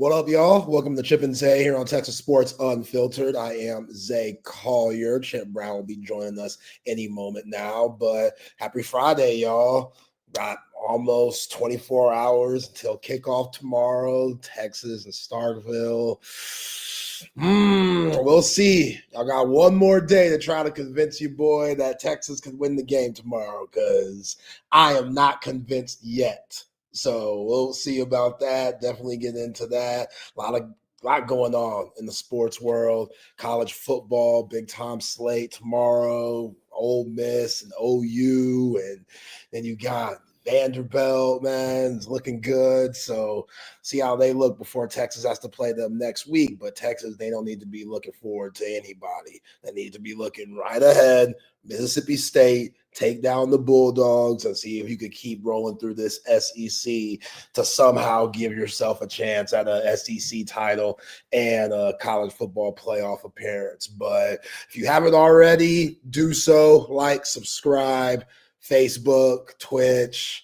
What up, y'all? Welcome to Chip and Zay here on Texas Sports Unfiltered. I am Zay Collier. Chip Brown will be joining us any moment now, but happy Friday, y'all. Got almost 24 hours until kickoff tomorrow, Texas and Starkville. We'll see. I got one more day to try to convince you, boy, that Texas can win the game tomorrow, because I am not convinced yet. So we'll see about that. Definitely get into that. A lot going on in the sports world. College football, big time slate tomorrow. Ole Miss and OU, and then you got Vanderbilt, man, it's looking good. So see how they look before Texas has to play them next week. But Texas, they don't need to be looking forward to anybody. They need to be looking right ahead. Mississippi State, take down the Bulldogs and see if you could keep rolling through this SEC to somehow give yourself a chance at a SEC title and a college football playoff appearance. But if you haven't already, do so. Like, subscribe. Facebook, Twitch,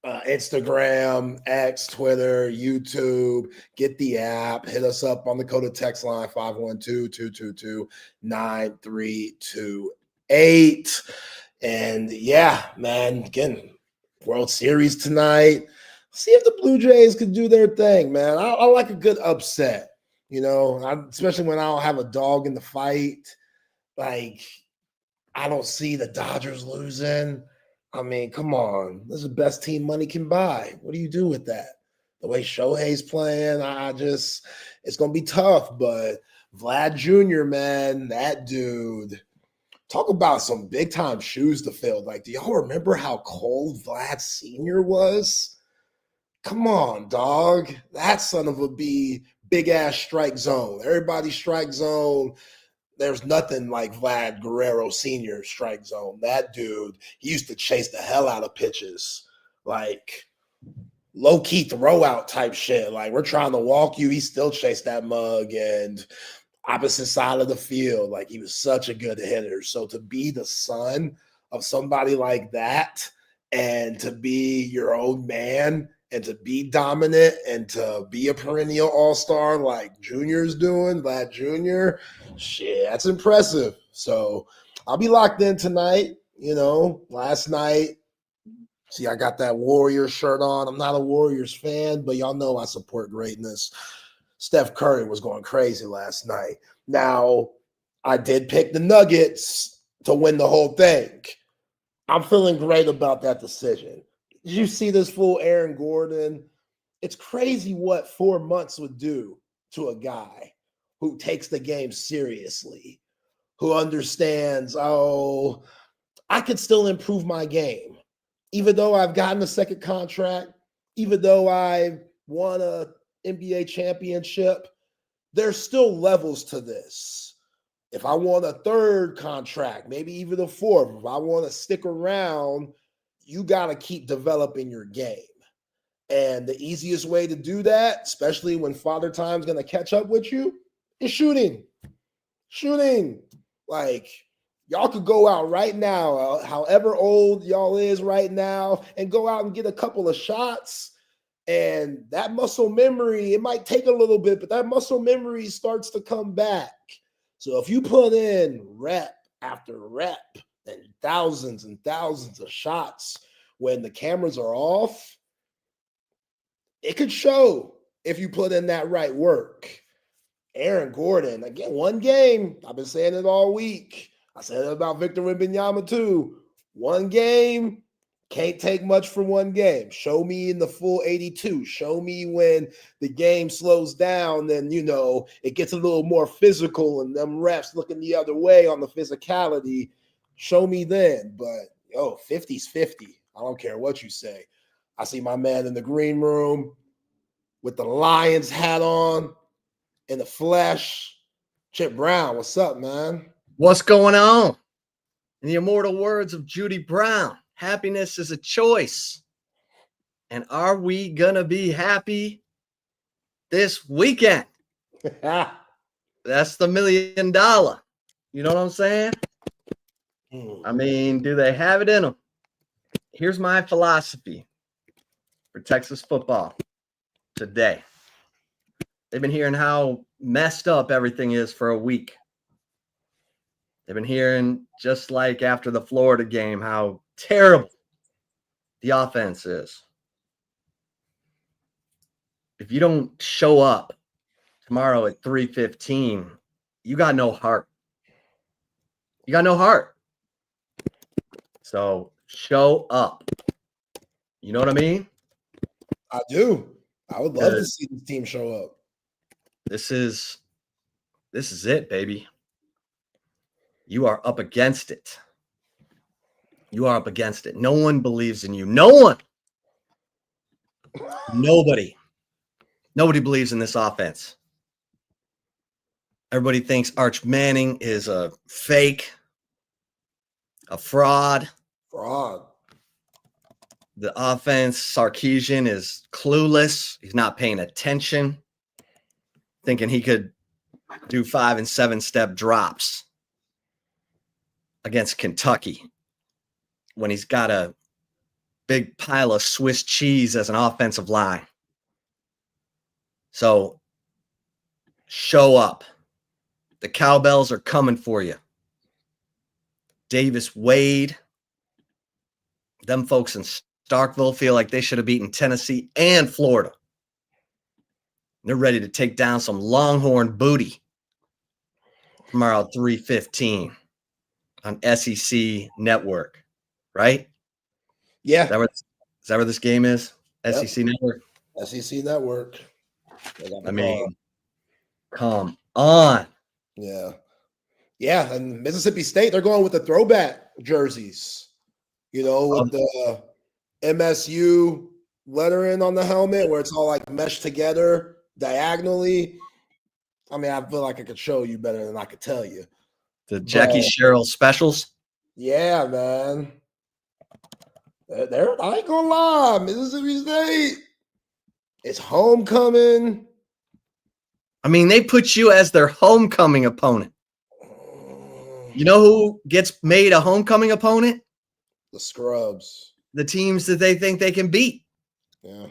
Instagram, X, Twitter, YouTube. Get the app. Hit us up on the code of text line 512-222-9328. And yeah, man, again, World Series tonight. See if the Blue Jays could do their thing, man. I like a good upset, especially when I don't have a dog in the fight. Like, I don't see the Dodgers losing. I mean, come on. This is the best team money can buy. What do you do with that? The way Shohei's playing, it's going to be tough. But Vlad Jr., man, that dude, talk about some big-time shoes to fill. Like, do y'all remember how cold Vlad Sr. was? Come on, dog. That son of a big-ass strike zone. Everybody strike zone. There's nothing like Vlad Guerrero Sr. strike zone. That dude, he used to chase the hell out of pitches. Like, low-key throw-out type shit. Like, we're trying to walk you. He still chased that mug and opposite side of the field. Like, he was such a good hitter. So to be the son of somebody like that and to be your own man and to be dominant and to be a perennial all-star like Junior's doing, Vlad Jr., shit, that's impressive. So I'll be locked in tonight. Last night, see, I got that Warriors shirt on. I'm not a Warriors fan, but y'all know I support greatness. Steph Curry was going crazy last night. Now, I did pick the Nuggets to win the whole thing. I'm feeling great about that decision. Did you see this fool Aaron Gordon? It's crazy what 4 months would do to a guy who takes the game seriously, who understands, I could still improve my game. Even though I've gotten a second contract, even though I've won a NBA championship, there's still levels to this. If I want a third contract, maybe even a fourth, if I want to stick around, you got to keep developing your game. And the easiest way to do that, especially when Father Time's going to catch up with you, is shooting. Shooting. Like, y'all could go out right now, however old y'all is right now, and go out and get a couple of shots. And that muscle memory, it might take a little bit, but that muscle memory starts to come back. So if you put in rep after rep and thousands of shots when the cameras are off, it could show if you put in that right work. Aaron Gordon, again, one game. I've been saying it all week. I said it about Victor Wembanyama too. One game, can't take much for one game. Show me in the full 82. Show me when the game slows down, then, it gets a little more physical and them refs looking the other way on the physicality. Show me then. But, 50's 50. I don't care what you say. I see my man in the green room with the Lions hat on in the flesh. Chip Brown, what's up, man? What's going on? In the immortal words of Judy Brown, happiness is a choice. And are we going to be happy this weekend? That's the $1 million. You know what I'm saying? I mean, do they have it in them? Here's my philosophy for Texas football today. They've been hearing how messed up everything is for a week. They've been hearing, just like after the Florida game, how terrible the offense is. If you don't show up tomorrow at 3:15, you got no heart. You got no heart. So show up. You know what I mean? I do. I would love to see this team show up. This is it, baby. You are up against it. You are up against it. No one believes in you. No one. Nobody believes in this offense. Everybody thinks Arch Manning is a fake, a fraud. The offense, Sarkisian, is clueless. He's not paying attention, thinking he could do 5 and 7 step drops against Kentucky when he's got a big pile of Swiss cheese as an offensive line. So show up. The cowbells are coming for you. Davis Wade, them folks in Starkville feel like they should have beaten Tennessee and Florida. They're ready to take down some Longhorn booty tomorrow at 3:15 on SEC Network, right? Yeah. Is that where this game is? Yep. SEC Network? SEC Network. I mean, come on. Yeah. Yeah, and Mississippi State, they're going with the throwback jerseys, with the MSU lettering on the helmet where it's all like meshed together diagonally. I mean, I feel like I could show you better than I could tell you. The Jackie Sherrill specials? Yeah, man. I ain't gonna lie, Mississippi State. It's homecoming. I mean, they put you as their homecoming opponent. You know who gets made a homecoming opponent? The Scruggs. The teams that they think they can beat. Yeah.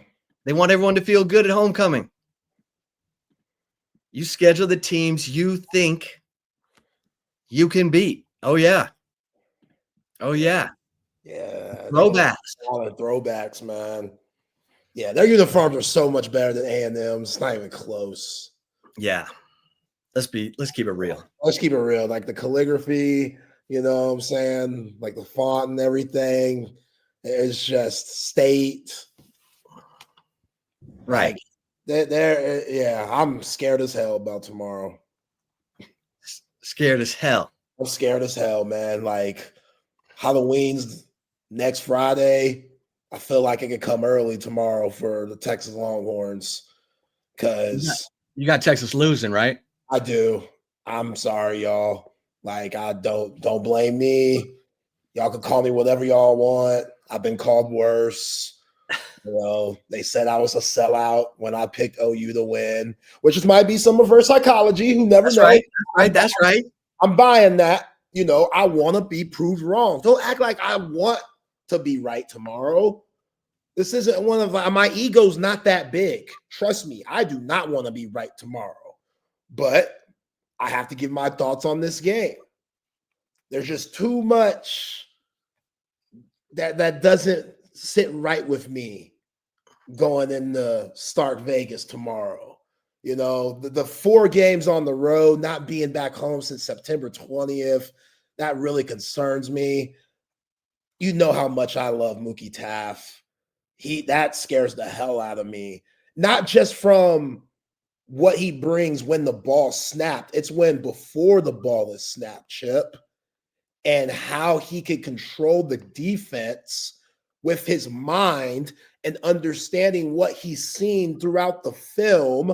They want everyone to feel good at homecoming. You schedule the teams you think you can beat. Oh, yeah. Oh, yeah. Yeah. Throwbacks. A lot of throwbacks, man. Yeah, their uniforms are so much better than A&M's. It's not even close. Yeah. Let's keep it real. Let's keep it real. Like the calligraphy, you know what I'm saying? Like the font and everything. It's just state. Right. Like, yeah, I'm scared as hell about tomorrow. Scared as hell. I'm scared as hell, man. Like Halloween's next Friday. I feel like it could come early tomorrow for the Texas Longhorns because you got Texas losing, right? I do. I'm sorry, y'all. Like, I don't blame me. Y'all can call me whatever y'all want. I've been called worse. They said I was a sellout when I picked OU to win, which might be some reverse psychology. Who never knows? That's right. I'm buying that. I want to be proved wrong. Don't act like I want to be right tomorrow. This isn't one of my ego's not that big. Trust me, I do not want to be right tomorrow. But I have to give my thoughts on this game. There's just too much that doesn't sit right with me going into Stark Vegas tomorrow. The 4 games on the road, not being back home since September 20th, that really concerns me. You know how much I love Mookie Taft. That scares the hell out of me. Not just from what he brings when the ball snapped. It's when before the ball is snapped, Chip, and how he could control the defense with his mind and understanding what he's seen throughout the film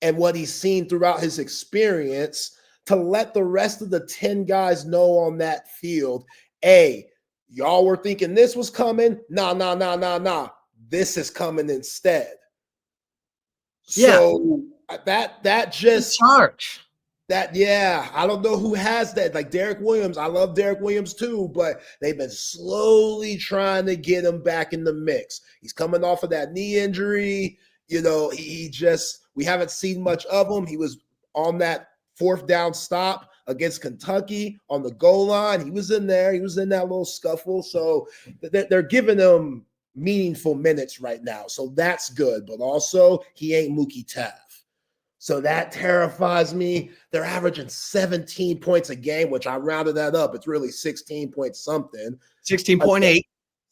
and what he's seen throughout his experience to let the rest of the 10 guys know on that field, hey, y'all were thinking this was coming. Nah. This is coming instead. Yeah. So that just charge. I don't know who has that. Like Derek Williams, I love Derek Williams too, but they've been slowly trying to get him back in the mix. He's coming off of that knee injury. He just We haven't seen much of him. He was on that 4th down stop against Kentucky on the goal line. He was in there. He was in that little scuffle. So they're giving him meaningful minutes right now. So that's good. But also, he ain't Mookie Tav. So that terrifies me. They're averaging 17 points a game, which I rounded that up. It's really 16 point something. 16.8.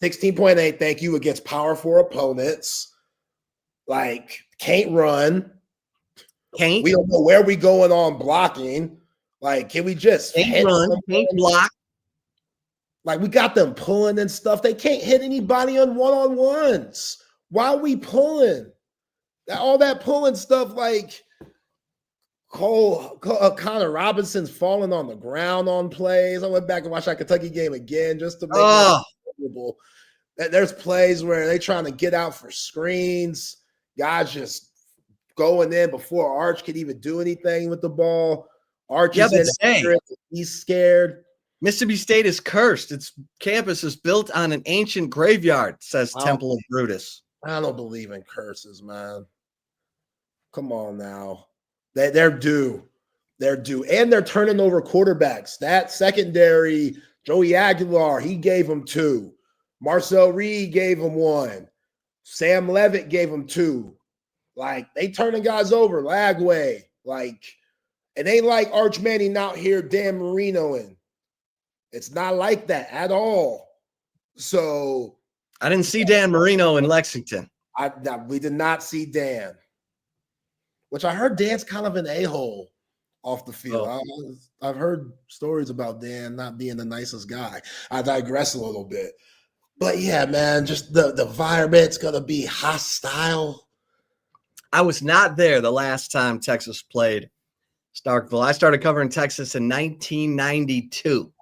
16.8, thank you, against Power 4 opponents. Like, can't run. Can't. We don't know where we going on blocking. Like, can we just can't run, can't block? Like, we got them pulling and stuff. They can't hit anybody on one-on-ones. Why are we pulling? All that pulling stuff, like Connor Robinson's falling on the ground on plays. I went back and watched that Kentucky game again just to make it comfortable. There's plays where they're trying to get out for screens. Guys just going in before Arch could even do anything with the ball. Arch is in. He's scared. Mississippi State is cursed. Its campus is built on an ancient graveyard, says Temple of Brutus. I don't believe in curses, man. Come on now. They're due. They're due. And they're turning over quarterbacks. That secondary, Joey Aguilar, he gave them 2. Marcel Reed gave him 1. Sam Levitt gave him 2. Like, they turning guys over. Lagway. Like, it ain't like Arch Manning out here Dan Marinoing. It's not like that at all. So I didn't see Dan Marino in Lexington. We did not see Dan. Which I heard Dan's kind of an a-hole off the field. I've heard stories about Dan not being the nicest guy. I digress a little bit. But yeah, man, just the environment's going to be hostile. I was not there the last time Texas played Starkville. I started covering Texas in 1992.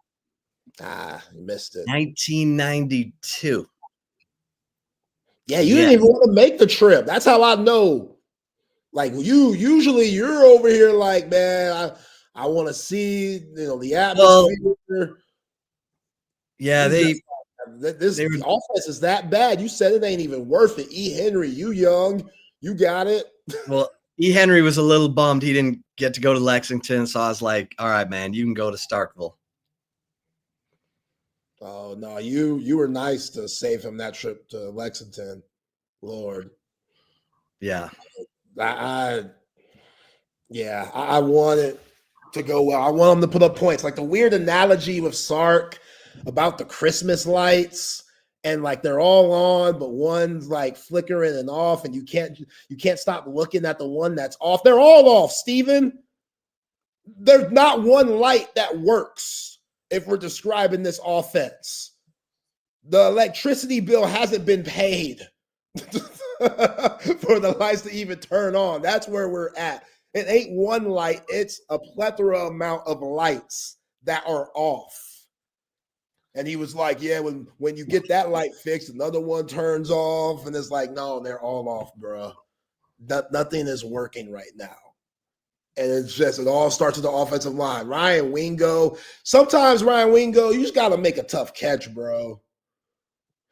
You missed it. 1992. Yeah, you didn't even want to make the trip. That's how I know. Like, you're over here like, man, I want to see, the atmosphere. Yeah, the offense is that bad. You said it ain't even worth it. E. Henry, you young, you got it. Well, E. Henry was a little bummed he didn't get to go to Lexington, so I was like, all right, man, you can go to Starkville. Oh no, you were nice to save him that trip to Lexington, Lord. Yeah. I want it to go well. I want them to put up points. Like the weird analogy with Sark about the Christmas lights, and like they're all on, but one's like flickering and off, and you can't stop looking at the one that's off. They're all off, Steven. There's not one light that works if we're describing this offense. The electricity bill hasn't been paid for the lights to even turn on. That's where we're at. It ain't one light. It's a plethora amount of lights that are off. And he was like, yeah, when you get that light fixed, another one turns off. And it's like, no, they're all off, bro. Nothing is working right now. And it's just, it all starts with the offensive line. Ryan Wingo. Sometimes Ryan Wingo, you just got to make a tough catch, bro.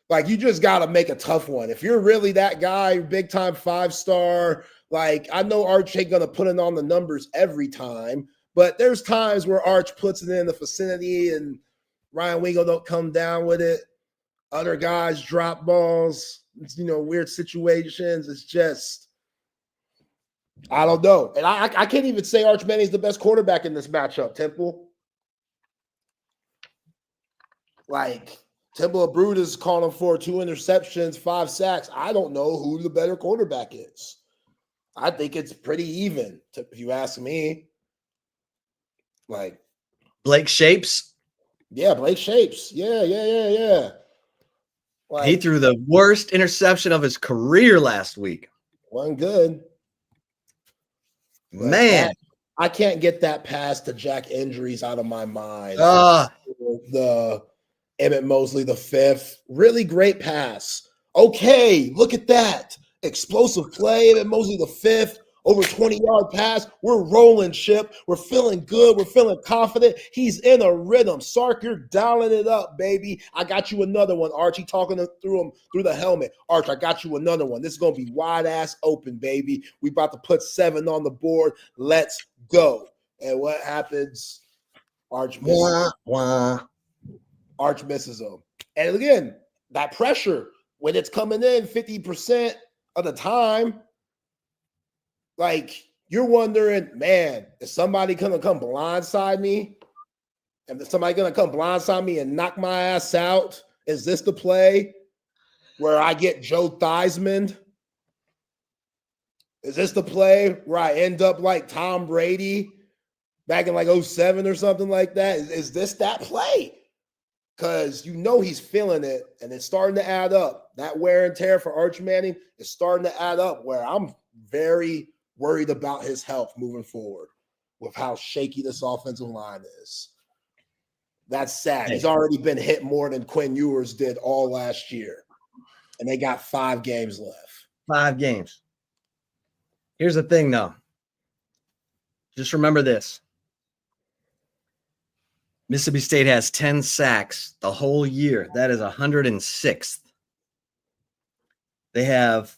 Like, you just got to make a tough one. If you're really that guy, big-time 5-star, like, I know Arch ain't going to put it on the numbers every time, but there's times where Arch puts it in the vicinity and Ryan Wingo don't come down with it. Other guys drop balls. It's, weird situations. It's just, I don't know. And I can't even say Arch Manning's the best quarterback in this matchup, Temple. Like, Temple of Brutus calling for 2 interceptions, 5 sacks. I don't know who the better quarterback is. I think it's pretty even, if you ask me. Like, Blake Shapes. Yeah, Blake Shapes. Yeah. Like, he threw the worst interception of his career last week. Wasn't good. Man. I can't get that pass to Jack injuries out of my mind. The Emmett Mosley, the 5th. Really great pass. Okay, look at that. Explosive play. Emmett Mosley, the 5th. Over 20-yard pass. We're rolling, Chip. We're feeling good. We're feeling confident. He's in a rhythm. Sark, you're dialing it up, baby. I got you another one, Archie, talking through the helmet. Arch, I got you another one. This is going to be wide-ass open, baby. We about to put 7 on the board. Let's go. And what happens? Arch misses. Arch misses him. And again, that pressure, when it's coming in 50% of the time, like, you're wondering, man, is somebody going to come blindside me? And is somebody going to come blindside me and knock my ass out? Is this the play where I get Joe Theismann? Is this the play where I end up like Tom Brady back in like 07 or something like that? Is this that play? Because you know he's feeling it, and it's starting to add up. That wear and tear for Arch Manning is starting to add up, where I'm very worried about his health moving forward with how shaky this offensive line is. That's sad. He's already been hit more than Quinn Ewers did all last year, and they got 5 games left. 5 games. Here's the thing, though. Just remember this. Mississippi State has 10 sacks the whole year. That is 106th. They have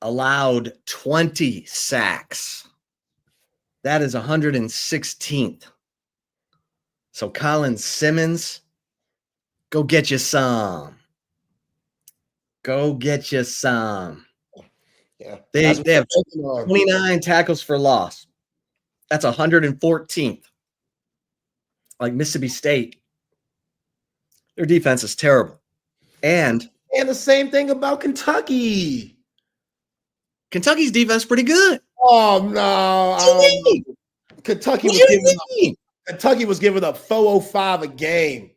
allowed 20 sacks. That is 116th. So Colin Simmons, go get you some. Go get you some. Yeah. They have 29 tackles for loss. That's 114th. Like Mississippi State, their defense is terrible. And the same thing about Kentucky. Kentucky's defense is pretty good. Oh, no. Kentucky was giving up 405 a game.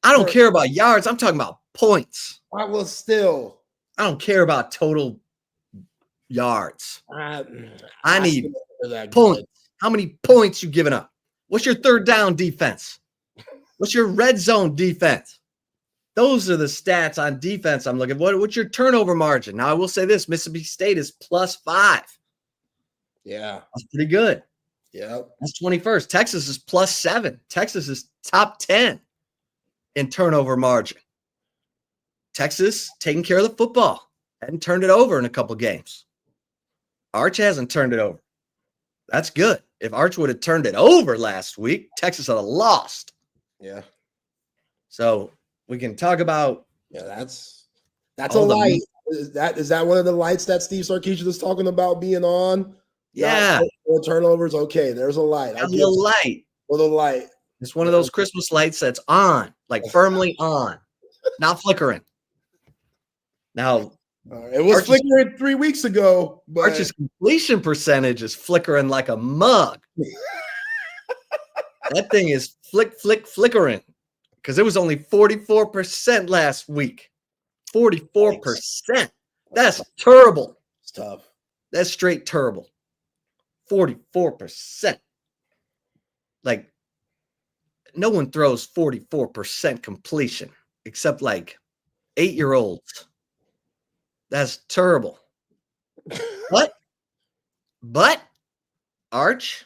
I don't care about yards. I'm talking about points. I was still. I don't care about total yards. I need points. How many points you giving up? What's your third down defense? What's your red zone defense? Those are the stats on defense I'm looking at. What's your turnover margin? Now, I will say this. Mississippi State is +5. Yeah. That's pretty good. Yeah. That's 21st. Texas is +7. Texas is top 10 in turnover margin. Texas taking care of the football. Hadn't turned it over in a couple games. Arch hasn't turned it over. That's good. If Arch would have turned it over last week, Texas would have lost. Yeah. So we can talk about. Yeah, that's a light. Is that one of the lights that Steve Sarkisian is talking about being on? Yeah. Turnovers. Okay, there's a light. A little light. A little light. It's one of those Christmas lights that's on, like firmly on, not flickering. Now, it was flickering 3 weeks ago, but Arch's completion percentage is flickering like a mug. That thing is flickering because it was only 44% last week. 44%. That's terrible. It's tough. That's straight terrible. 44%. Like, no one throws 44% completion except like 8-year-olds. That's terrible. But Arch,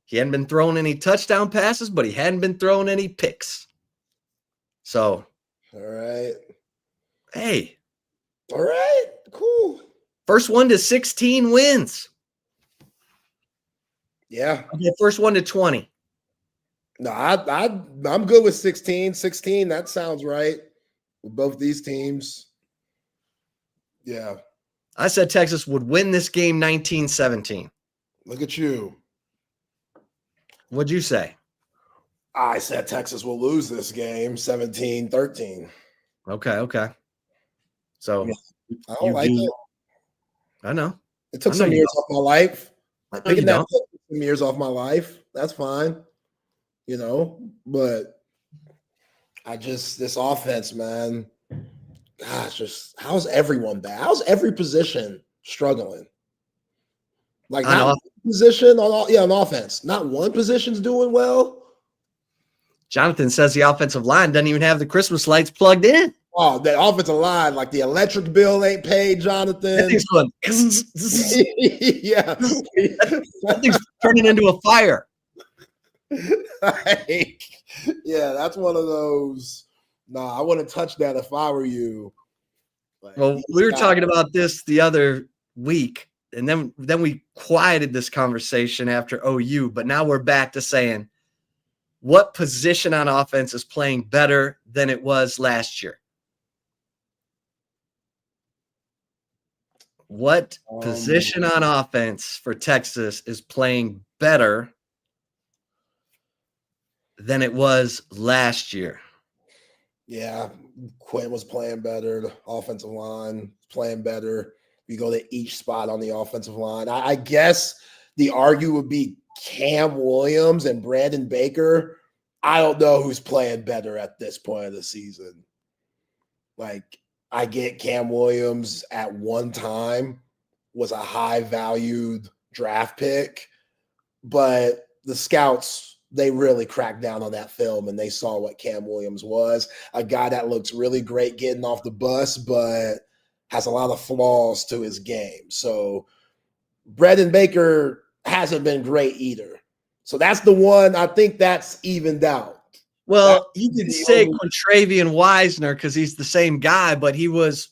he hadn't been throwing any touchdown passes, but he hadn't been throwing any picks. So, all right. Hey. All right. Cool. First one to 16 wins. Yeah. Okay, first one to 20. No, I'm good with 16. 16, that sounds right. With both these teams. Yeah. I said Texas would win this game 19-17. Look at you. What'd you say? I said Texas will lose this game 17-13. Okay. So I don't like it. I know. It took some years off my life. Picking that took some years off my life. That's fine. But this offense, man. Gosh, how's everyone bad? How's every position struggling? Like not position on offense. Not one position's doing well. Jonathan says the offensive line doesn't even have the Christmas lights plugged in. Oh, the offensive line, like the electric bill ain't paid, Jonathan. That thing's going. Yeah. That thing's turning into a fire. Like, yeah, that's one of those. Nah, I wouldn't touch that if I were you. Like, Well, we were talking about this the other week, and then we quieted this conversation after OU, but now we're back to saying, what position on offense is playing better than it was last year? What position on offense for Texas is playing better than it was last year? Yeah, Quinn was playing better. The offensive line playing better. You go to each spot on the offensive line. I guess the argue would be Cam Williams and Brandon Baker. I don't know who's playing better at this point of the season. Like, I get Cam Williams at one time was a high-valued draft pick, but the scouts, they really cracked down on that film, and they saw what Cam Williams was, a guy that looks really great getting off the bus, but has a lot of flaws to his game. So Brandon Baker hasn't been great either. So that's the one, I think that's evened out. Well, you could say Quintravian Wisner because he's the same guy, but he was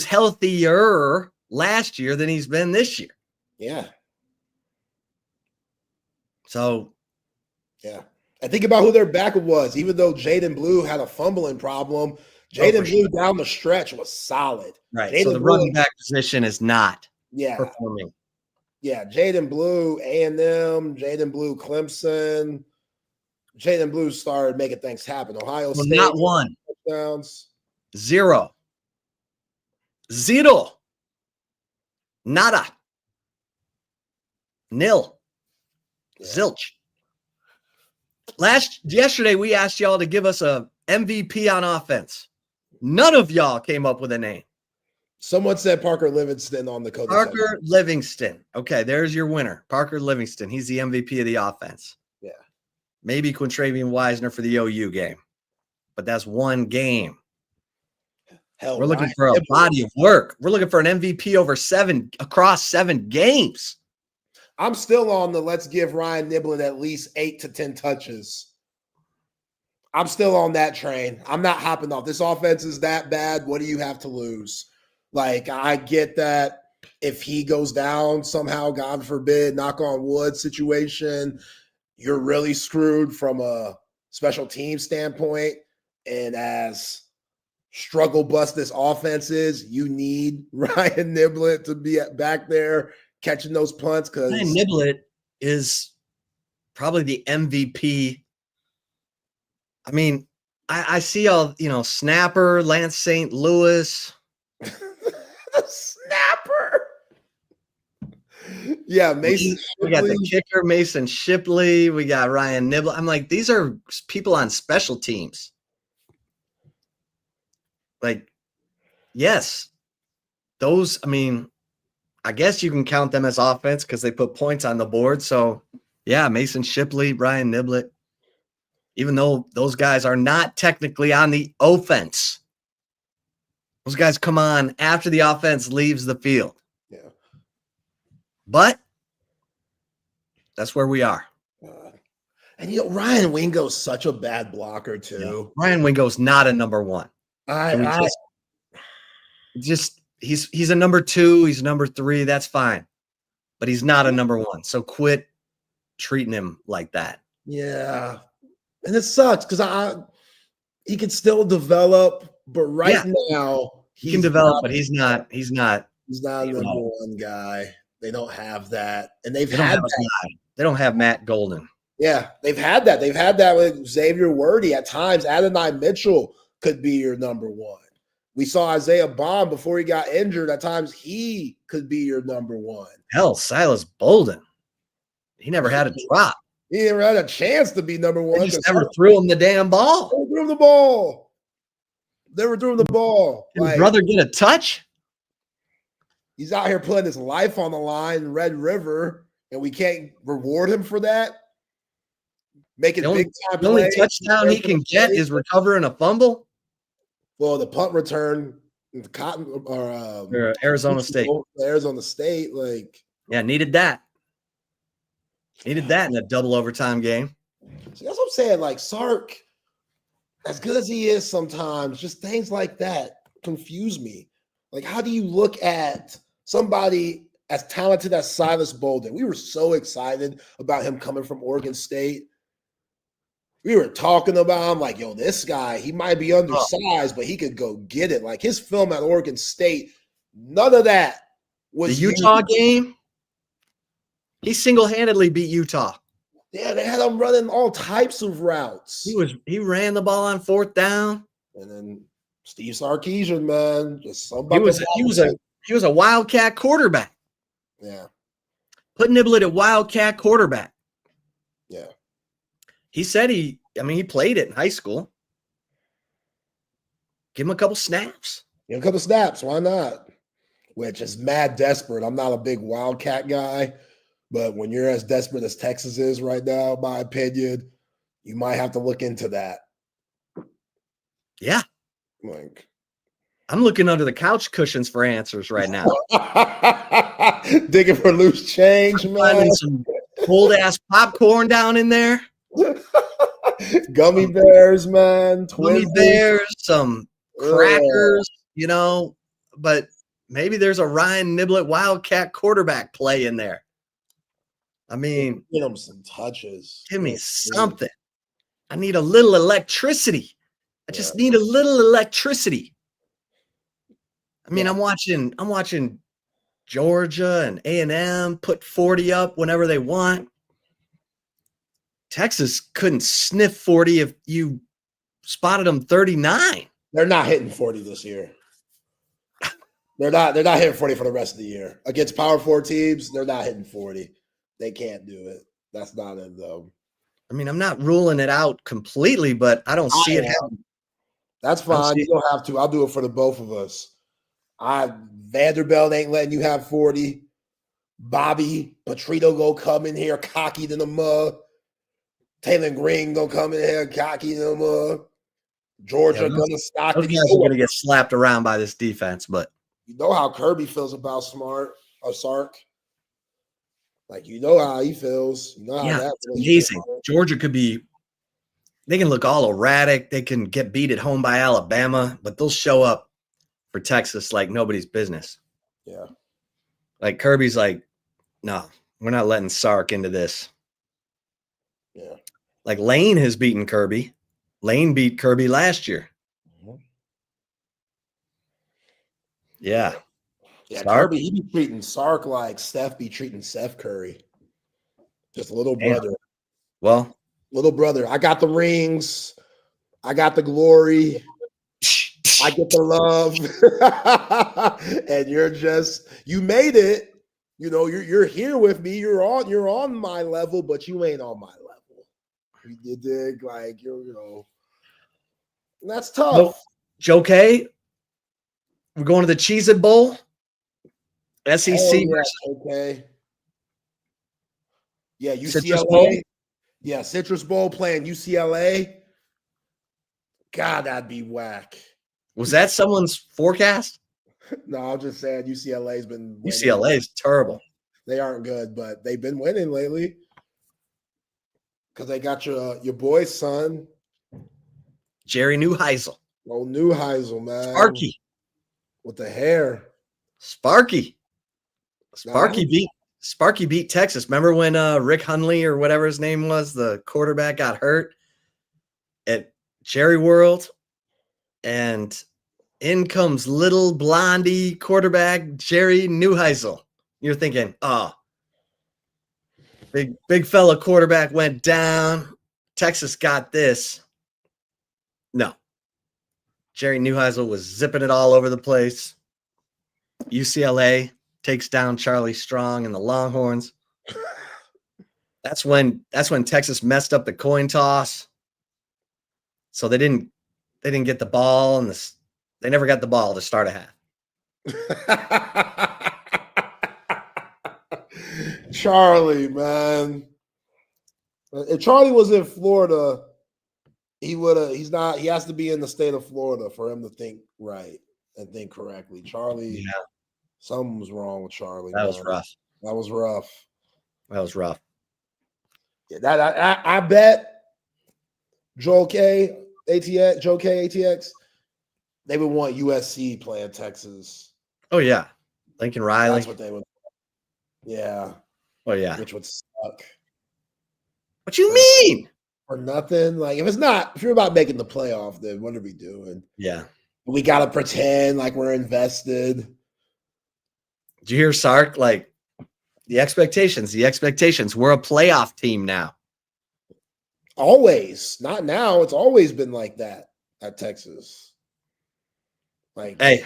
healthier last year than he's been this year. Yeah. So, yeah. And think about who their backup was. Even though Jaden Blue had a fumbling problem, Jaden Blue down the stretch was solid. Right. Jaden so the running back position is not performing. Yeah. Jaden Blue, A&M, Jaden Blue, Clemson. Jaden Blue started making things happen. Ohio State. Not one. Touchdowns. Zero. Nada. Nil. Yeah. Zilch. Yesterday, we asked y'all to give us a MVP on offense. None of y'all came up with a name. Someone said Parker Livingston on the coach. Parker Livingston. Okay, there's your winner. Parker Livingston. He's the MVP of the offense. Yeah. Maybe Quintravian Wisner for the OU game. But that's one game. Hell, we're looking for a body of work. We're looking for an MVP across 7 games. I'm still on the let's give Ryan Niblett at least 8 to 10 touches. I'm still on that train. I'm not hopping off. This offense is that bad. What do you have to lose? Like, I get that if he goes down somehow, God forbid, knock on wood situation, you're really screwed from a special team standpoint. And as struggle bust this offense is, you need Ryan Niblett to be back there catching those punts. Because Ryan Niblett is probably the MVP. I mean, I see all, Snapper, Lance St. Louis. The Snapper. Yeah, Mason. We got the kicker, Mason Shipley. We got Ryan Niblett. I'm like, these are people on special teams. Like, yes, those, I guess you can count them as offense because they put points on the board. So, yeah, Mason Shipley, Ryan Niblett, even though those guys are not technically on the offense, those guys come on after the offense leaves the field. Yeah. But that's where we are. And, Ryan Wingo's such a bad blocker, too. Yeah. Ryan Wingo's not a number 1. He's a number 2. He's number 3. That's fine. But he's not a number 1. So quit treating him like that. Yeah. And it sucks because he can still develop, but now he can develop, but he's not a number 1 guy. They don't have that. And they don't have Matt Golden. Yeah, they've had that. They've had that with Xavier Worthy. At times, Adonai Mitchell could be your number 1. We saw Isaiah Bond before he got injured. At times, he could be your number 1. Hell, Silas Bolden. He never had a drop. He never had a chance to be number 1. They just never threw him the damn ball. Never threw him the ball. Never threw him the ball. Did his brother get a touch? He's out here putting his life on the line in Red River, and we can't reward him for that. Making big time plays. The only touchdown he can get is recovering a fumble. Well, the punt return, the Cotton or Arizona State. Arizona State, like needed that. Needed that in a double overtime game. See, that's what I'm saying. Like Sark, as good as he is sometimes, just things like that confuse me. Like, how do you look at somebody as talented as Silas Bolden? We were so excited about him coming from Oregon State. We were talking about him like, yo, this guy, he might be undersized, but he could go get it. Like his film at Oregon State, none of that was the Utah game. He single-handedly beat Utah. Yeah, they had him running all types of routes. He ran the ball on 4th down. And then Steve Sarkisian, man, just somebody. He was a wildcat quarterback. Yeah. Put Niblett at wildcat quarterback. Yeah. He said he played it in high school. Give him a couple snaps. Give him a couple snaps. Why not? Which is mad desperate. I'm not a big wildcat guy, but when you're as desperate as Texas is right now, in my opinion, you might have to look into that. Yeah. Like, I'm looking under the couch cushions for answers right now. Digging for loose change, man. Finding some cold ass popcorn down in there. Gummy bears, man. Gummy bears, some crackers, but maybe there's a Ryan Niblett Wildcat quarterback play in there. I mean, give him some touches. Give me something. I need a little electricity. I just need a little electricity. I mean, I'm watching Georgia and A&M put 40 up whenever they want. Texas couldn't sniff 40 if you spotted them 39. They're not hitting 40 this year. They're not hitting 40 for the rest of the year. Against Power 4 teams, they're not hitting 40. They can't do it. That's not in them. I mean, I'm not ruling it out completely, but I don't see it happening. That's fine. You don't have to. I'll do it for the both of us. Vanderbilt ain't letting you have 40. Bobby Petrino go come in here cocky to the mug. Taylor Green gonna come in here cocky to the mug. Georgia gonna stock it. Those guys are gonna get slapped around by this defense, but you know how Kirby feels about Sark. Like, you know how he feels. You know how that's amazing. Georgia they can look all erratic. They can get beat at home by Alabama, but they'll show up for Texas like nobody's business. Yeah. Like Kirby's like, no, we're not letting Sark into this. Yeah. Like Lane has beaten Kirby. Lane beat Kirby last year. Mm-hmm. Yeah. Yeah, Sark? Kirby, he be treating Sark like Steph be treating Seth Curry. Just a little brother. Well, little brother. I got the rings. I got the glory. I get the love. And you made it. You're here with me. You're on my level, but you ain't on my level. You dig? Like, that's tough. Joe K, we're going to the Cheez-It Bowl. SEC. Okay. Yeah, UCLA. Yeah, Citrus Bowl playing UCLA. God, that'd be whack. Was that someone's forecast? No, I'm just saying UCLA's been winning. UCLA is terrible. They aren't good, but they've been winning lately. Because they got your boy's son. Jerry Neuheisel. Oh, Neuheisel, man. Sparky. With the hair. Sparky beat Texas. Remember when Rick Hundley or whatever his name was, the quarterback, got hurt at Jerry World, and in comes little blondie quarterback Jerry Neuheisel. You're thinking, oh, big fella quarterback went down. Texas got this. No. Jerry Neuheisel was zipping it all over the place. UCLA takes down Charlie Strong and the Longhorns. That's when Texas messed up the coin toss. So they didn't get the ball, and they never got the ball to start a half. Charlie, man. If Charlie was in Florida, He would have. He's not. He has to be in the state of Florida for him to think right and think correctly. Charlie, Yeah, something was wrong with Charlie. that Man. was rough. That was rough. That was rough. Yeah, that I bet Joe K ATX, they would want USC playing Texas. Oh yeah, Lincoln Riley. That's what they would. Yeah. Oh yeah. Which would suck. What you mean? Or nothing. Like if you're about making the playoff, then what are we doing? Yeah. We gotta pretend like we're invested. Did you hear Sark? Like the expectations. We're a playoff team now. Always, not now. It's always been like that at Texas. Like, hey,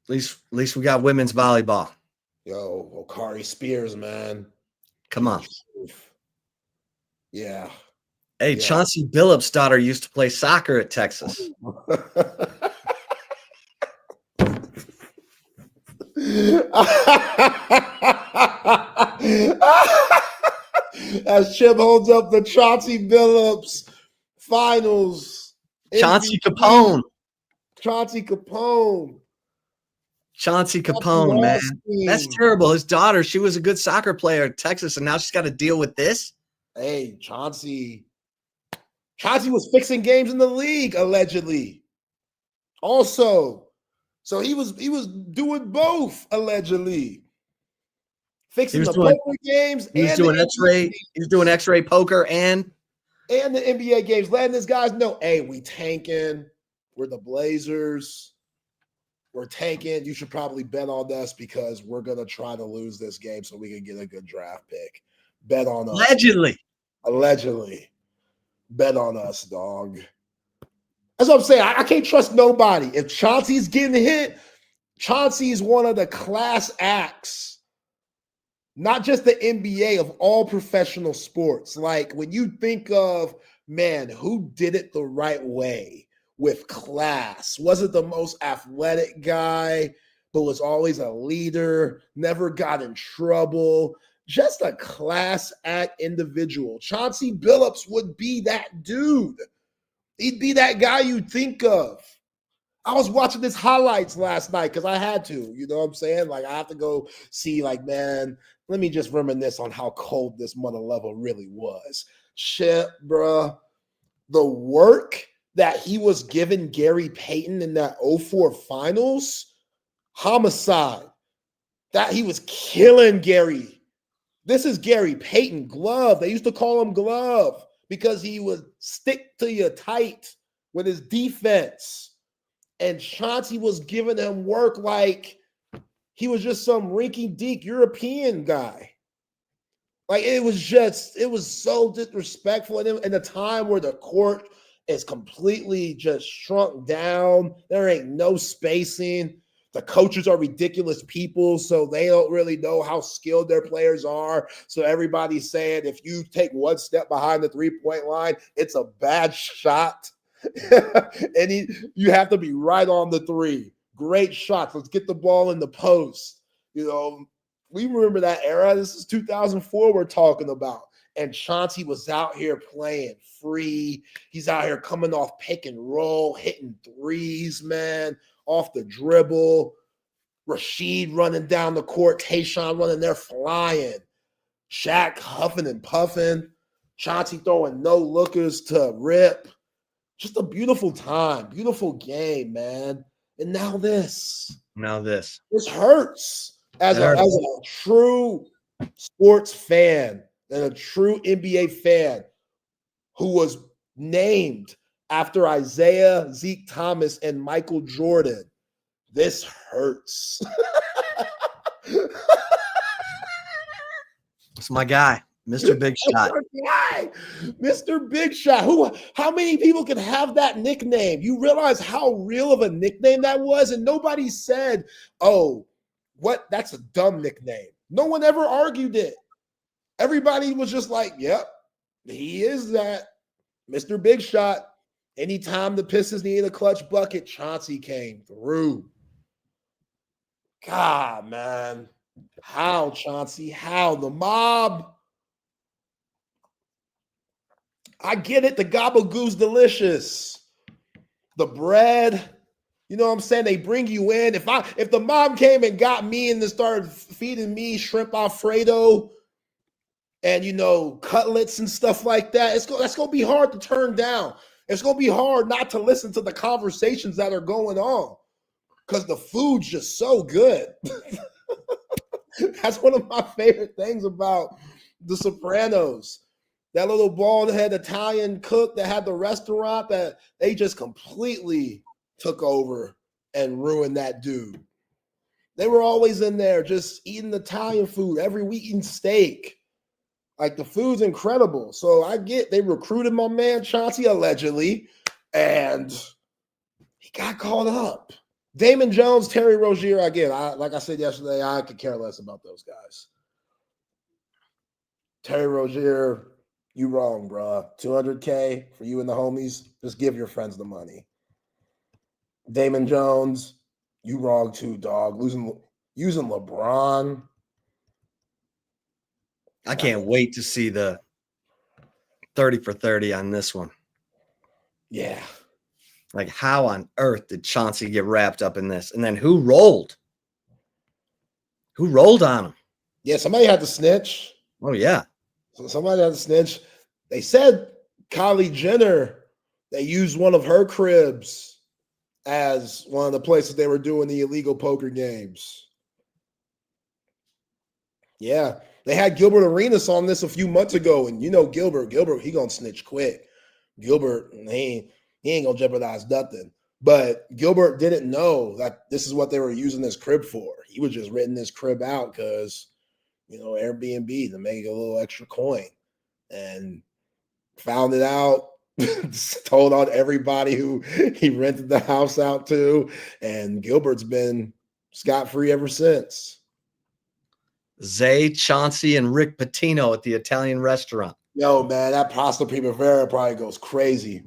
at least we got women's volleyball. Yo, Okari Spears, man. Come on. Yeah. Hey, yeah. Chauncey Billups' daughter used to play soccer at Texas. As Chip holds up the Chauncey Billups finals. Chauncey Capone. Chauncey Capone, man. That's terrible. His daughter, she was a good soccer player at Texas, and now she's got to deal with this. Hey, Chauncey was fixing games in the league, allegedly. Also, so he was doing both, allegedly. Fixing the poker games. He was doing X-ray. He was doing X-ray poker and the NBA games, letting these guys know, hey, we tanking. We're the Blazers. We're tanking. You should probably bet on us because we're going to try to lose this game so we can get a good draft pick. Bet on us. Allegedly. Bet on us, dog. That's what I'm saying. I can't trust nobody. If Chauncey's getting hit, Chauncey's one of the class acts, not just the NBA, of all professional sports. Like when you think of, man, who did it the right way? With class, wasn't the most athletic guy, but was always a leader, never got in trouble, just a class act individual. Chauncey Billups would be that dude. He'd be that guy you think of. I was watching his highlights last night because I had to, you know what I'm saying? Like I have to go see, like, man, let me just reminisce on how cold this mother level really was. Shit, bruh. The work that he was giving Gary Payton in that 04 finals, homicide. That he was killing Gary. This is Gary Payton Glove. They used to call him Glove because he would stick to you tight with his defense. And Chauncey was giving him work like he was just some rinky-dink European guy. Like it was so disrespectful. And in a time where the court is completely just shrunk down. There ain't no spacing. The coaches are ridiculous people, so they don't really know how skilled their players are. So everybody's saying if you take one step behind the three-point line, it's a bad shot. And you have to be right on the three. Great shots. Let's get the ball in the post. You know, we remember that era. This is 2004 we're talking about. And Chauncey was out here playing free. He's out here coming off pick and roll, hitting threes, man, off the dribble. Rasheed running down the court. Tayshaun running there flying. Shaq huffing and puffing. Chauncey throwing no-lookers to rip. Just a beautiful time. Beautiful game, man. And now this. This hurts. As a true sports fan, and a true NBA fan who was named after Isaiah, Zeke Thomas, and Michael Jordan. This hurts. It's my guy, Mr. Big Shot. Mr. Big Shot. How many people can have that nickname? You realize how real of a nickname that was? And nobody said, oh, that's a dumb nickname. No one ever argued it. Everybody was just like, yep, he is that. Mr. Big Shot. Anytime the Pistons needed a clutch bucket, Chauncey came through. God, man. How, Chauncey? How? The mob I get it. The gobblegoo's delicious. The bread, you know what I'm saying? They bring you in. If the mom came and got me and then started feeding me shrimp Alfredo and, you know, cutlets and stuff like that, that's going to be hard to turn down. It's going to be hard not to listen to the conversations that are going on because the food's just so good. That's one of my favorite things about The Sopranos. That little bald-head Italian cook that had the restaurant that they just completely took over and ruined that dude. They were always in there just eating Italian food every week, eating steak. Like, the food's incredible. So I get they recruited my man Chauncey allegedly, and he got caught up. Damon Jones, Terry Rozier, again, like I said yesterday, I could care less about those guys. Terry Rozier, you wrong, bro. $200K for you and the homies. Just give your friends the money. Damon Jones, you wrong too, dog. Using LeBron. I can't wait to see the 30 for 30 on this one. Yeah. Like, how on earth did Chauncey get wrapped up in this? And then who rolled? Who rolled on him? Yeah, somebody had to snitch. Oh, yeah. So somebody had to snitch. They said Kylie Jenner, they used one of her cribs as one of the places they were doing the illegal poker games. Yeah. They had Gilbert Arenas on this a few months ago, and you know Gilbert, he gonna snitch quick. Gilbert, he ain't gonna jeopardize nothing. But Gilbert didn't know that this is what they were using this crib for. He was just renting this crib out because, you know, Airbnb to make a little extra coin. And found it out, told on everybody who he rented the house out to, and Gilbert's been scot-free ever since. Zay, Chauncey, and Rick Pitino at the Italian restaurant. Yo, man, that pasta primavera probably goes crazy.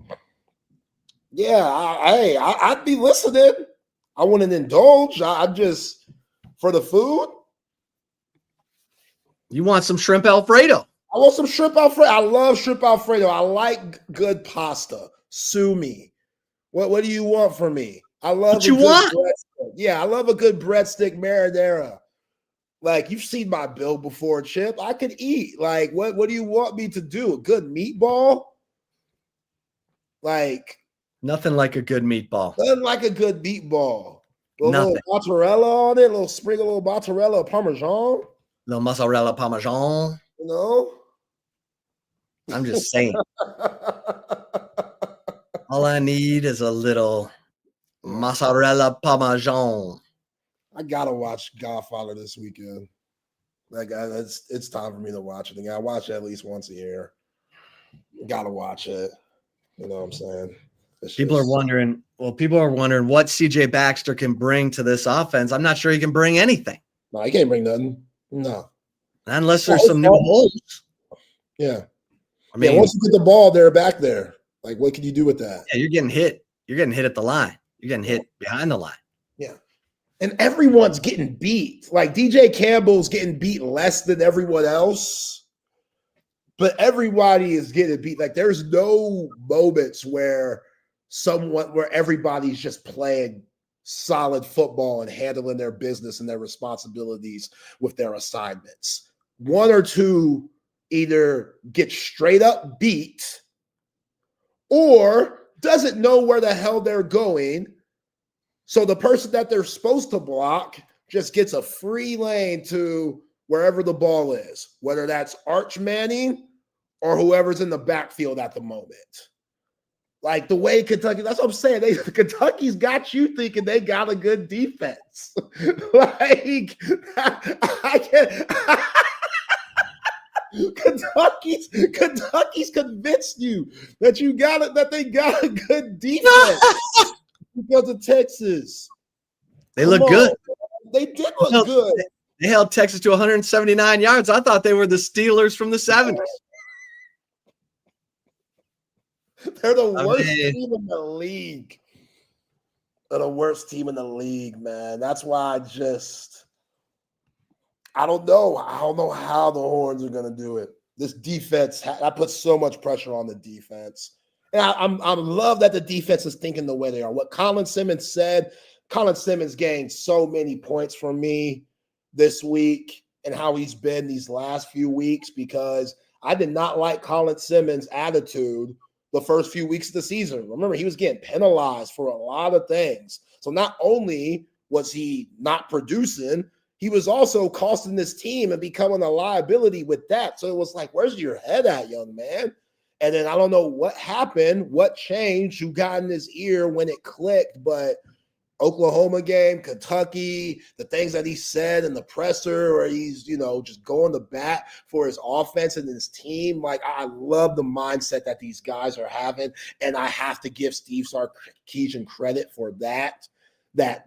Yeah, I'd be listening. I wouldn't indulge. I just, for the food. You want some shrimp Alfredo? I want some shrimp Alfredo. I love shrimp Alfredo. I like good pasta. Sue me. What do you want from me? I love what you want. Breadstick. Yeah, I love a good breadstick marinara. Like, you've seen my bill before, Chip. I could eat. Like, what do you want me to do? A good meatball? Like, nothing like a good meatball. Nothing like a good meatball. A little mozzarella on it, a little sprinkle, a little mozzarella parmesan. Little mozzarella parmesan. You know? I'm just saying. All I need is a little mozzarella parmesan. I gotta watch Godfather this weekend. Like, it's time for me to watch it again. I watch it at least once a year. Gotta watch it. You know what I'm saying? People are wondering what CJ Baxter can bring to this offense. I'm not sure he can bring anything. No, he can't bring nothing. No. Unless there's some new holes. Yeah. I mean, once you get the ball back there, like, what can you do with that? Yeah, you're getting hit. You're getting hit at the line. You're getting hit behind the line. Yeah. And everyone's getting beat. Like, DJ Campbell's getting beat less than everyone else. But everybody is getting beat. Like, there's no moments where everybody's just playing solid football and handling their business and their responsibilities with their assignments. One or two either get straight up beat or doesn't know where the hell they're going. So the person that they're supposed to block just gets a free lane to wherever the ball is, whether that's Arch Manning or whoever's in the backfield at the moment. Like, the way Kentucky, that's what I'm saying. Kentucky's got you thinking they got a good defense. Like, I can't. Kentucky's convinced you that they got a good defense because of Texas. They look good. They did look good. They held Texas to 179 yards. I thought they were the Steelers from the 70s. They're the worst team in the league. They're the worst team in the league, man. That's why I don't know. I don't know how the Horns are going to do it. This defense, I put so much pressure on the defense. And I love that the defense is thinking the way they are. What Colin Simmons said, Colin Simmons gained so many points from me this week and how he's been these last few weeks, because I did not like Colin Simmons' attitude the first few weeks of the season. Remember, he was getting penalized for a lot of things. So not only was he not producing, he was also costing this team and becoming a liability with that. So it was like, where's your head at, young man? And then I don't know what happened, what changed, who got in his ear when it clicked, but Oklahoma game, Kentucky, the things that he said in the presser, or he's, just going to bat for his offense and his team. Like, I love the mindset that these guys are having. And I have to give Steve Sarkisian credit for that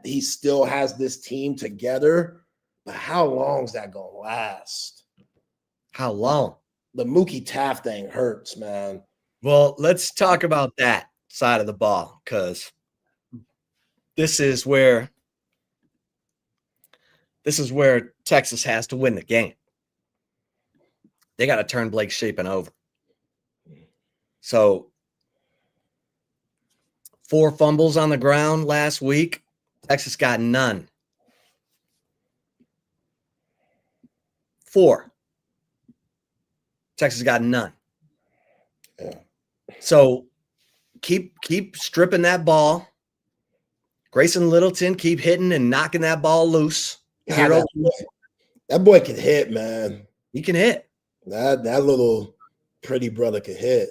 he still has this team together. But how long is that going to last? How long? The Mookie Taft thing hurts, man. Well, let's talk about that side of the ball, because this is where Texas has to win the game. They got to turn Blake Shapen over. So 4 fumbles on the ground last week. Texas got none. 4. Texas got none. Yeah. So keep stripping that ball. Grayson Littleton, keep hitting and knocking that ball loose. God, that boy can hit, man. He can hit. That little pretty brother can hit.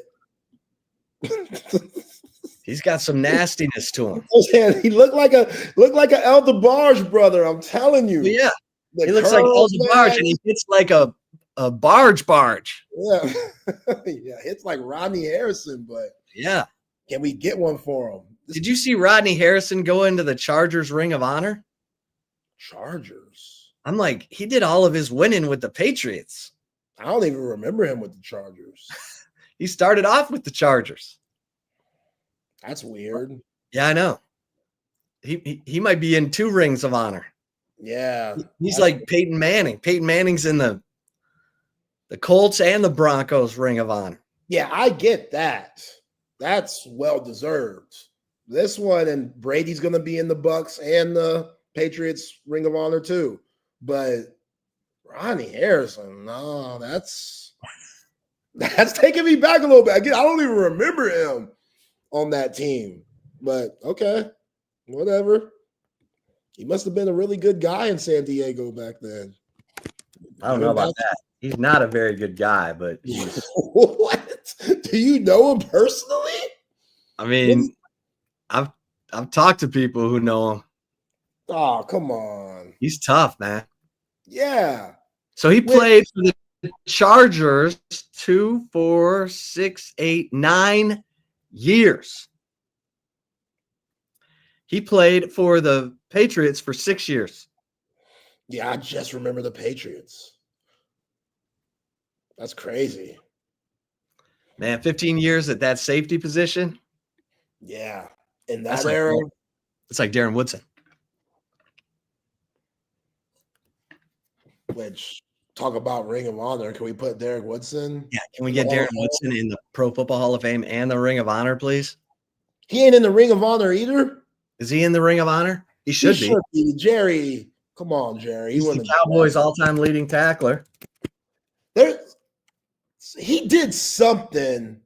He's got some nastiness to him. He looked like an El DeBarge brother. I'm telling you. Well, yeah, he looks like El DeBarge, and he hits like a barge. Yeah, yeah, it's like Rodney Harrison, but yeah, can we get one for him? Did you see Rodney Harrison go into the Chargers Ring of Honor? Chargers. I'm like, he did all of his winning with the Patriots. I don't even remember him with the Chargers. He started off with the Chargers. That's weird. Yeah, I know. He might be in 2 Rings of Honor. Yeah. He's like Peyton Manning. Peyton Manning's in the Colts and the Broncos Ring of Honor. Yeah, I get that. That's well-deserved. This one, and Brady's going to be in the Bucks and the Patriots Ring of Honor too. But Rodney Harrison, no, that's taking me back a little bit. Again, I don't even remember him on that team. But okay, whatever. He must have been a really good guy in San Diego back then. I don't know about that. He's not a very good guy, but he's... What? Do you know him personally? I mean, I've talked to people who know him. Oh, come on. He's tough, man. Yeah. So he played for the Chargers 2, 4, 6, 8, 9 years. He played for the Patriots for 6 years. Yeah, I just remember the Patriots. That's crazy. Man, 15 years at that safety position. Yeah. In that era. It's like Darren Woodson. Which, talk about Ring of Honor. Can we put Derek Woodson? Yeah, can we get Darren Woodson in the Pro Football Hall of Fame and the Ring of Honor, please? He ain't in the Ring of Honor either. Is he in the Ring of Honor? He should be. Jerry, come on, Jerry. He's the Cowboys' all-time leading tackler. He did something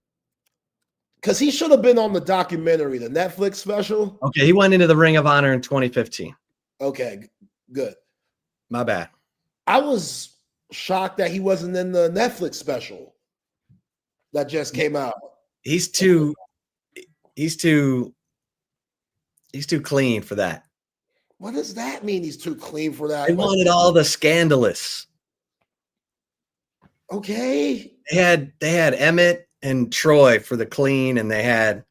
because he should have been on the documentary, the Netflix special. Okay, he went into the Ring of Honor in 2015. Okay, good. My bad. I was shocked that he wasn't in the Netflix special that just came out. He's too clean for that. What does that mean? He's too clean for that? They wanted all the scandalous. Okay. They had Emmett and Troy for the clean, and they had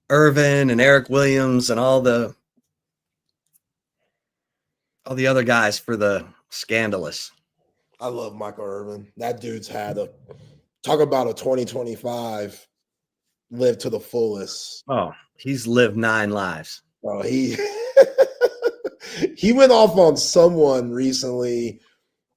Irvin and Eric Williams and all the other guys for the scandalous. I love Michael Irvin. That dude's had talk about a 2025 live to the fullest. Oh, he's lived 9 lives. Oh, he went off on someone recently.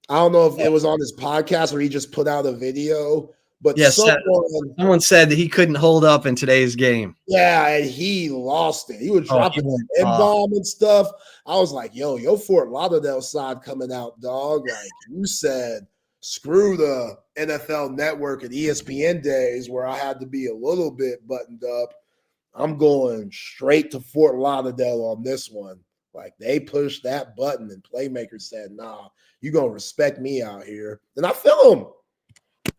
I don't know if it was on his podcast or he just put out a video, but Yes, someone said that he couldn't hold up in today's game. Yeah, and he lost it. He was dropping an M-bomb and stuff. I was like, yo, Fort Lauderdale side coming out, dog. Like you said, screw the NFL Network and ESPN days where I had to be a little bit buttoned up. I'm going straight to Fort Lauderdale on this one. Like they pushed that button and Playmaker said, nah, you're going to respect me out here. And I feel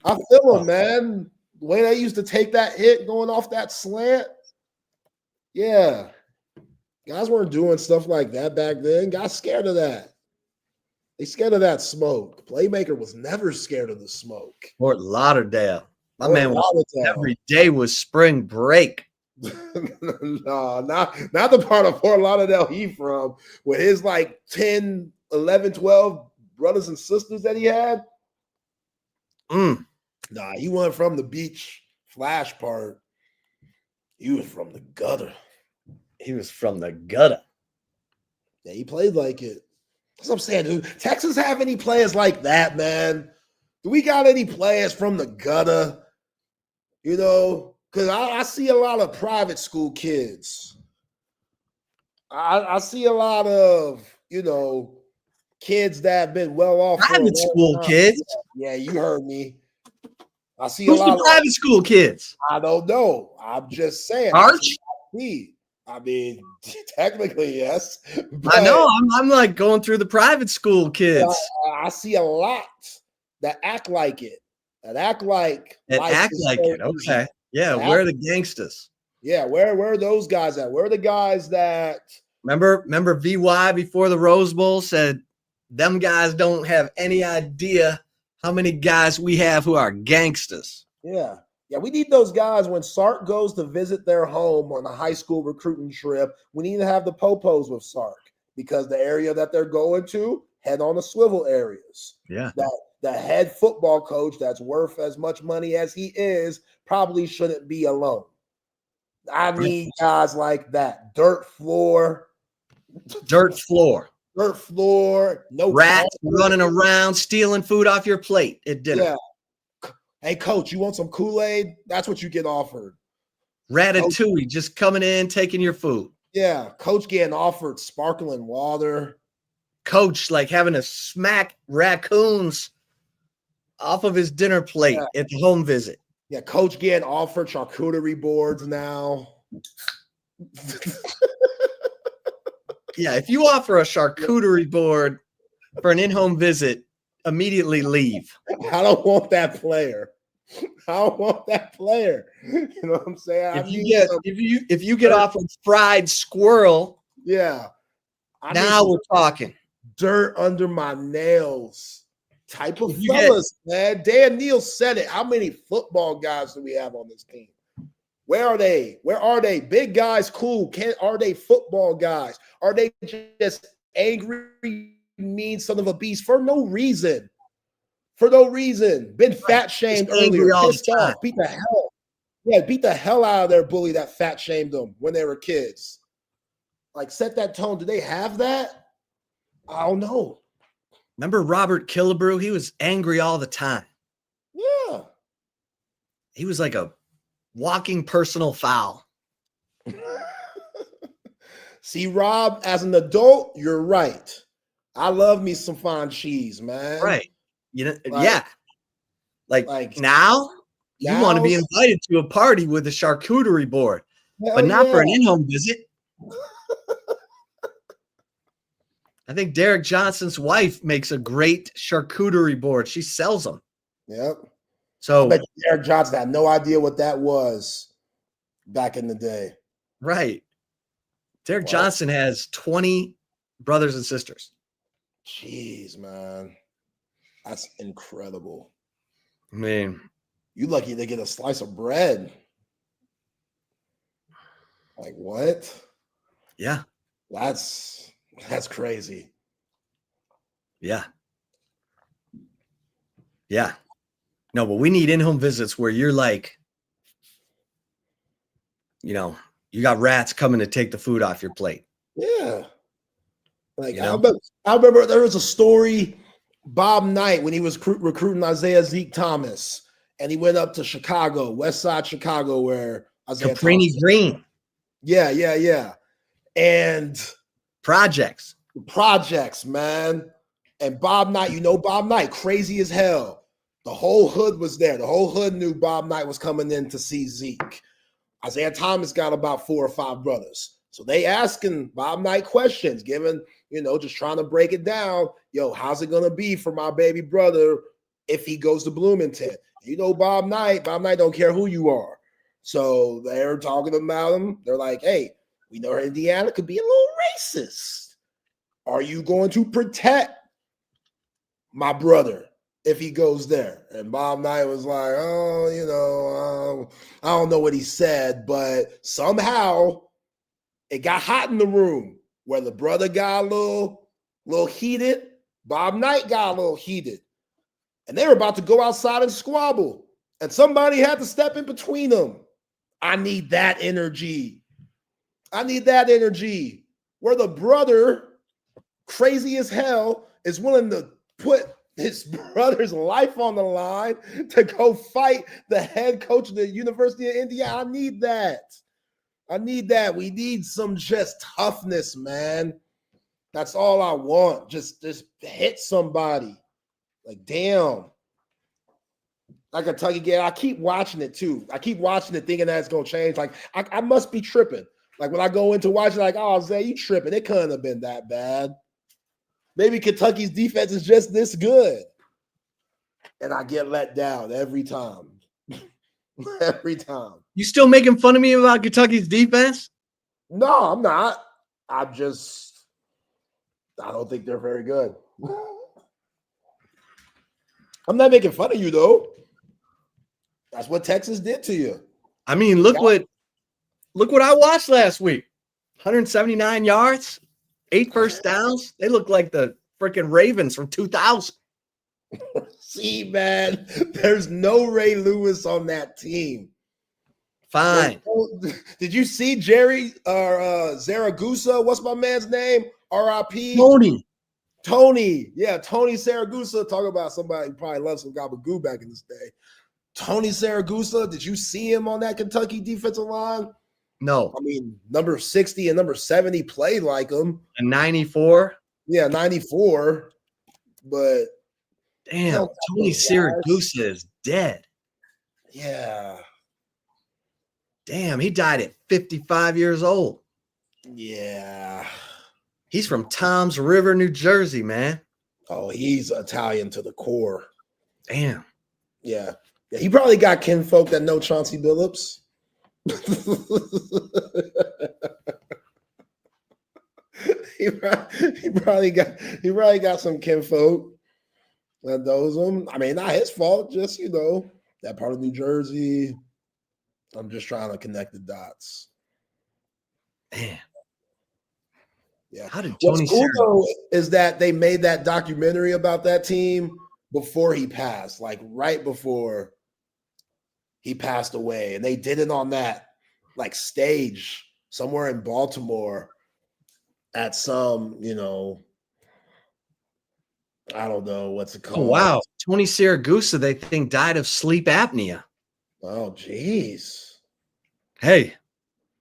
him, man. The way they used to take that hit going off that slant. Yeah. Guys weren't doing stuff like that back then. Got scared of that. They scared of that smoke. Playmaker was never scared of the smoke. Fort Lauderdale. Every day was spring break. No, not the part of Fort Lauderdale he from with his like 10, 11, 12 brothers and sisters that he had. Nah, he wasn't from the beach flash part. He was from the gutter. He was from the gutter. Yeah, he played like it. That's what I'm saying, dude. Texas have any players like that, man? Do we got any players from the gutter? You know, because I see a lot of private school kids. I see a lot of, you know, kids that have been well off. Private school kids? Yeah, you heard me. I see Who's a lot the private school kids? I don't know. I'm just saying. Arch? I mean, technically, yes. I know. I'm like going through the private school kids. I see a lot that act like it. That act like it. Okay. Yeah, where are the gangsters? Yeah, where are those guys at? Where are the guys that remember VY before the Rose Bowl said them guys don't have any idea how many guys we have who are gangsters. Yeah. Yeah, we need those guys when Sark goes to visit their home on a high school recruiting trip. We need to have the popos with Sark because the area that they're going to head on the swivel areas. Yeah. That the head football coach that's worth as much money as he is probably shouldn't be alone. I need guys like that. Dirt floor. No rats running around, stealing food off your plate at dinner. Yeah. Hey, coach, you want some Kool-Aid? That's what you get offered. Ratatouille, just coming in, taking your food. Yeah, coach getting offered sparkling water. Coach, like having to smack raccoons off of his dinner plate at the home visit. Yeah, coach getting offered charcuterie boards now. Yeah, if you offer a charcuterie board for an in-home visit, immediately leave. I don't want that player. You know what I'm saying? If you get offered fried squirrel, now we're talking. Dirt under my nails type of fellas, man. Dan Neal said it. How many football guys do we have on this team? Where are they? Big guys, cool. Are they football guys? Are they just angry, mean son of a beast for no reason? Been fat shamed earlier, pissed off, beat the hell out of their bully that fat shamed them when they were kids. Like, set that tone. Do they have that? I don't know. Remember Robert Killebrew? He was angry all the time. Yeah. He was like a walking personal foul. See, Rob, as an adult, you're right. I love me some fine cheese, man. Right. You know, Like now you want to be invited to a party with a charcuterie board, but not for an in-home visit. I think Derek Johnson's wife makes a great charcuterie board. She sells them. Yep. So I bet Derek Johnson had no idea what that was back in the day. Right. Derek Johnson has 20 brothers and sisters. Jeez, man. That's incredible. I mean, you lucky to get a slice of bread. Like what? Yeah. That's crazy. Yeah. Yeah. No, but we need in-home visits where you're like, you know, you got rats coming to take the food off your plate. Yeah. Like, you know? I remember there was a story Bob Knight, when he was recruiting Isaiah Zeke Thomas, and he went up to Chicago, West Side Chicago, where Isaiah Caprini Thomas. Green. Yeah. And projects, man. And Bob Knight, Bob Knight, crazy as hell. The whole hood was there. The whole hood knew Bob Knight was coming in to see Zeke. Isaiah Thomas got about 4 or 5 brothers. So they asking Bob Knight questions, giving, just trying to break it down. Yo, how's it going to be for my baby brother if he goes to Bloomington? Bob Knight don't care who you are. So they're talking about him. They're like, hey, we know Indiana could be a little racist. Are you going to protect my brother if he goes there? And Bob Knight was like, I don't know what he said, but somehow it got hot in the room where the brother got a little heated. Bob Knight got a little heated. And they were about to go outside and squabble. And somebody had to step in between them. I need that energy. Where the brother, crazy as hell, is willing to put his brother's life on the line to go fight the head coach of the University of Indiana. I need that. We need some just toughness, man. That's all I want. Just hit somebody. Like, damn. That Kentucky game, I keep watching it too. I keep watching it thinking that it's going to change. Like, I must be tripping. Like, when I go into watching, like, oh, Zay, you tripping. It couldn't have been that bad. Maybe Kentucky's defense is just this good. And I get let down every time. Every time. You still making fun of me about Kentucky's defense? No, I'm not. I don't think they're very good. I'm not making fun of you, though. That's what Texas did to you. I mean, look what I watched last week. 179 yards, 8 first downs. They look like the freaking Ravens from 2000. See, man, there's no Ray Lewis on that team. Fine. Did you see Jerry or Zaragoza? What's my man's name? R.I.P. Tony. Yeah, Tony Saragusa. Talk about somebody who probably loves some gabagoo back in this day. Tony Saragusa, did you see him on that Kentucky defensive line? No. I mean, number 60 and number 70 played like him. And 94? Yeah, 94. But damn, Tony Saragusa is dead. Yeah. Damn, he died at 55 years old. Yeah. He's from Toms River, New Jersey, man. Oh, he's Italian to the core. Damn. Yeah. He probably got kinfolk that know Chauncey Billups. he probably got some kinfolk that knows him. I mean, not his fault, just that part of New Jersey. I'm just trying to connect the dots. Man. Yeah. How did What's cool though is that they made that documentary about that team before he passed, like right before he passed away. And they did it on that like stage somewhere in Baltimore at some, I don't know what's it called. Oh, wow. Tony Saragusa, they think died of sleep apnea. Oh, geez. Hey,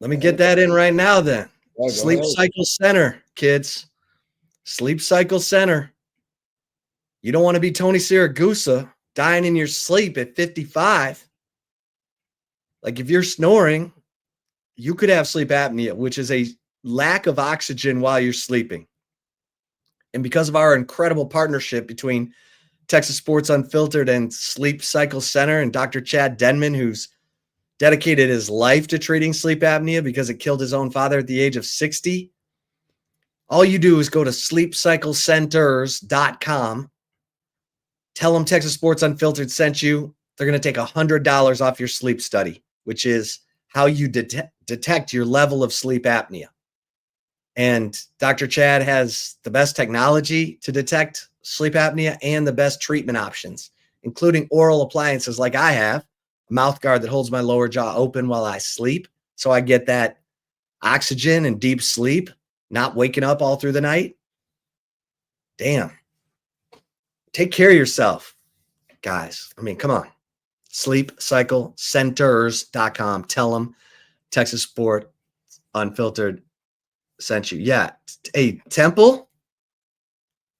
let me get that in right now then. Oh, Sleep Cycle Center, kids. Sleep Cycle Center. You don't want to be Tony Saragusa dying in your sleep at 55. Like if you're snoring, you could have sleep apnea, which is a lack of oxygen while you're sleeping. And because of our incredible partnership between Texas Sports Unfiltered and Sleep Cycle Center and Dr. Chad Denman, who's dedicated his life to treating sleep apnea because it killed his own father at the age of 60. All you do is go to sleepcyclecenters.com. Tell them Texas Sports Unfiltered sent you. They're going to take $100 off your sleep study, which is how you detect your level of sleep apnea. And Dr. Chad has the best technology to detect sleep apnea and the best treatment options, including oral appliances like I have, a mouth guard that holds my lower jaw open while I sleep. So I get that oxygen and deep sleep, not waking up all through the night. Damn. take care of yourself, guys. I mean, come on. SleepCycleCenters.com. Tell them Texas Sport Unfiltered sent you. Yeah. Hey, Temple,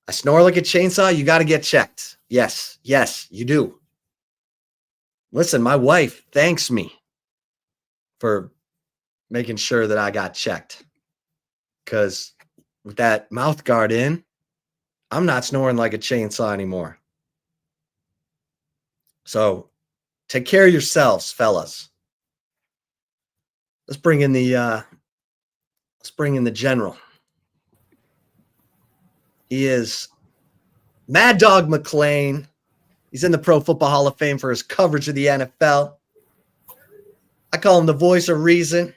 I snore like a chainsaw. You got to get checked. Yes, you do. Listen, my wife thanks me for making sure that I got checked. Because with that mouth guard in, I'm not snoring like a chainsaw anymore. So take care of yourselves, fellas. Let's bring in the general. He is Mad Dog McClain. He's in the Pro Football Hall of Fame for his coverage of the NFL. I call him the voice of reason.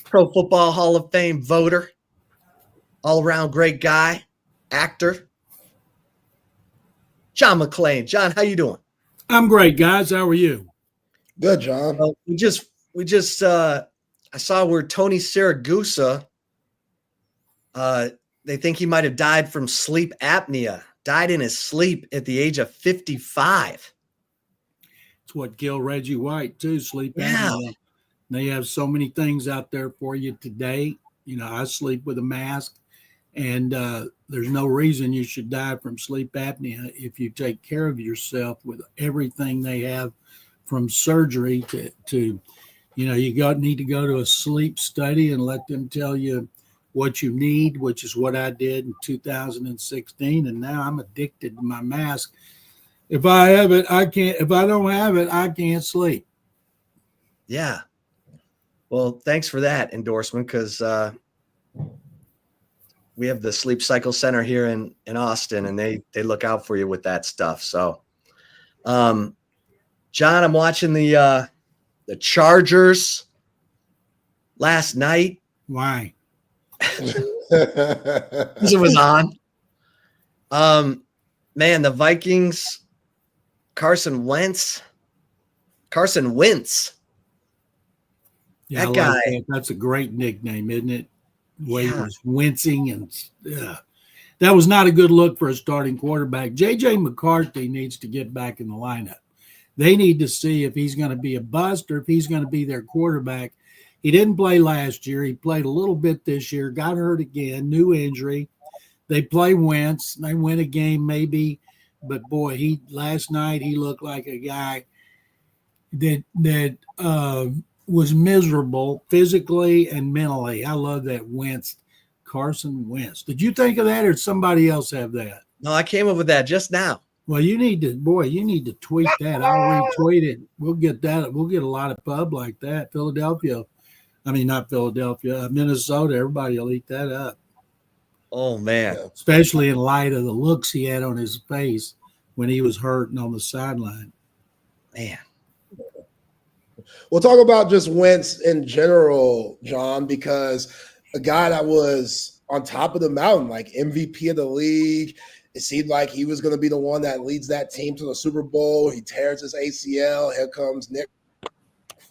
Pro Football Hall of Fame voter. All-around great guy. Actor. John McClain. John, how you doing? I'm great, guys. How are you? Good, John. Well, we just I saw where Tony Siragusa, they think he might have died from sleep apnea, died in his sleep at the age of 55. It's what killed Reggie White, too, sleep Yeah. apnea. They have so many things out there for you today. You know, I sleep with a mask, and there's no reason you should die from sleep apnea if you take care of yourself with everything they have, from surgery to you know, need to go to a sleep study and let them tell you what you need, which is what I did in 2016. And now I'm addicted to my mask. If I have it, I can't. If I don't have it, I can't sleep. Yeah. Well, thanks for that endorsement, because we have the Sleep Cycle Center here in Austin, and they look out for you with that stuff. So, John, I'm watching the Chargers last night. Why? Because it was on. Man, the Vikings, Carson Wentz. Yeah, That I guy. like that. That's a great nickname, isn't it? The way he was wincing, and that was not a good look for a starting quarterback. J.J. McCarthy needs to get back in the lineup. They need to see if he's going to be a bust or if he's going to be their quarterback. He didn't play last year. He played a little bit this year, got hurt again, new injury. They play Wentz. They win a game maybe, but boy, last night he looked like a guy that was miserable physically and mentally. I love that Wentz, Carson Wentz. Did you think of that, or did somebody else have that? No, I came up with that just now. Well, you need to tweet that. I'll retweet it. We'll get that. We'll get a lot of pub like that. Minnesota. Everybody will eat that up. Oh, man. Especially in light of the looks he had on his face when he was hurting on the sideline. Man. We'll talk about just Wentz in general, John, because a guy that was on top of the mountain, like MVP of the league. It seemed like he was going to be the one that leads that team to the Super Bowl. He tears his ACL. Here comes Nick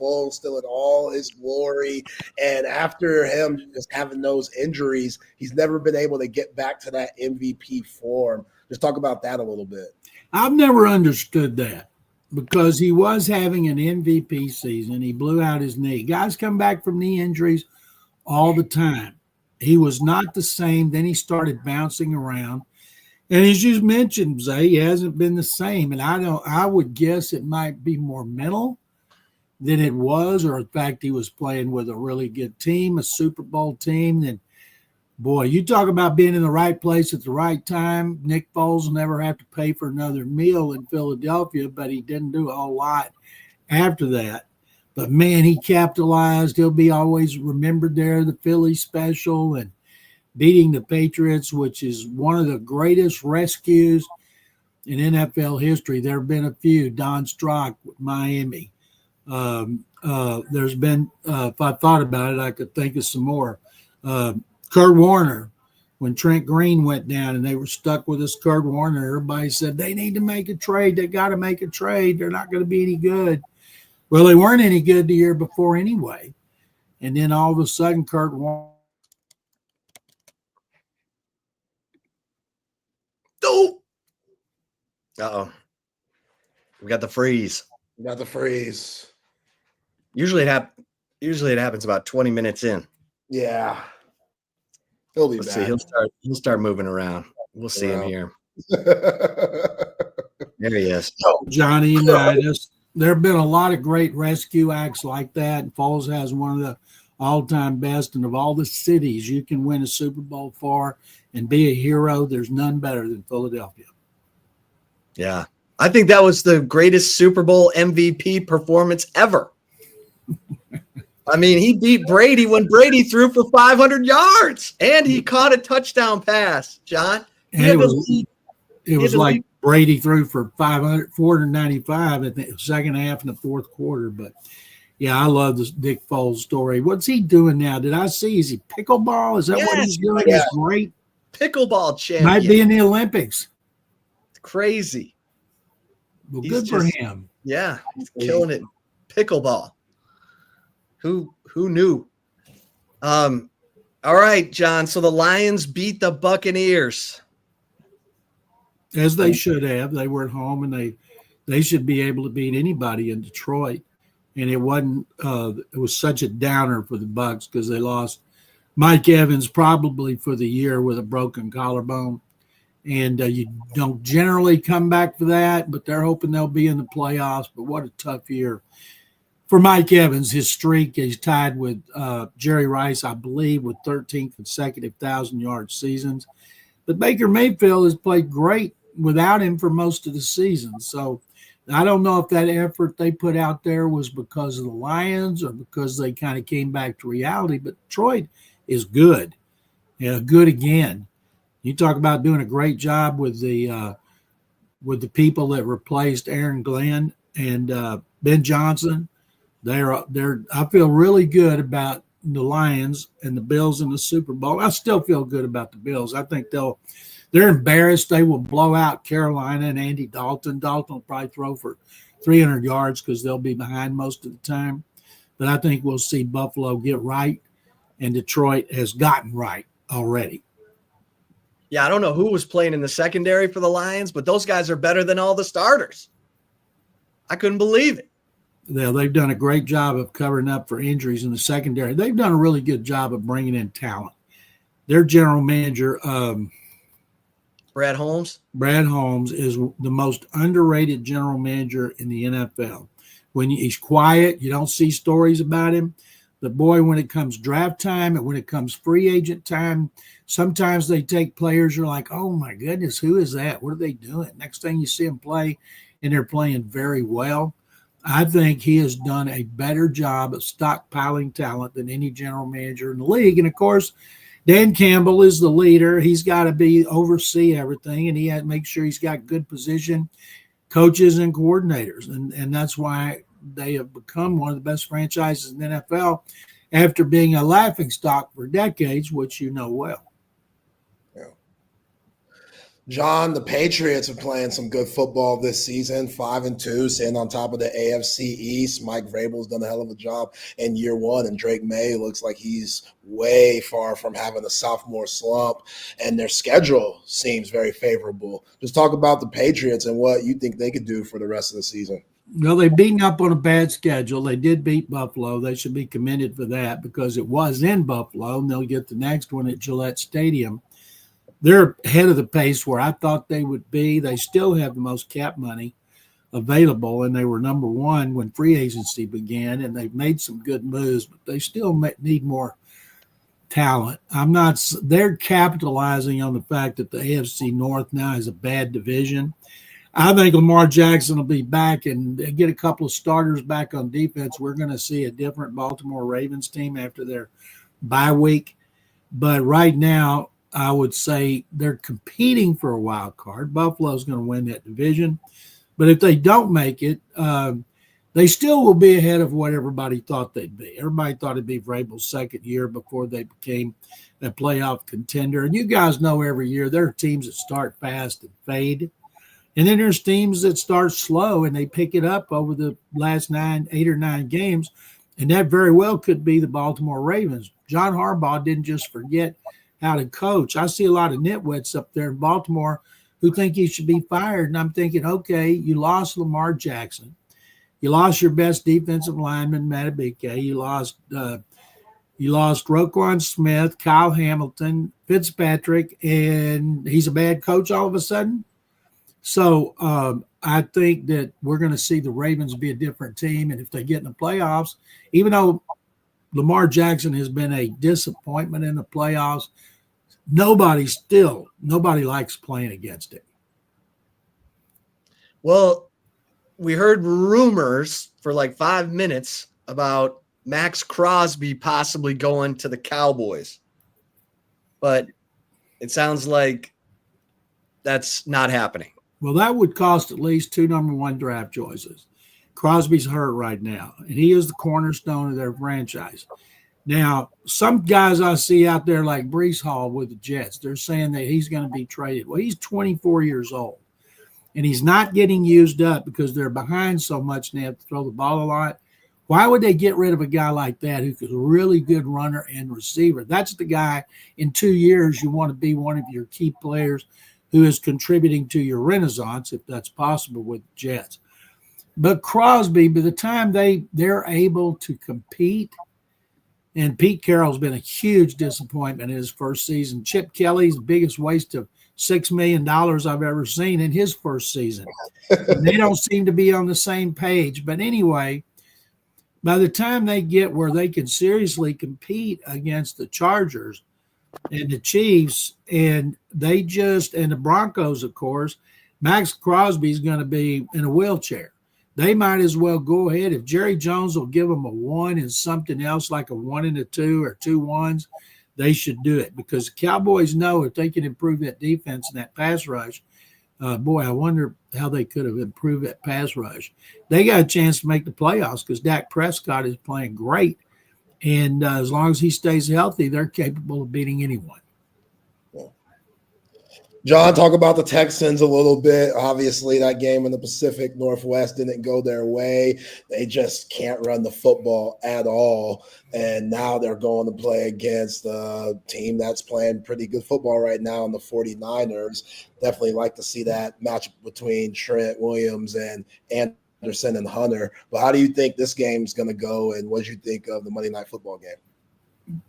Foles, still in all his glory. And after him just having those injuries, he's never been able to get back to that MVP form. Just talk about that a little bit. I've never understood that, because he was having an MVP season. He blew out his knee. Guys come back from knee injuries all the time. He was not the same. Then he started bouncing around. And as you mentioned, Zay, he hasn't been the same. And I would guess it might be more mental than it was, or in fact, he was playing with a really good team, a Super Bowl team. And boy, you talk about being in the right place at the right time. Nick Foles will never have to pay for another meal in Philadelphia, but he didn't do a whole lot after that. But man, he capitalized. He'll be always remembered there, the Philly special, and beating the Patriots, which is one of the greatest rescues in NFL history. There have been a few. Don Strock with Miami. There's been, if I thought about it, I could think of some more. Kurt Warner, when Trent Green went down and they were stuck with this Kurt Warner, everybody said they need to make a trade. They got to make a trade. They're not going to be any good. Well, they weren't any good the year before anyway. And then all of a sudden, Kurt Warner. Oh, Uh-oh. We got the freeze. We got the freeze. Usually it happens about 20 minutes in. Yeah. He'll be Let's back. see. He'll start moving around. We'll see him here. There he is. Johnny Unitas. There have been a lot of great rescue acts like that. And Foles has one of the all-time best. And of all the cities you can win a Super Bowl for and be a hero, there's none better than Philadelphia. Yeah. I think that was the greatest Super Bowl MVP performance ever. I mean, he beat Brady when Brady threw for 500 yards, and he caught a touchdown pass, John. And it was like Brady threw for 495 at the second half in the fourth quarter. But, yeah, I love this Dick Foles story. What's he doing now? Did I see? Is he pickleball? Is that what he's doing? Yeah. He's great. Pickleball champion. Might be in the Olympics. Crazy. Well, good for him. Yeah, he's killing it. Pickleball. Who knew? All right, John. So the Lions beat the Buccaneers. As they should have. They were at home, and they should be able to beat anybody in Detroit. And it wasn't. It was such a downer for the Bucs because they lost Mike Evans probably for the year with a broken collarbone. And you don't generally come back for that, but they're hoping they'll be in the playoffs. But what a tough year for Mike Evans. His streak, he's tied with Jerry Rice, I believe, with 13 consecutive 1,000-yard seasons. But Baker Mayfield has played great without him for most of the season. So I don't know if that effort they put out there was because of the Lions or because they kind of came back to reality. But Detroit is good. Yeah, good again. You talk about doing a great job with the people that replaced Aaron Glenn and Ben Johnson. I feel really good about the Lions and the Bills in the Super Bowl. I still feel good about the Bills. I think they're embarrassed. They will blow out Carolina and Andy Dalton. Dalton will probably throw for 300 yards because they'll be behind most of the time. But I think we'll see Buffalo get right, and Detroit has gotten right already. Yeah, I don't know who was playing in the secondary for the Lions, but those guys are better than all the starters. I couldn't believe it. Yeah, they've done a great job of covering up for injuries in the secondary. They've done a really good job of bringing in talent. Their general manager, Brad Holmes is the most underrated general manager in the NFL. When he's quiet, you don't see stories about him. But, boy, when it comes draft time and when it comes free agent time, sometimes they take players, you're like, oh, my goodness, who is that? What are they doing? Next thing you see them play, and they're playing very well. I think he has done a better job of stockpiling talent than any general manager in the league. And, of course, Dan Campbell is the leader. He's got to oversee everything, and he has to make sure he's got good position coaches and coordinators. And that's why they have become one of the best franchises in the NFL after being a laughingstock for decades, which you know well. Yeah. John, the Patriots are playing some good football this season, 5-2, sitting on top of the AFC East. Mike Vrabel's done a hell of a job in year one, and Drake May looks like he's way far from having a sophomore slump, and their schedule seems very favorable. Just talk about the Patriots and what you think they could do for the rest of the season. Well, they've beaten up on a bad schedule. They did beat Buffalo. They should be commended for that because it was in Buffalo, and they'll get the next one at Gillette Stadium. They're ahead of the pace where I thought they would be. They still have the most cap money available, and they were number one when free agency began, and they've made some good moves, but they still need more talent. They're capitalizing on the fact that the AFC North now is a bad division. I think Lamar Jackson will be back and get a couple of starters back on defense. We're going to see a different Baltimore Ravens team after their bye week. But right now, I would say they're competing for a wild card. Buffalo's going to win that division. But if they don't make it, they still will be ahead of what everybody thought they'd be. Everybody thought it'd be Vrabel's second year before they became a playoff contender. And you guys know every year there are teams that start fast and fade. And then there's teams that start slow and they pick it up over the last 8 or 9 games. And that very well could be the Baltimore Ravens. John Harbaugh didn't just forget how to coach. I see a lot of nitwits up there in Baltimore who think he should be fired. And I'm thinking, okay, you lost Lamar Jackson. You lost your best defensive lineman, Matabike. You lost Roquan Smith, Kyle Hamilton, Fitzpatrick, and he's a bad coach all of a sudden. So I think that we're going to see the Ravens be a different team. And if they get in the playoffs, even though Lamar Jackson has been a disappointment in the playoffs, nobody likes playing against him. Well, we heard rumors for like 5 minutes about Max Crosby possibly going to the Cowboys. But it sounds like that's not happening. Well, that would cost at least 2 number 1 draft choices. Crosby's hurt right now, and he is the cornerstone of their franchise. Now, some guys I see out there like Breece Hall with the Jets, they're saying that he's going to be traded. Well, he's 24 years old, and he's not getting used up because they're behind so much and they have to throw the ball a lot. Why would they get rid of a guy like that who's a really good runner and receiver? That's the guy in 2 years you want to be one of your key players who is contributing to your renaissance, if that's possible with the Jets. But Crosby, by the time they're able to compete, and Pete Carroll's been a huge disappointment in his first season. Chip Kelly's the biggest waste of $6 million I've ever seen in his first season. They don't seem to be on the same page. But anyway, by the time they get where they can seriously compete against the Chargers and the Chiefs and the Broncos, of course, Max Crosby's going to be in a wheelchair. They might as well go ahead. If Jerry Jones will give them a 1 and something else, like a 1 and a 2 or 2 1s, they should do it because the Cowboys know if they can improve that defense and that pass rush. Boy, I wonder how they could have improved that pass rush. They got a chance to make the playoffs because Dak Prescott is playing great. And as long as he stays healthy, they're capable of beating anyone. John, talk about the Texans a little bit. Obviously, that game in the Pacific Northwest didn't go their way. They just can't run the football at all. And now they're going to play against a team that's playing pretty good football right now in the 49ers. Definitely like to see that matchup between Trent Williams and Anderson and Hunter. But how do you think this game's going to go, and what do you think of the Monday Night Football game?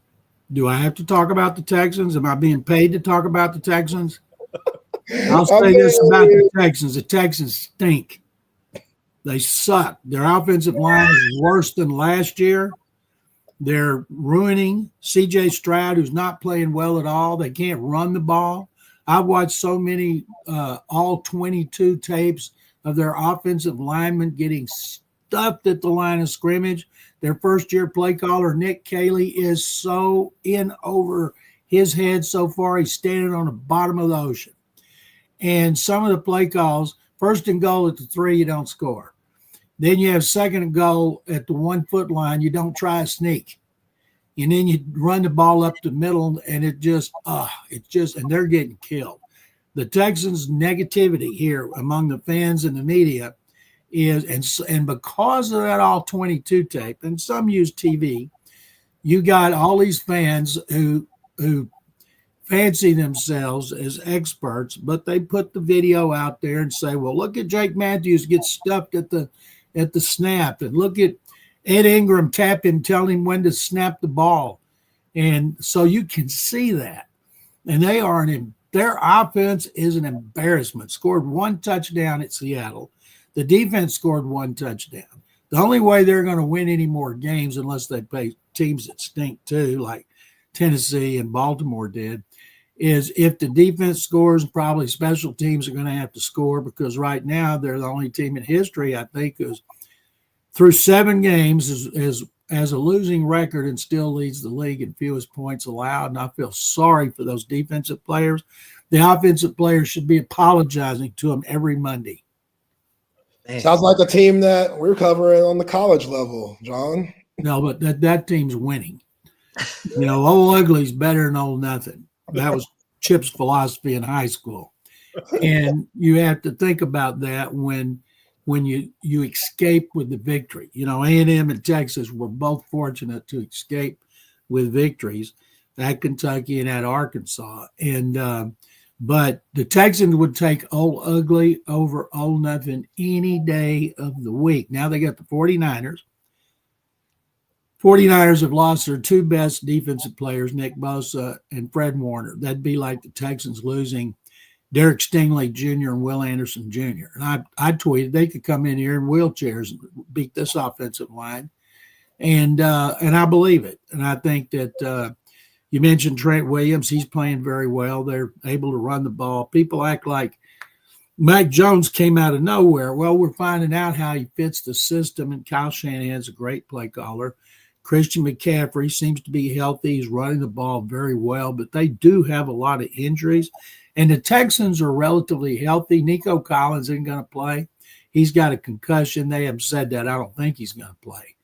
Do I have to talk about the Texans? Am I being paid to talk about the Texans? I'll say this about the Texans. The Texans stink. They suck. Their offensive line is worse than last year. They're ruining C.J. Stroud, who's not playing well at all. They can't run the ball. I've watched so many all 22 tapes of their offensive linemen getting stuffed at the line of scrimmage. Their first-year play caller, Nick Caley, is so in over his head so far. He's standing on the bottom of the ocean. And some of the play calls, 1st and goal at the 3, you don't score. Then you have 2nd and goal at the 1 foot line, you don't try a sneak. And then you run the ball up the middle, and and they're getting killed. The Texans' negativity here among the fans and the media is, and because of that all 22 tape, and some use TV, you got all these fans who fancy themselves as experts, but they put the video out there and say, well, look at Jake Matthews get stuffed at the snap, and look at Ed Ingram tap him, tell him when to snap the ball. And so you can see that. And their offense is an embarrassment. Scored 1 touchdown at Seattle. The defense scored 1 touchdown. The only way they're going to win any more games, unless they play teams that stink too, like Tennessee and Baltimore did, is if the defense scores. Probably special teams are going to have to score, because right now they're the only team in history, I think, is through 7 games has a losing record and still leads the league in fewest points allowed. And I feel sorry for those defensive players. The offensive players should be apologizing to them every Monday. Man. Sounds like a team that we're covering on the college level, John. No, but that team's winning. Old Ugly's better than Old Nothing. That was Chip's philosophy in high school. And you have to think about that when you escape with the victory. A&M and Texas were both fortunate to escape with victories at Kentucky and at Arkansas. And But the Texans would take Old Ugly over Old Nothing any day of the week. Now they got the 49ers. 49ers have lost their two best defensive players, Nick Bosa and Fred Warner. That'd be like the Texans losing Derek Stingley Jr. and Will Anderson Jr. And I tweeted they could come in here in wheelchairs and beat this offensive line. And I believe it. And I think that you mentioned Trent Williams. He's playing very well. They're able to run the ball. People act like Mike Jones came out of nowhere. Well, we're finding out how he fits the system, and Kyle Shanahan's a great play caller. Christian McCaffrey seems to be healthy. He's running the ball very well, but they do have a lot of injuries. And the Texans are relatively healthy. Nico Collins isn't going to play. He's got a concussion. They have said that. I don't think he's going to play.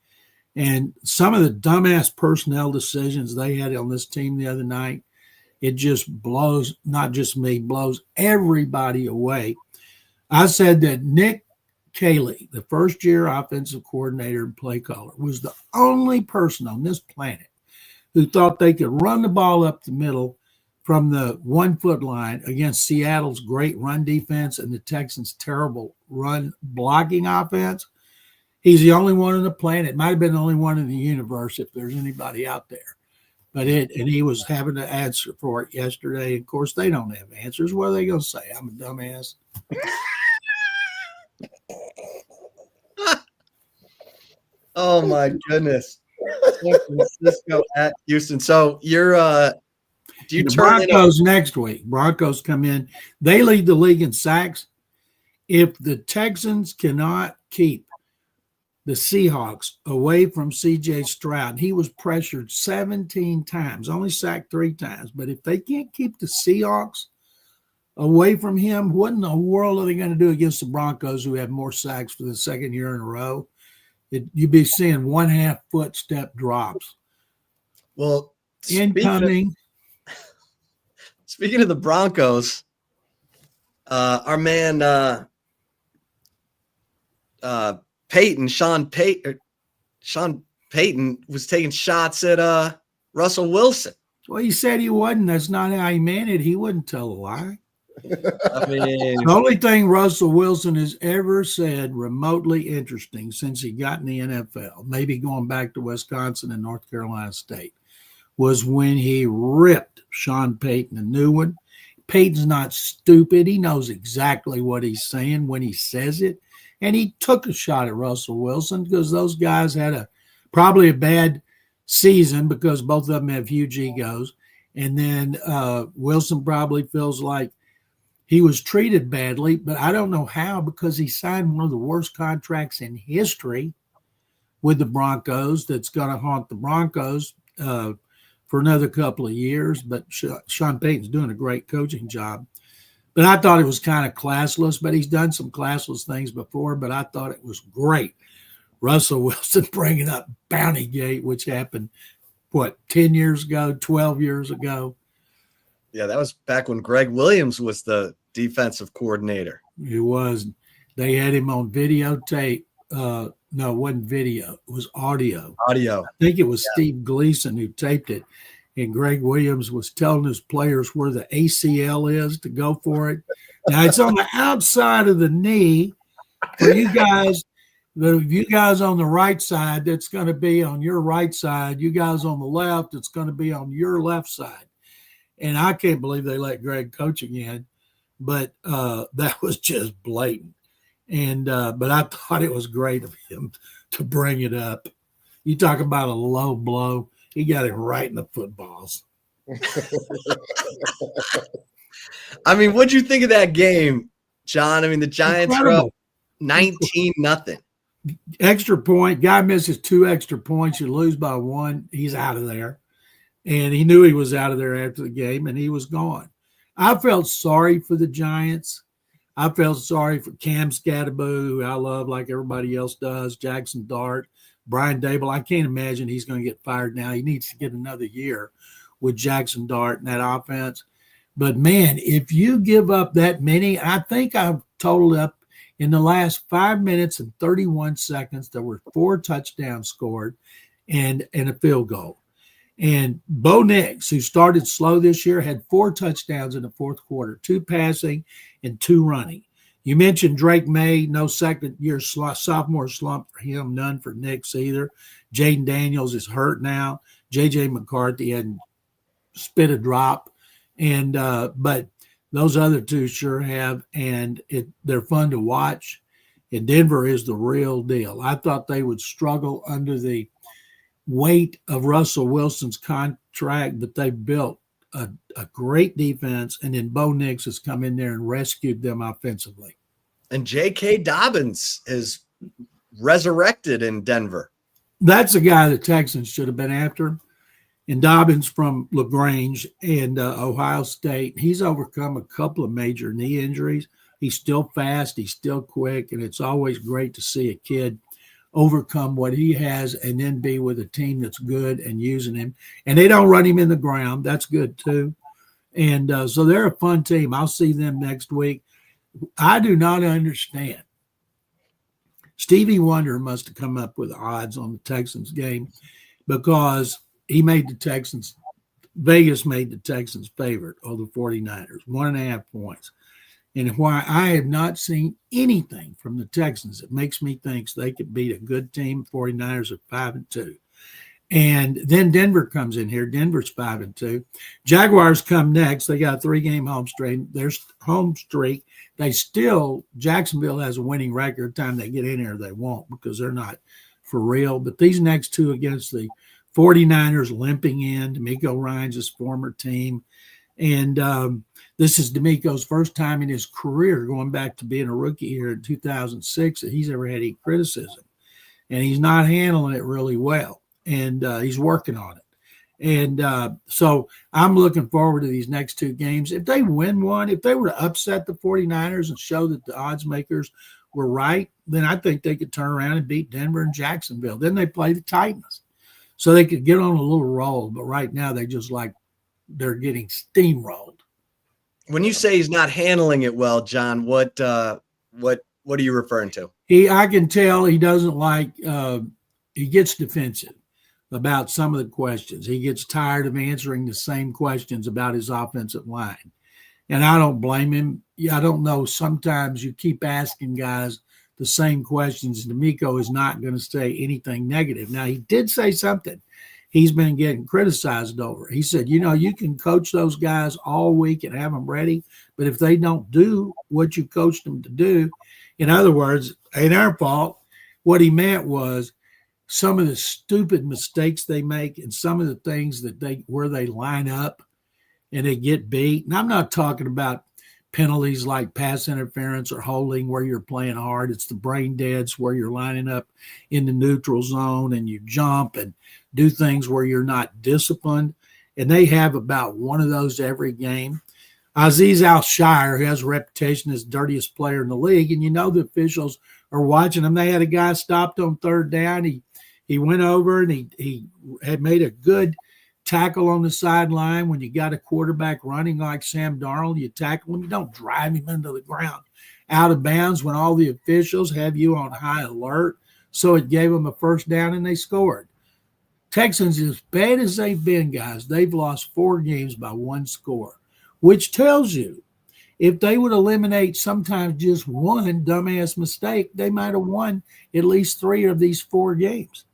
And some of the dumbass personnel decisions they had on this team the other night, it just blows, not just me, blows everybody away. I said that Nick Caley, the first-year offensive coordinator and play caller, was the only person on this planet who thought they could run the ball up the middle from the 1 foot line against Seattle's great run defense and the Texans' terrible run blocking offense. He's the only one on the planet. Might have been the only one in the universe if there's anybody out there. And he was having to answer for it yesterday. Of course, they don't have answers. What are they going to say? I'm a dumbass. Oh my goodness. San Francisco at Houston. So you're do you the turn Broncos next week? Broncos come in. They lead the league in sacks. If the Texans cannot keep the Seahawks away from C.J. Stroud, he was pressured 17 times, only sacked 3 times. But if they can't keep the Seahawks away from him, what in the world are they going to do against the Broncos, who have more sacks for the second year in a row? You'd be seeing 1/2 foot step drops. Well, incoming. Speaking of the Broncos, our man Sean Payton was taking shots at Russell Wilson. Well, he said he wasn't. That's not how he meant it. He wouldn't tell a lie. I mean, the only thing Russell Wilson has ever said remotely interesting since he got in the NFL, maybe going back to Wisconsin and North Carolina State, was when he ripped Sean Payton a new one. Payton's not stupid. He knows exactly what he's saying when he says it. And he took a shot at Russell Wilson because those guys had probably a bad season because both of them have huge egos. And then Wilson probably feels like he was treated badly, but I don't know how, because he signed one of the worst contracts in history with the Broncos that's going to haunt the Broncos for another couple of years. But Sean Payton's doing a great coaching job. But I thought it was kind of classless, but he's done some classless things before, but I thought it was great. Russell Wilson bringing up Bountygate, which happened, 10 years ago, 12 years ago? Yeah, that was back when Greg Williams was the defensive coordinator. It was. They had him on videotape. No, it wasn't video. It was audio. Audio. I think it was Steve Gleason who taped it. And Greg Williams was telling his players where the ACL is to go for it. Now, it's on the outside of the knee. For you guys, on the right side, that's going to be on your right side. You guys on the left, it's going to be on your left side. And I can't believe they let Greg coach again. But that was just blatant. And but I thought it was great of him to bring it up. You talk about a low blow. He got it right in the footballs. I mean, what'd you think of that game, John? I mean, the Giants are up 19-0. Extra point. Guy misses 2 extra points. You lose by 1. He's out of there. And he knew he was out of there after the game, and he was gone. I felt sorry for the Giants. I felt sorry for Cam Scatterboo, who I love like everybody else does, Jackson Dart, Brian Dable. I can't imagine he's going to get fired now. He needs to get another year with Jackson Dart and that offense. But, man, if you give up that many, I think I've totaled up in the last 5 minutes and 31 seconds, there were 4 touchdowns scored and a field goal. And Bo Nix, who started slow this year, had 4 touchdowns in the fourth quarter, 2 passing and 2 running. You mentioned Drake May, no second-year sophomore slump for him, none for Nix either. Jaden Daniels is hurt now. J.J. McCarthy hadn't spit a drop. And but those other 2 sure have, and they're fun to watch. And Denver is the real deal. I thought they would struggle under the weight of Russell Wilson's contract, but they built a great defense, and then Bo Nix has come in there and rescued them offensively. And J.K. Dobbins is resurrected in Denver. That's a guy the Texans should have been after. And Dobbins from LaGrange and Ohio State, he's overcome a couple of major knee injuries. He's still fast, he's still quick, and it's always great to see a kid overcome what he has and then be with a team that's good and using him. And they don't run him in the ground. That's good too. And so they're a fun team. I'll see them next week. I do not understand. Stevie Wonder must have come up with odds on the Texans game because he made the Texans, Vegas made the Texans favorite of the 49ers, 1.5 points. And why I have not seen anything from the Texans that makes me think they could beat a good team. 49ers are 5-2. And then Denver comes in here. Denver's 5-2. Jaguars come next. They got a 3-game home streak. There's home streak. Jacksonville has a winning record. Time they get in here, they won't because they're not for real. But these next 2 against the 49ers limping in, D'Amico Ryans' former team. And this is D'Amico's first time in his career, going back to being a rookie here in 2006, that he's ever had any criticism. And he's not handling it really well. And he's working on it. And so I'm looking forward to these next 2 games. If they win one, if they were to upset the 49ers and show that the odds makers were right, then I think they could turn around and beat Denver and Jacksonville. Then they play the Titans. So they could get on a little roll. But right now they just like they're getting steamrolled. When you say he's not handling it well, John, what are you referring to? I can tell he doesn't like he gets defensive about some of the questions. He gets tired of answering the same questions about his offensive line. And I don't blame him. I don't know. Sometimes you keep asking guys the same questions. D'Amico is not going to say anything negative. Now, he did say something he's been getting criticized over. He said, you can coach those guys all week and have them ready, but if they don't do what you coached them to do, in other words, ain't our fault. What he meant was some of the stupid mistakes they make and some of the things where they line up and they get beat. And I'm not talking about penalties like pass interference or holding where you're playing hard. It's the brain deads where you're lining up in the neutral zone and you jump and do things where you're not disciplined. And they have about one of those every game. Aziz Al-Shire, who has a reputation as the dirtiest player in the league, and the officials are watching him. They had a guy stopped on 3rd down. He went over and he had made a good tackle on the sideline. When you got a quarterback running like Sam Darnold, you tackle him. You don't drive him into the ground out of bounds when all the officials have you on high alert. So it gave them a 1st down and they scored. Texans, as bad as they've been, guys, they've lost 4 games by 1 score, which tells you if they would eliminate sometimes just one dumbass mistake, they might have won at least 3 of these 4 games.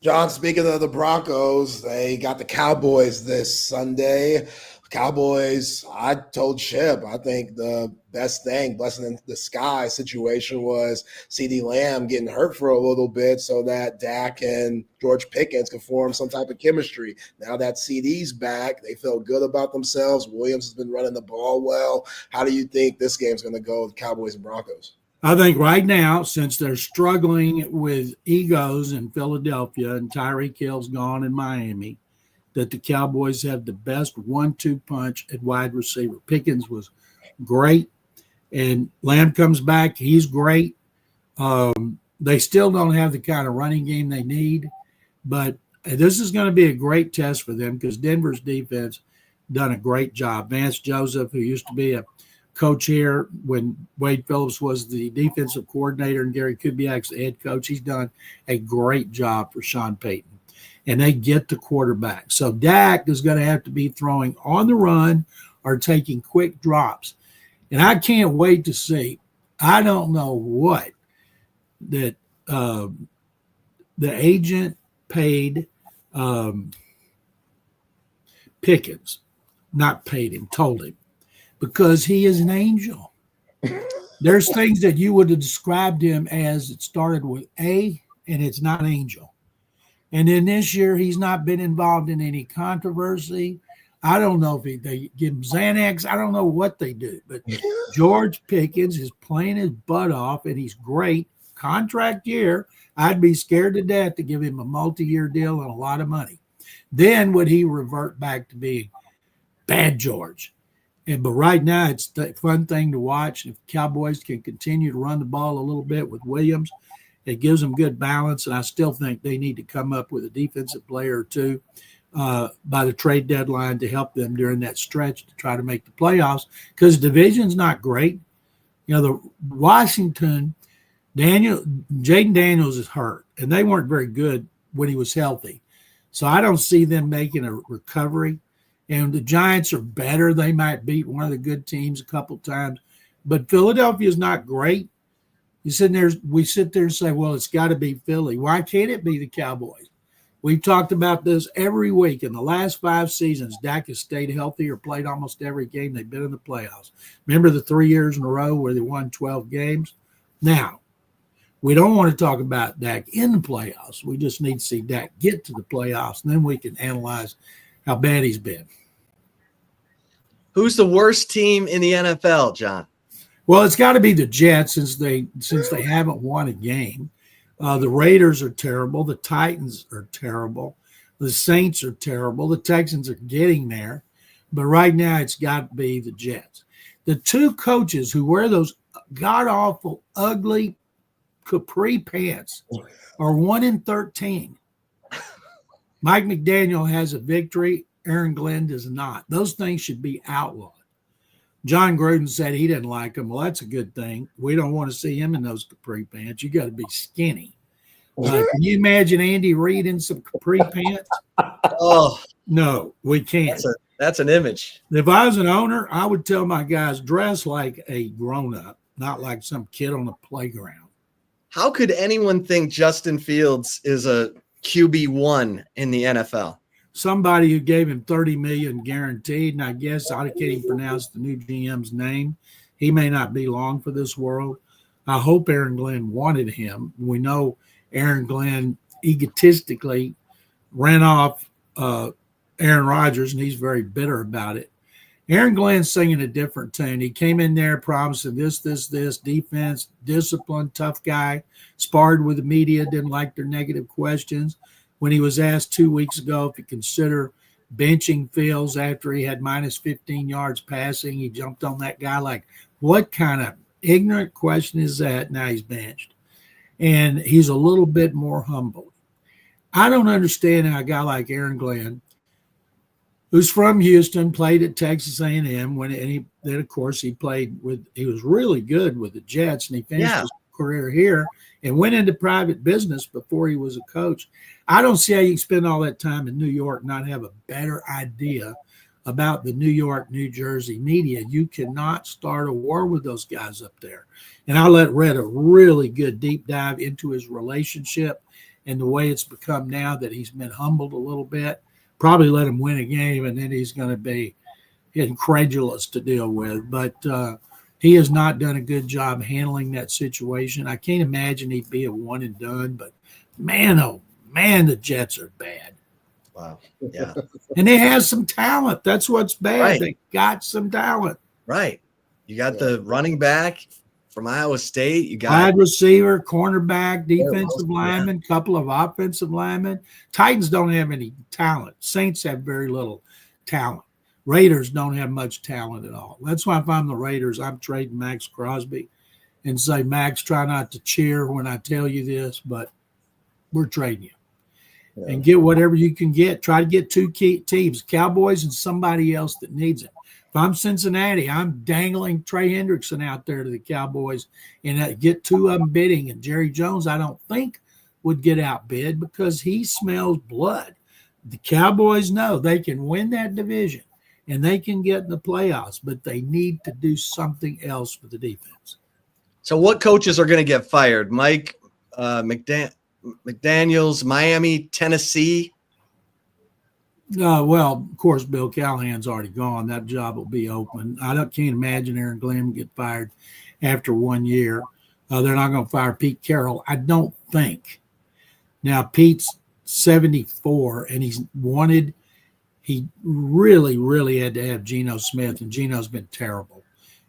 John, speaking of the Broncos, they got the Cowboys this Sunday. Cowboys, I told Chip, I think the best thing, blessing in the sky situation was CeeDee Lamb getting hurt for a little bit so that Dak and George Pickens could form some type of chemistry. Now that CeeDee's back, they feel good about themselves. Williams has been running the ball well. How do you think this game's going to go with Cowboys and Broncos? I think right now, since they're struggling with egos in Philadelphia and Tyreek Hill's gone in Miami, that the Cowboys have the best 1-2 punch at wide receiver. Pickens was great, and Lamb comes back. He's great. They still don't have the kind of running game they need, but this is going to be a great test for them because Denver's defense done a great job. Vance Joseph, who used to be a coach here when Wade Phillips was the defensive coordinator and Gary Kubiak's the head coach. He's done a great job for Sean Payton. And they get the quarterback. So Dak is going to have to be throwing on the run or taking quick drops. And I can't wait to see. I don't know what that the agent paid Pickens, not paid him, told him, because he is an angel. There's things that you would have described him as it started with A, and it's not angel. And then this year, he's not been involved in any controversy. I don't know if they give him Xanax. I don't know what they do. But George Pickens is playing his butt off, and he's great. Contract year, I'd be scared to death to give him a multi-year deal and a lot of money. Then would he revert back to being bad George? But right now, it's the fun thing to watch. If Cowboys can continue to run the ball a little bit with Williams, it gives them good balance, and I still think they need to come up with a defensive player or two by the trade deadline to help them during that stretch to try to make the playoffs, because the division's not great. You know, the Washington, Jaden Daniels is hurt, and they weren't very good when he was healthy. So I don't see them making a recovery. And the Giants are better. They might beat one of the good teams a couple times. But Philadelphia is not great. We sit there and say, well, it's got to be Philly. Why can't it be the Cowboys? We've talked about this every week. In the last 5 seasons, Dak has stayed healthy or played almost every game they've been in the playoffs. Remember the 3 years in a row where they won 12 games? Now, we don't want to talk about Dak in the playoffs. We just need to see Dak get to the playoffs, and then we can analyze how bad he's been. Who's the worst team in the NFL, John? Well, it's got to be the Jets since they haven't won a game. The Raiders are terrible. The Titans are terrible. The Saints are terrible. The Texans are getting there. But right now, it's got to be the Jets. The two coaches who wear those god-awful, ugly capri pants are 1-13. Mike McDaniel has a victory. Aaron Glenn does not. Those things should be outlawed. John Gruden said he didn't like them. Well, that's a good thing. We don't want to see him in those capri pants. You got to be skinny. Can you imagine Andy Reid in some capri pants? Oh, no, we can't. That's an image. If I was an owner, I would tell my guys, dress like a grown-up, not like some kid on the playground. How could anyone think Justin Fields is a QB1 in the NFL? Somebody who gave him $30 million guaranteed, and I guess I can't even pronounce the new GM's name. He may not be long for this world. I hope Aaron Glenn wanted him. We know Aaron Glenn egotistically ran off Aaron Rodgers, and he's very bitter about it. Aaron Glenn's singing a different tune. He came in there promising this, defense, discipline, tough guy, sparred with the media, didn't like their negative questions. When he was asked 2 weeks ago if he consider benching Fields after he had minus 15 yards passing, he jumped on that guy like, what kind of ignorant question is that? Now he's benched. And he's a little bit more humble. I don't understand how a guy like Aaron Glenn, who's from Houston, played at Texas A&M, then of course he was really good with the Jets, and he finished his career here and went into private business before he was a coach. I don't see how you can spend all that time in New York and not have a better idea about the New York, New Jersey media. You cannot start a war with those guys up there. And I let Red a really good deep dive into his relationship and the way it's become now that he's been humbled a little bit. Probably let him win a game, and then he's going to be incredulous to deal with. But he has not done a good job handling that situation. I can't imagine he'd be a one and done, but man, oh man, the Jets are bad. Wow. Yeah. And they have some talent. That's what's bad. Right. They got some talent. Right. You got the running back from Iowa State. You got wide receiver, cornerback, defensive lineman, couple of offensive linemen. Titans don't have any talent. Saints have very little talent. Raiders don't have much talent at all. That's why if I'm the Raiders, I'm trading Max Crosby and say, Max, try not to cheer when I tell you this, but we're trading you. Yeah. And get whatever you can get. Try to get two key teams, Cowboys and somebody else that needs it. If I'm Cincinnati, I'm dangling Trey Hendrickson out there to the Cowboys and get two of them bidding. And Jerry Jones, I don't think, would get outbid because he smells blood. The Cowboys know they can win that division and they can get in the playoffs, but they need to do something else for the defense. So what coaches are going to get fired? Mike McDaniels, Miami, Tennessee? Well, of course, Bill Callahan's already gone. That job will be open. Can't imagine Aaron Glenn get fired after 1 year. They're not going to fire Pete Carroll, I don't think. Now, Pete's 74, and he really, really had to have Geno Smith, and Geno's been terrible.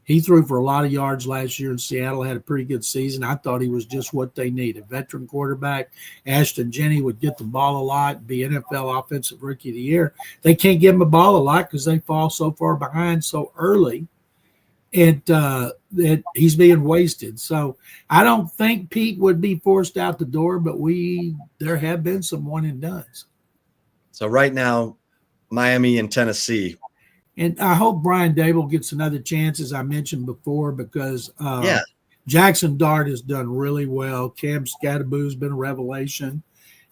He threw for a lot of yards last year in Seattle, had a pretty good season. I thought he was just what they needed. Veteran quarterback. Ashton Jenney would get the ball a lot, be NFL Offensive Rookie of the Year. They can't give him a ball a lot because they fall so far behind so early. And that he's being wasted. So I don't think Pete would be forced out the door, but there have been some one and dones. So right now, Miami and Tennessee. And I hope Brian Dable gets another chance, as I mentioned before, because Jackson Dart has done really well. Cam Scatterboo's been a revelation.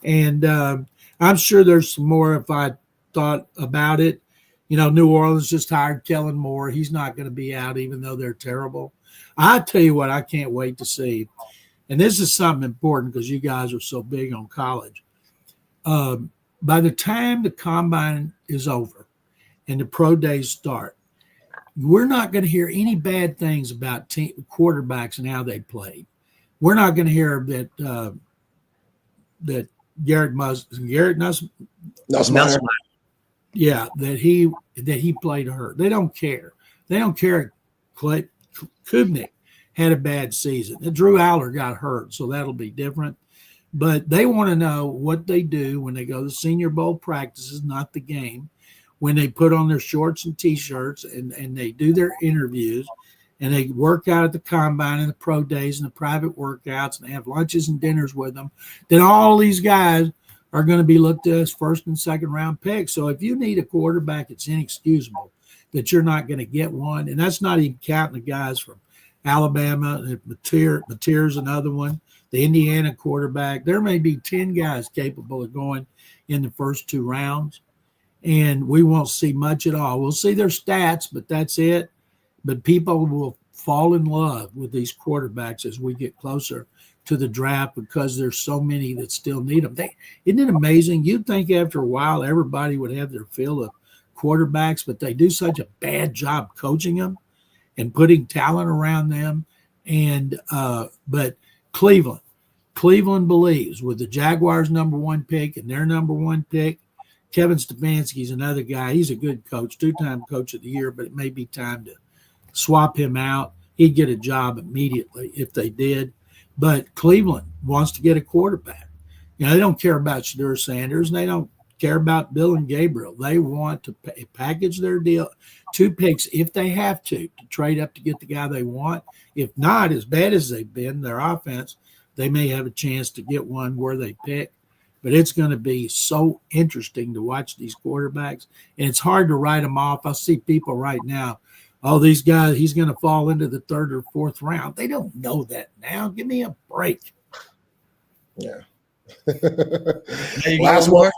And I'm sure there's some more if I thought about it. You know, New Orleans just hired Kellen Moore. He's not going to be out, even though they're terrible. I tell you what, I can't wait to see. And this is something important because you guys are so big on college. By the time the combine is over and the pro days start, we're not going to hear any bad things about quarterbacks and how they played. We're not going to hear that Garrett Nussmeier. Yeah, that he played hurt. They don't care. They don't care. Kubnik had a bad season. Drew Aller got hurt, so that'll be different. But they want to know what they do when they go to Senior Bowl practices, not the game, when they put on their shorts and T-shirts and they do their interviews and they work out at the combine and the pro days and the private workouts and they have lunches and dinners with them. Then all these guys are going to be looked at as first and second round picks. So if you need a quarterback, it's inexcusable that you're not going to get one. And that's not even counting the guys from Alabama. Mateer's another one, the Indiana quarterback. There may be 10 guys capable of going in the first two rounds, and we won't see much at all. We'll see their stats, but that's it. But people will fall in love with these quarterbacks as we get closer to the draft because there's so many that still need them. Isn't it amazing? You'd think after a while everybody would have their fill of quarterbacks, but they do such a bad job coaching them and putting talent around them. And but Cleveland believes with the Jaguars' #1 pick and their #1 pick, Kevin Stefanski's another guy. He's a good coach, 2-time coach of the year, but it may be time to swap him out. He'd get a job immediately if they did. But Cleveland wants to get a quarterback. You know, they don't care about Shedeur Sanders, and they don't care about Bill and Gabriel. They want to package their deal, 2 picks if they have to trade up to get the guy they want. If not, as bad as they've been, their offense, they may have a chance to get one where they pick. But it's going to be so interesting to watch these quarterbacks, and it's hard to write them off. I see people right now, these guys, he's going to fall into the 3rd or 4th round. They don't know that now. Give me a break. Yeah. Last one.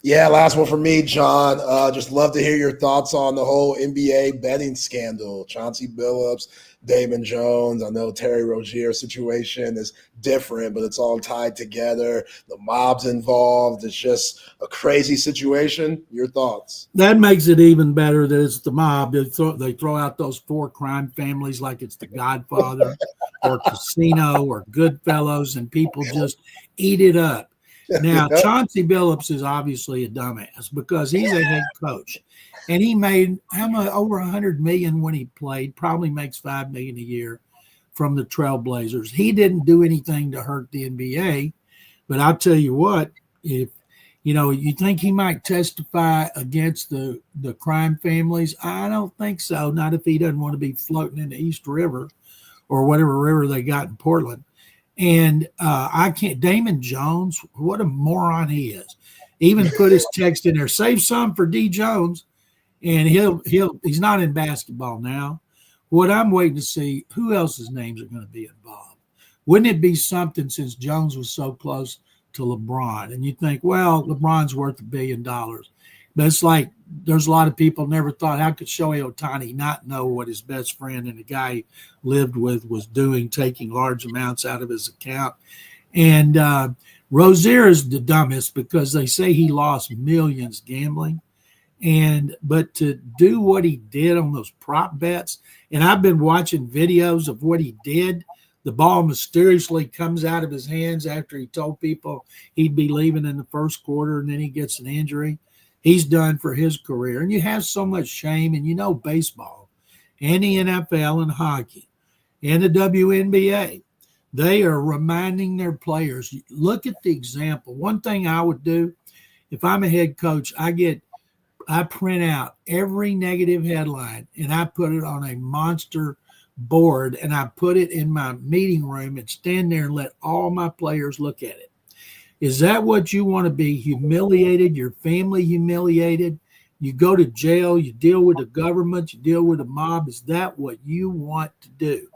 Yeah, last one for me, John. Just love to hear your thoughts on the whole NBA betting scandal. Chauncey Billups, Damon Jones. I know Terry Rozier's situation is different, but it's all tied together. The mob's involved. It's just a crazy situation. Your thoughts? That makes it even better that it's the mob. They throw out those 4 crime families like it's The Godfather or Casino or Goodfellas, and people just eat it up. Now, Chauncey Billups is obviously a dumbass because he's a head coach, and he made over $100 million when he played. Probably makes $5 million a year from the Trailblazers. He didn't do anything to hurt the NBA, but I'll tell you what: if you think he might testify against the crime families, I don't think so. Not if he doesn't want to be floating in the East River or whatever river they got in Portland. And I can't. Damon Jones, what a moron he is. Even put his text in there, save some for D. Jones. And he's not in basketball now. What I'm waiting to see, who else's names are going to be involved. Wouldn't it be something, since Jones was so close to LeBron? And you think, well, LeBron's worth $1 billion. But it's like there's a lot of people never thought, how could Shohei Ohtani not know what his best friend and the guy he lived with was doing, taking large amounts out of his account? And Rozier is the dumbest because they say he lost millions gambling. But to do what he did on those prop bets, and I've been watching videos of what he did. The ball mysteriously comes out of his hands after he told people he'd be leaving in the first quarter, and then he gets an injury. He's done for his career. And you have so much shame, and baseball and the NFL and hockey and the WNBA, they are reminding their players, look at the example. One thing I would do, if I'm a head coach, I print out every negative headline and I put it on a monster board and I put it in my meeting room and stand there and let all my players look at it. Is that what you want to be? Humiliated, your family humiliated, you go to jail, you deal with the government, you deal with the mob. Is that what you want to do?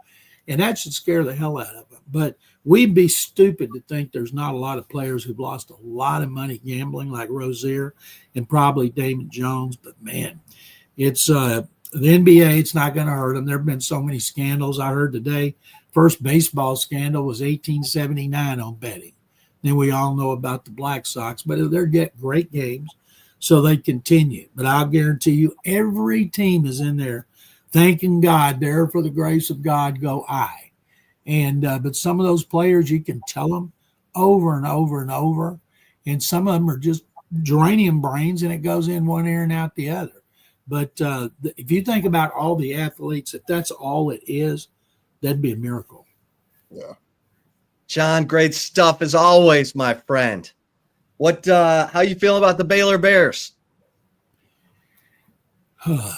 And that should scare the hell out of them. But we'd be stupid to think there's not a lot of players who've lost a lot of money gambling like Rozier and probably Damon Jones. But, man, it's the NBA, it's not going to hurt them. There have been so many scandals. I heard today, first baseball scandal was 1879 on betting. Then we all know about the Black Sox. But they're getting great games, so they continue. But I'll guarantee you every team is in there thanking God, there for the grace of God go I. And but some of those players, you can tell them over and over and over, and some of them are just geranium brains, and it goes in one ear and out the other. But if you think about all the athletes, if that's all it is, that'd be a miracle. Yeah. John, great stuff as always, my friend. What? How you feeling about the Baylor Bears? All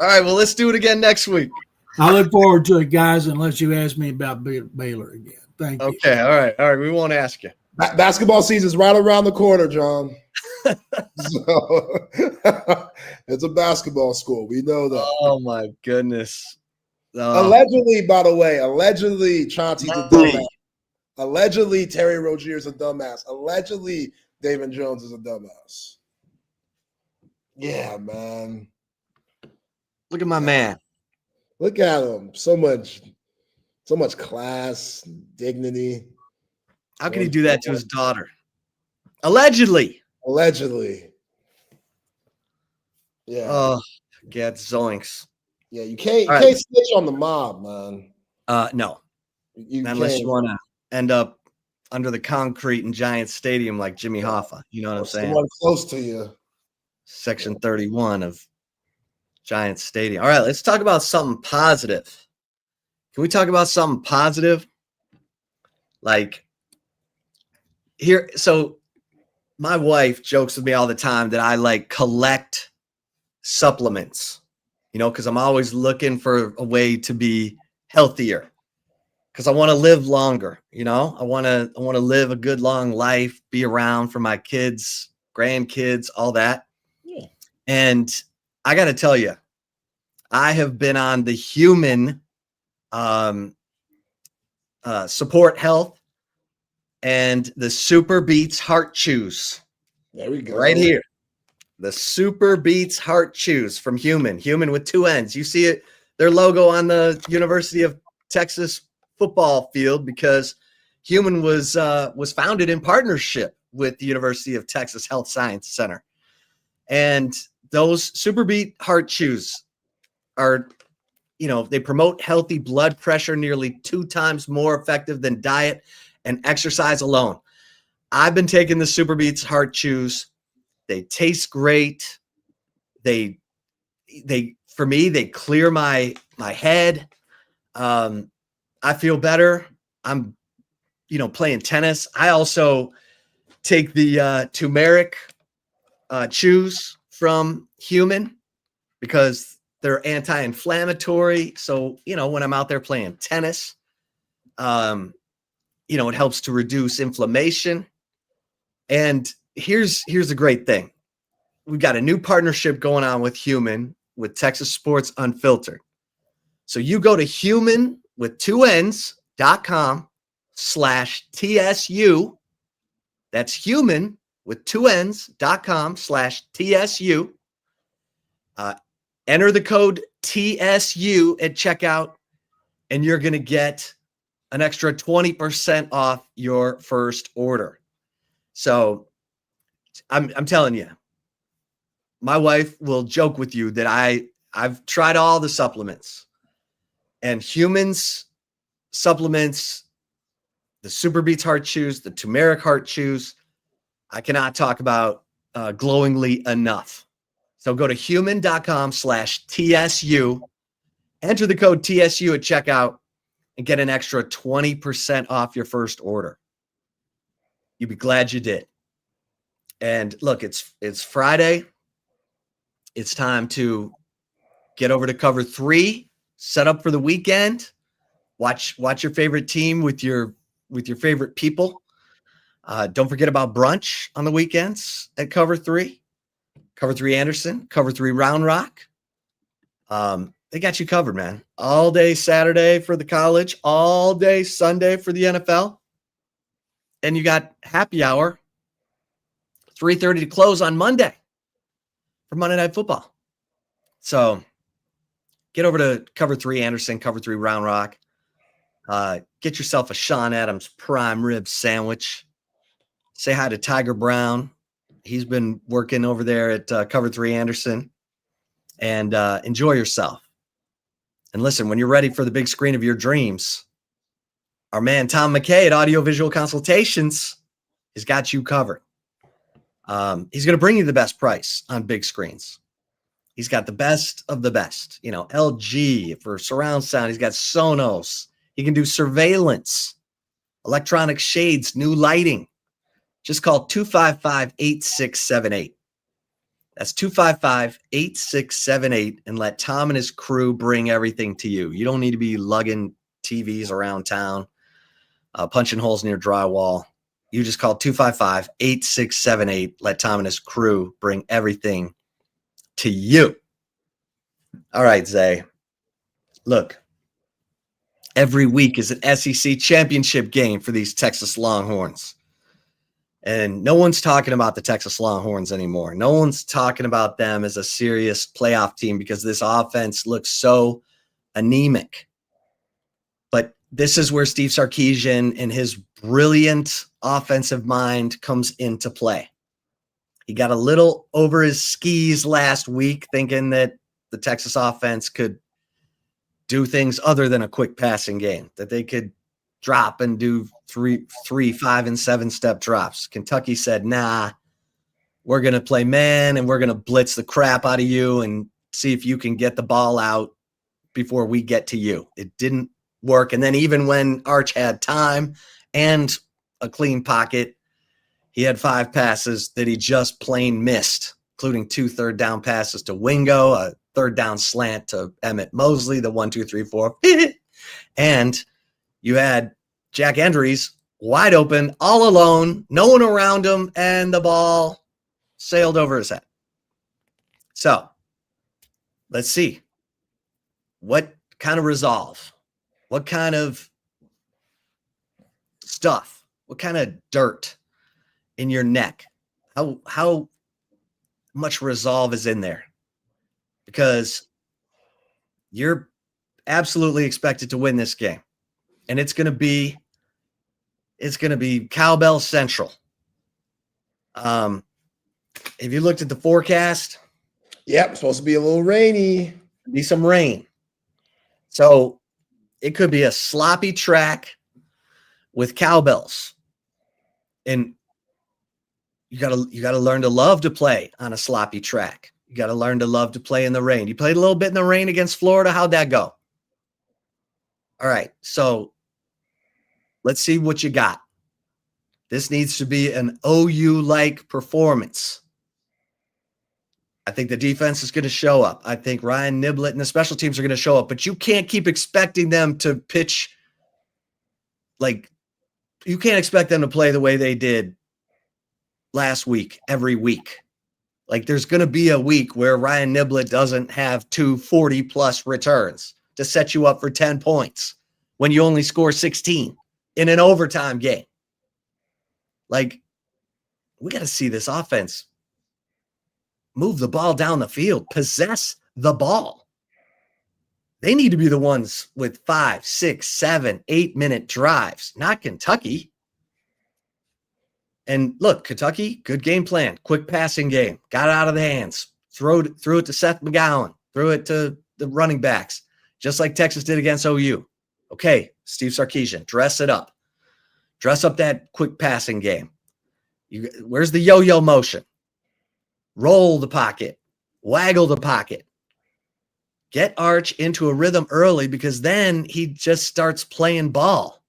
right, well, let's do it again next week. I look forward to it, guys, unless you ask me about Baylor again. Thank you. Okay, all right. We won't ask you. Basketball season's right around the corner, John. So, it's a basketball school. We know that. Oh, my goodness. Allegedly, by the way, Chauncey's a dumbass. Allegedly, Terry Rozier's a dumbass. Allegedly, David Jones is a dumbass. Yeah, man. Look at my man. Look at him. So much class, dignity. How can he do that to his daughter? Allegedly. Yeah. Oh, get zoinks. Yeah, you can't snitch on the mob, man. No. Unless you want to end up under the concrete in Giant Stadium like Jimmy Hoffa. You know what I'm saying? Someone close to you. Section 31 of Giant Stadium. All right, let's talk about something positive. Can we talk about something positive? Like here, so my wife jokes with me all the time that I collect supplements, because I'm always looking for a way to be healthier. Because I want to live longer, I want to live a good long life, be around for my kids, grandkids, all that. Yeah. And I got to tell you, I have been on the human support health and the Super Beats Heart Chews. There we go. Right here. The Super Beats Heart Chews from Human with two N's. You see it, their logo on the University of Texas football field because Human was founded in partnership with the University of Texas Health Science Center. And those Super Beat Heart Chews are, they promote healthy blood pressure, nearly 2 times more effective than diet and exercise alone. I've been taking the Super Beats Heart Chews. They taste great. They for me, they clear my head. I feel better. I'm, playing tennis. I also take the turmeric chews from Human because they're anti-inflammatory. So, when I'm out there playing tennis, it helps to reduce inflammation. And here's the great thing. We've got a new partnership going on with Human with Texas Sports Unfiltered. So you go to human with 2ns.com/TSU. That's human with 2ns.com/TSU. Enter the code TSU at checkout, and you're going to get an extra 20% off your first order. So I'm telling you, my wife will joke with you that I've tried all the supplements, and Humans supplements, the Super Beats Heart Chews, the Turmeric Heart Chews, I cannot talk about glowingly enough. So go to human.com/TSU, enter the code TSU at checkout, and get an extra 20% off your first order. You'd be glad you did. And look, it's Friday. It's time to get over to Cover 3, set up for the weekend, watch your favorite team with your favorite people. Don't forget about brunch on the weekends at Cover 3. Cover 3 Anderson, Cover 3 Round Rock. They got you covered, man. All day Saturday for the college, all day Sunday for the NFL. And you got happy hour, 3:30 to close on Monday for Monday Night Football. So get over to Cover 3 Anderson, Cover 3 Round Rock. Get yourself a Sean Adams prime rib sandwich. Say hi to Tiger Brown. He's been working over there at Cover 3 Anderson. And enjoy yourself. And listen, when you're ready for the big screen of your dreams, our man Tom McKay at Audiovisual Consultations has got you covered. He's going to bring you the best price on big screens. He's got the best of the best. You know, LG for surround sound. He's got Sonos. He can do surveillance, electronic shades, new lighting. Just call 255-8678. That's 255-8678, and let Tom and his crew bring everything to you. You don't need to be lugging TVs around town, punching holes in your drywall. You just call 255-8678. Let Tom and his crew bring everything to you. All right, Zay. Look, every week is an SEC championship game for these Texas Longhorns. And no one's talking about the Texas Longhorns anymore. No one's talking about them as a serious playoff team because this offense looks so anemic. But this is where Steve Sarkisian and his brilliant offensive mind comes into play. He got a little over his skis last week thinking that the Texas offense could do things other than a quick passing game, that they could drop and do 3, 5, and 7-step drops. Kentucky said, nah, we're going to play man and we're going to blitz the crap out of you and see if you can get the ball out before we get to you. It didn't work. And then even when Arch had time and a clean pocket, he had 5 passes that he just plain missed, including 2 third-down passes to Wingo, a third-down slant to Emmett Mosley, the 1, 2, 3, 4. And you had Jack Endries wide open, all alone, no one around him, and the ball sailed over his head. So let's see. What kind of resolve? What kind of stuff? What kind of dirt in your neck? How much resolve is in there? Because you're absolutely expected to win this game. And it's going to be cowbell central. Have you looked at the forecast? Yep, supposed to be a little rainy. Be some rain. So it could be a sloppy track with cowbells. And you gotta learn to love to play on a sloppy track. You gotta learn to love to play in the rain. You played a little bit in the rain against Florida. How'd that go? All right, so let's see what you got. This needs to be an OU-like performance. I think the defense is going to show up. I think Ryan Niblett and the special teams are going to show up, but you can't keep expecting them to pitch like you can't expect them to play the way they did last week, every week. Like there's going to be a week where Ryan Niblett doesn't have 2 40-plus returns to set you up for 10 points when you only score 16 in an overtime game. Like, we got to see this offense move the ball down the field, possess the ball. They need to be the ones with 5, 6, 7, 8-minute drives, not Kentucky. And look, Kentucky, good game plan, quick passing game, got it out of the hands, threw it to Seth McGowan, threw it to the running backs, just like Texas did against OU. Okay, Steve Sarkisian, dress it up. Dress up that quick passing game. Where's the yo-yo motion? Roll the pocket, waggle the pocket. Get Arch into a rhythm early because then he just starts playing ball.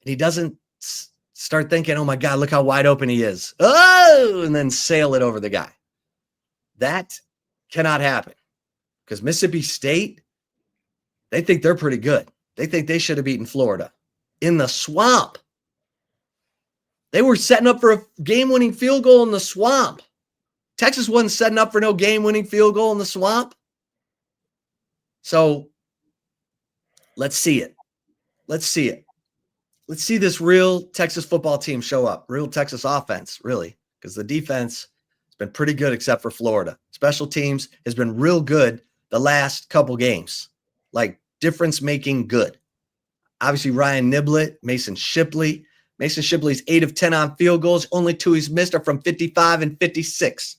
And he doesn't start thinking, oh my God, look how wide open he is. Oh, and then sail it over the guy. That cannot happen because Mississippi State, they think they're pretty good. They think they should have beaten Florida in the swamp. They were setting up for a game-winning field goal in the swamp. Texas wasn't setting up for no game-winning field goal in the swamp. So let's see it. Let's see it. Let's see this real Texas football team show up, real Texas offense, really, because the defense has been pretty good except for Florida. Special teams has been real good the last couple games, like difference-making good. Obviously, Ryan Niblett, Mason Shipley. Mason Shipley's 8 of 10 on field goals. Only 2 he's missed are from 55 and 56.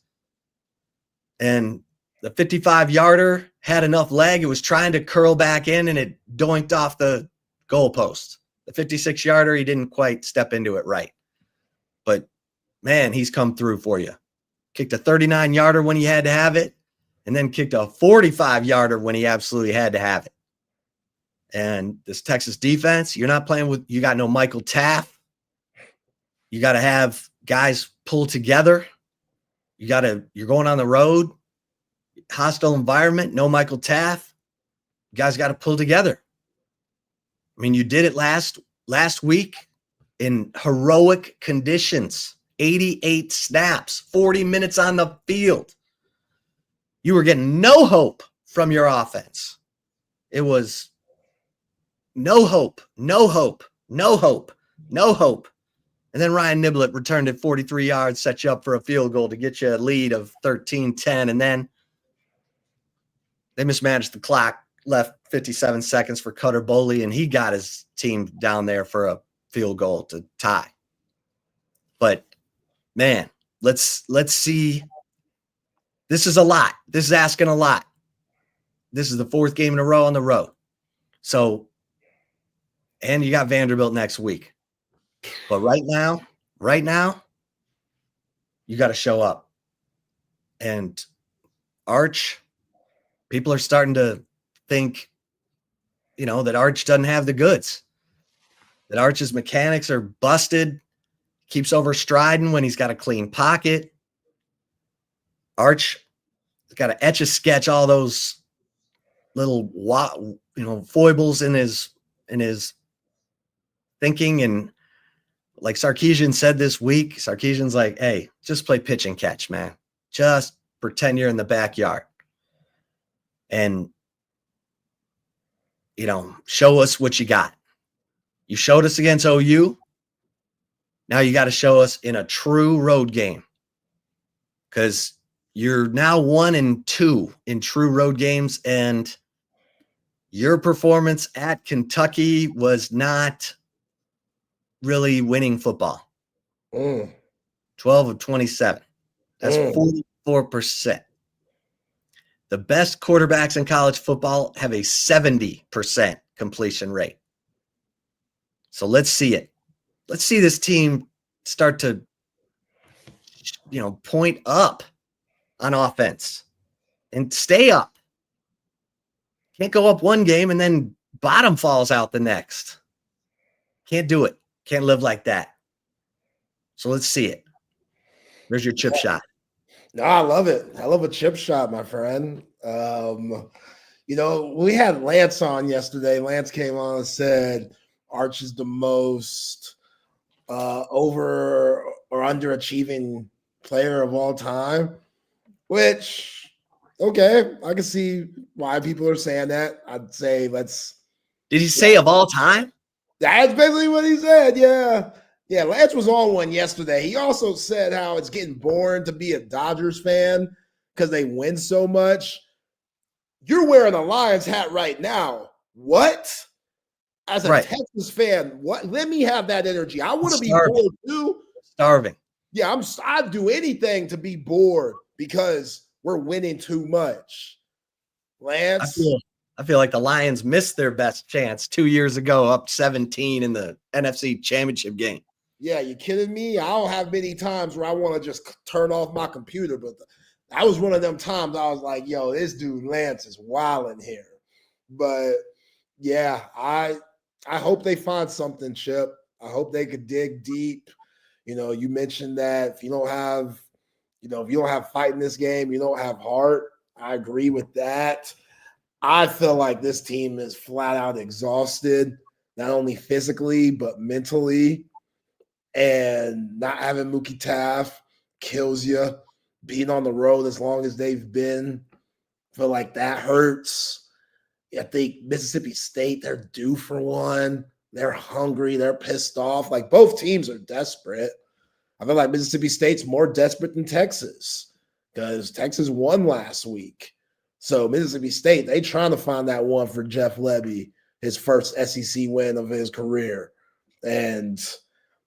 And the 55-yarder had enough leg. It was trying to curl back in, and it doinked off the goalpost. The 56-yarder, he didn't quite step into it right. But, man, he's come through for you. Kicked a 39-yarder when he had to have it, and then kicked a 45-yarder when he absolutely had to have it. And this Texas defense, you're not playing with – you got no Michael Taft. You got to have guys pull together. You're going on the road, hostile environment, no Michael Taft. You guys got to pull together. I mean, you did it last week in heroic conditions, 88 snaps, 40 minutes on the field. You were getting no hope from your offense. It was no hope, no hope, no hope, no hope. And then Ryan Niblett returned it 43 yards, set you up for a field goal to get you a lead of 13-10. And then they mismanaged the clock, left 57 seconds for Cutter Boley, and he got his team down there for a field goal to tie. But, man, let's see. This is a lot. This is asking a lot. This is the 4th game in a row on the road. So, and you got Vanderbilt next week. But right now, you got to show up. And Arch, people are starting to think, that Arch doesn't have the goods. That Arch's mechanics are busted, keeps overstriding when he's got a clean pocket. Arch has got to etch-a-sketch all those little, foibles in his thinking. And like Sarkisian said this week, Sarkisian's like, hey, just play pitch and catch, man. Just pretend you're in the backyard. And, show us what you got. You showed us against OU. Now you got to show us in a true road game. Because you're now 1-2 in true road games. And your performance at Kentucky was not really winning football. 12 of 27. That's 44%. The best quarterbacks in college football have a 70% completion rate. So let's see it. Let's see this team start to, point up on offense and stay up. Can't go up one game and then bottom falls out the next. Can't do it. Can't live like that. So let's see it. Where's your chip shot? No, I love it. I love a chip shot, my friend. We had Lance on yesterday. Lance came on and said Arch is the most over or underachieving player of all time, which, okay, I can see why people are saying that. I'd say Did he say of all time? That's basically what he said, yeah. Yeah, Lance was on one yesterday. He also said how it's getting boring to be a Dodgers fan because they win so much. You're wearing a Lions hat right now. What? As a Texas fan, what? Let me have that energy. I want to be bored too. Starving. Yeah, I'd do anything to be bored because we're winning too much. Lance, I feel like the Lions missed their best chance 2 years ago, up 17 in the NFC Championship game. Yeah, you kidding me? I don't have many times where I want to just turn off my computer, but that was one of them times I was like, yo, this dude Lance is wilding here. But yeah, I hope they find something, Chip. I hope they could dig deep. You know, you mentioned that if you don't have fight in this game, you don't have heart. I agree with that. I feel like this team is flat out exhausted, not only physically, but mentally. And not having Mookie Taft kills you. Being on the road as long as they've been, I feel like that hurts. I think Mississippi State, they're due for one. They're hungry. They're pissed off. Like, both teams are desperate. I feel like Mississippi State's more desperate than Texas because Texas won last week. So Mississippi State, they trying to find that one for Jeff Lebby, his first SEC win of his career. And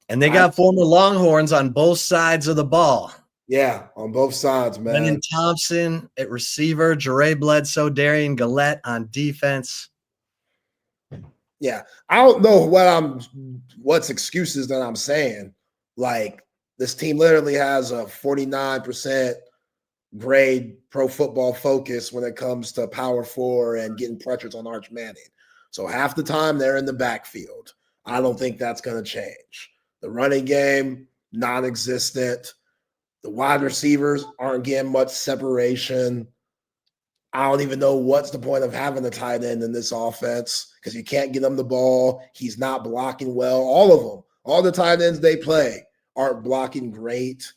they got former Longhorns on both sides of the ball. Yeah, on both sides, man. Brennan Thompson at receiver, Jere Bledsoe, Darian Gillette on defense. Yeah, I don't know what's excuses that I'm saying. Like, this team literally has a 49% grade Pro Football Focus when it comes to Power 4 and getting pressures on Arch Manning. So half the time they're in the backfield. I don't think that's going to change. The running game, non-existent. The wide receivers aren't getting much separation. I don't even know what's the point of having a tight end in this offense because you can't get him the ball. He's not blocking well. All of them, all the tight ends they play aren't blocking great.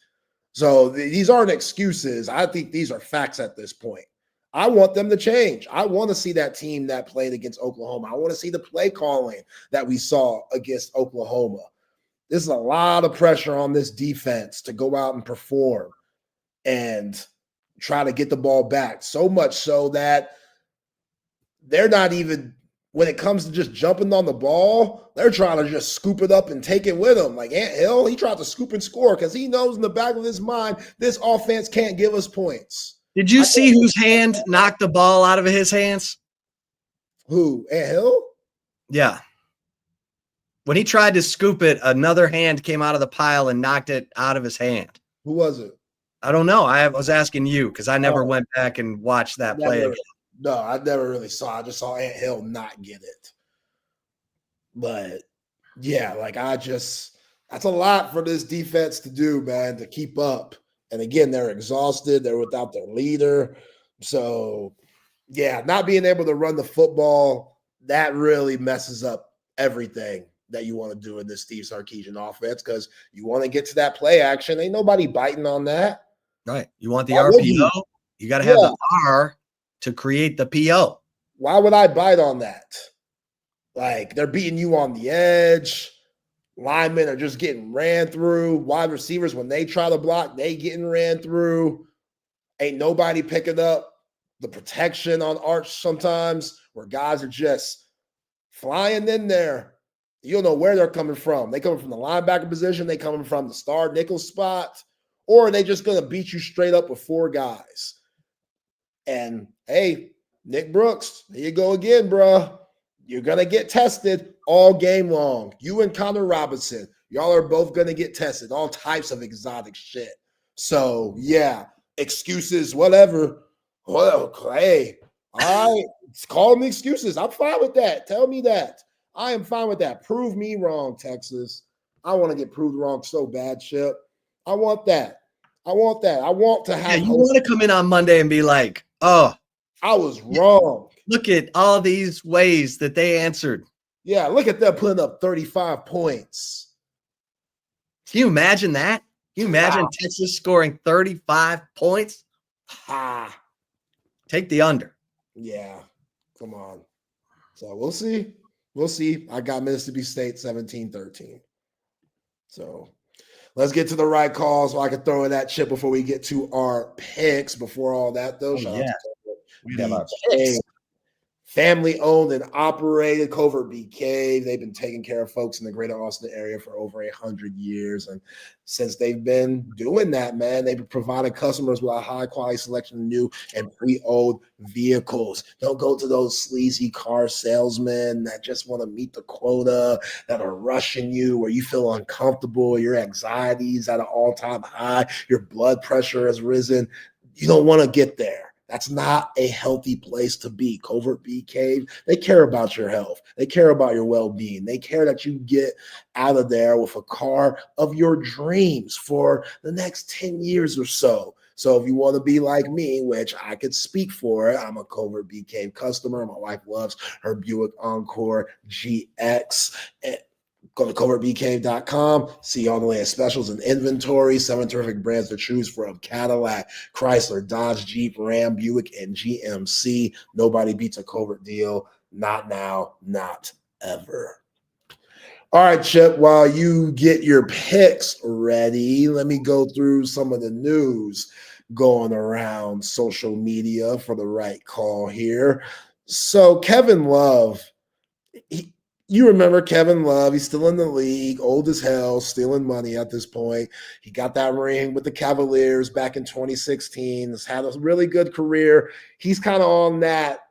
So these aren't excuses. I think these are facts at this point. I want them to change. I want to see that team that played against Oklahoma. I want to see the play calling that we saw against Oklahoma. There's a lot of pressure on this defense to go out and perform and try to get the ball back. So much so that they're not even, when it comes to just jumping on the ball, they're trying to just scoop it up and take it with them. Like Ant Hill, he tried to scoop and score because he knows in the back of his mind, this offense can't give us points. Did you see whose hand knocked the ball out of his hands? Who? Ant Hill? Yeah. When he tried to scoop it, another hand came out of the pile and knocked it out of his hand. Who was it? I don't know. I was asking you because I never went back and watched that play again. No, I never really saw. I just saw Ant Hill not get it. But yeah, like that's a lot for this defense to do, man, to keep up. And again, they're exhausted. They're without their leader. So yeah, not being able to run the football, that really messes up everything that you want to do in this Steve Sarkisian offense because you want to get to that play action. Ain't nobody biting on that. Right. You want the RPO? You got to have the R to create the PO. Why would I bite on that? Like, they're beating you on the edge. Linemen are just getting ran through. Wide receivers, when they try to block, they getting ran through. Ain't nobody picking up the protection on Arch sometimes where guys are just flying in there. You don't know where they're coming from. They coming from the linebacker position. They coming from the star nickel spot. Or are they just going to beat you straight up with four guys? And, hey, Nick Brooks, here you go again, bro. You're going to get tested all game long. You and Connor Robinson, y'all are both going to get tested. All types of exotic shit. So, yeah, excuses, whatever. Well, hey, all right, call me excuses. I'm fine with that. Tell me that. I am fine with that. Prove me wrong, Texas. I want to get proved wrong so bad, Chip. I want that. I want that. I want to have. Yeah, you want to come in on Monday and be like, oh, I was wrong. Look at all these ways that they answered. Yeah, look at them putting up 35 points. Can you imagine that? Can you imagine Texas scoring 35 points? Ha. Take the under. Yeah. Come on. So we'll see. We'll see. I got Mississippi State 17-13. So let's get to the right call so I can throw in that chip before we get to our picks. Before all that, though, shout out to We have our BK. picks. Family owned and operated Covert BK. They've been taking care of folks in the greater Austin area for over 100 years. And since they've been doing that, man, they've been providing customers with a high quality selection of new and pre-owned vehicles. Don't go to those sleazy car salesmen that just want to meet the quota, that are rushing you, where you feel uncomfortable, your anxiety is at an all-time high, your blood pressure has risen. You don't want to get there. That's not a healthy place to be. Covert Bee Cave, they care about your health. They care about your well-being. They care that you get out of there with a car of your dreams for the next 10 years or so. So if you want to be like me, which I could speak for it, I'm a Covert Bee Cave customer. My wife loves her Buick Encore GX. Go to covertbcave.com, see all the latest specials and inventory, 7 terrific brands to choose from: Cadillac, Chrysler, Dodge, Jeep, Ram, Buick, and GMC. Nobody beats a Covert deal. Not now, not ever. All right, Chip, while you get your picks ready, let me go through some of the news going around social media for the right call here. So Kevin Love, you remember Kevin Love, he's still in the league, old as hell, stealing money at this point. He got that ring with the Cavaliers back in 2016. Has had a really good career. He's kind of on that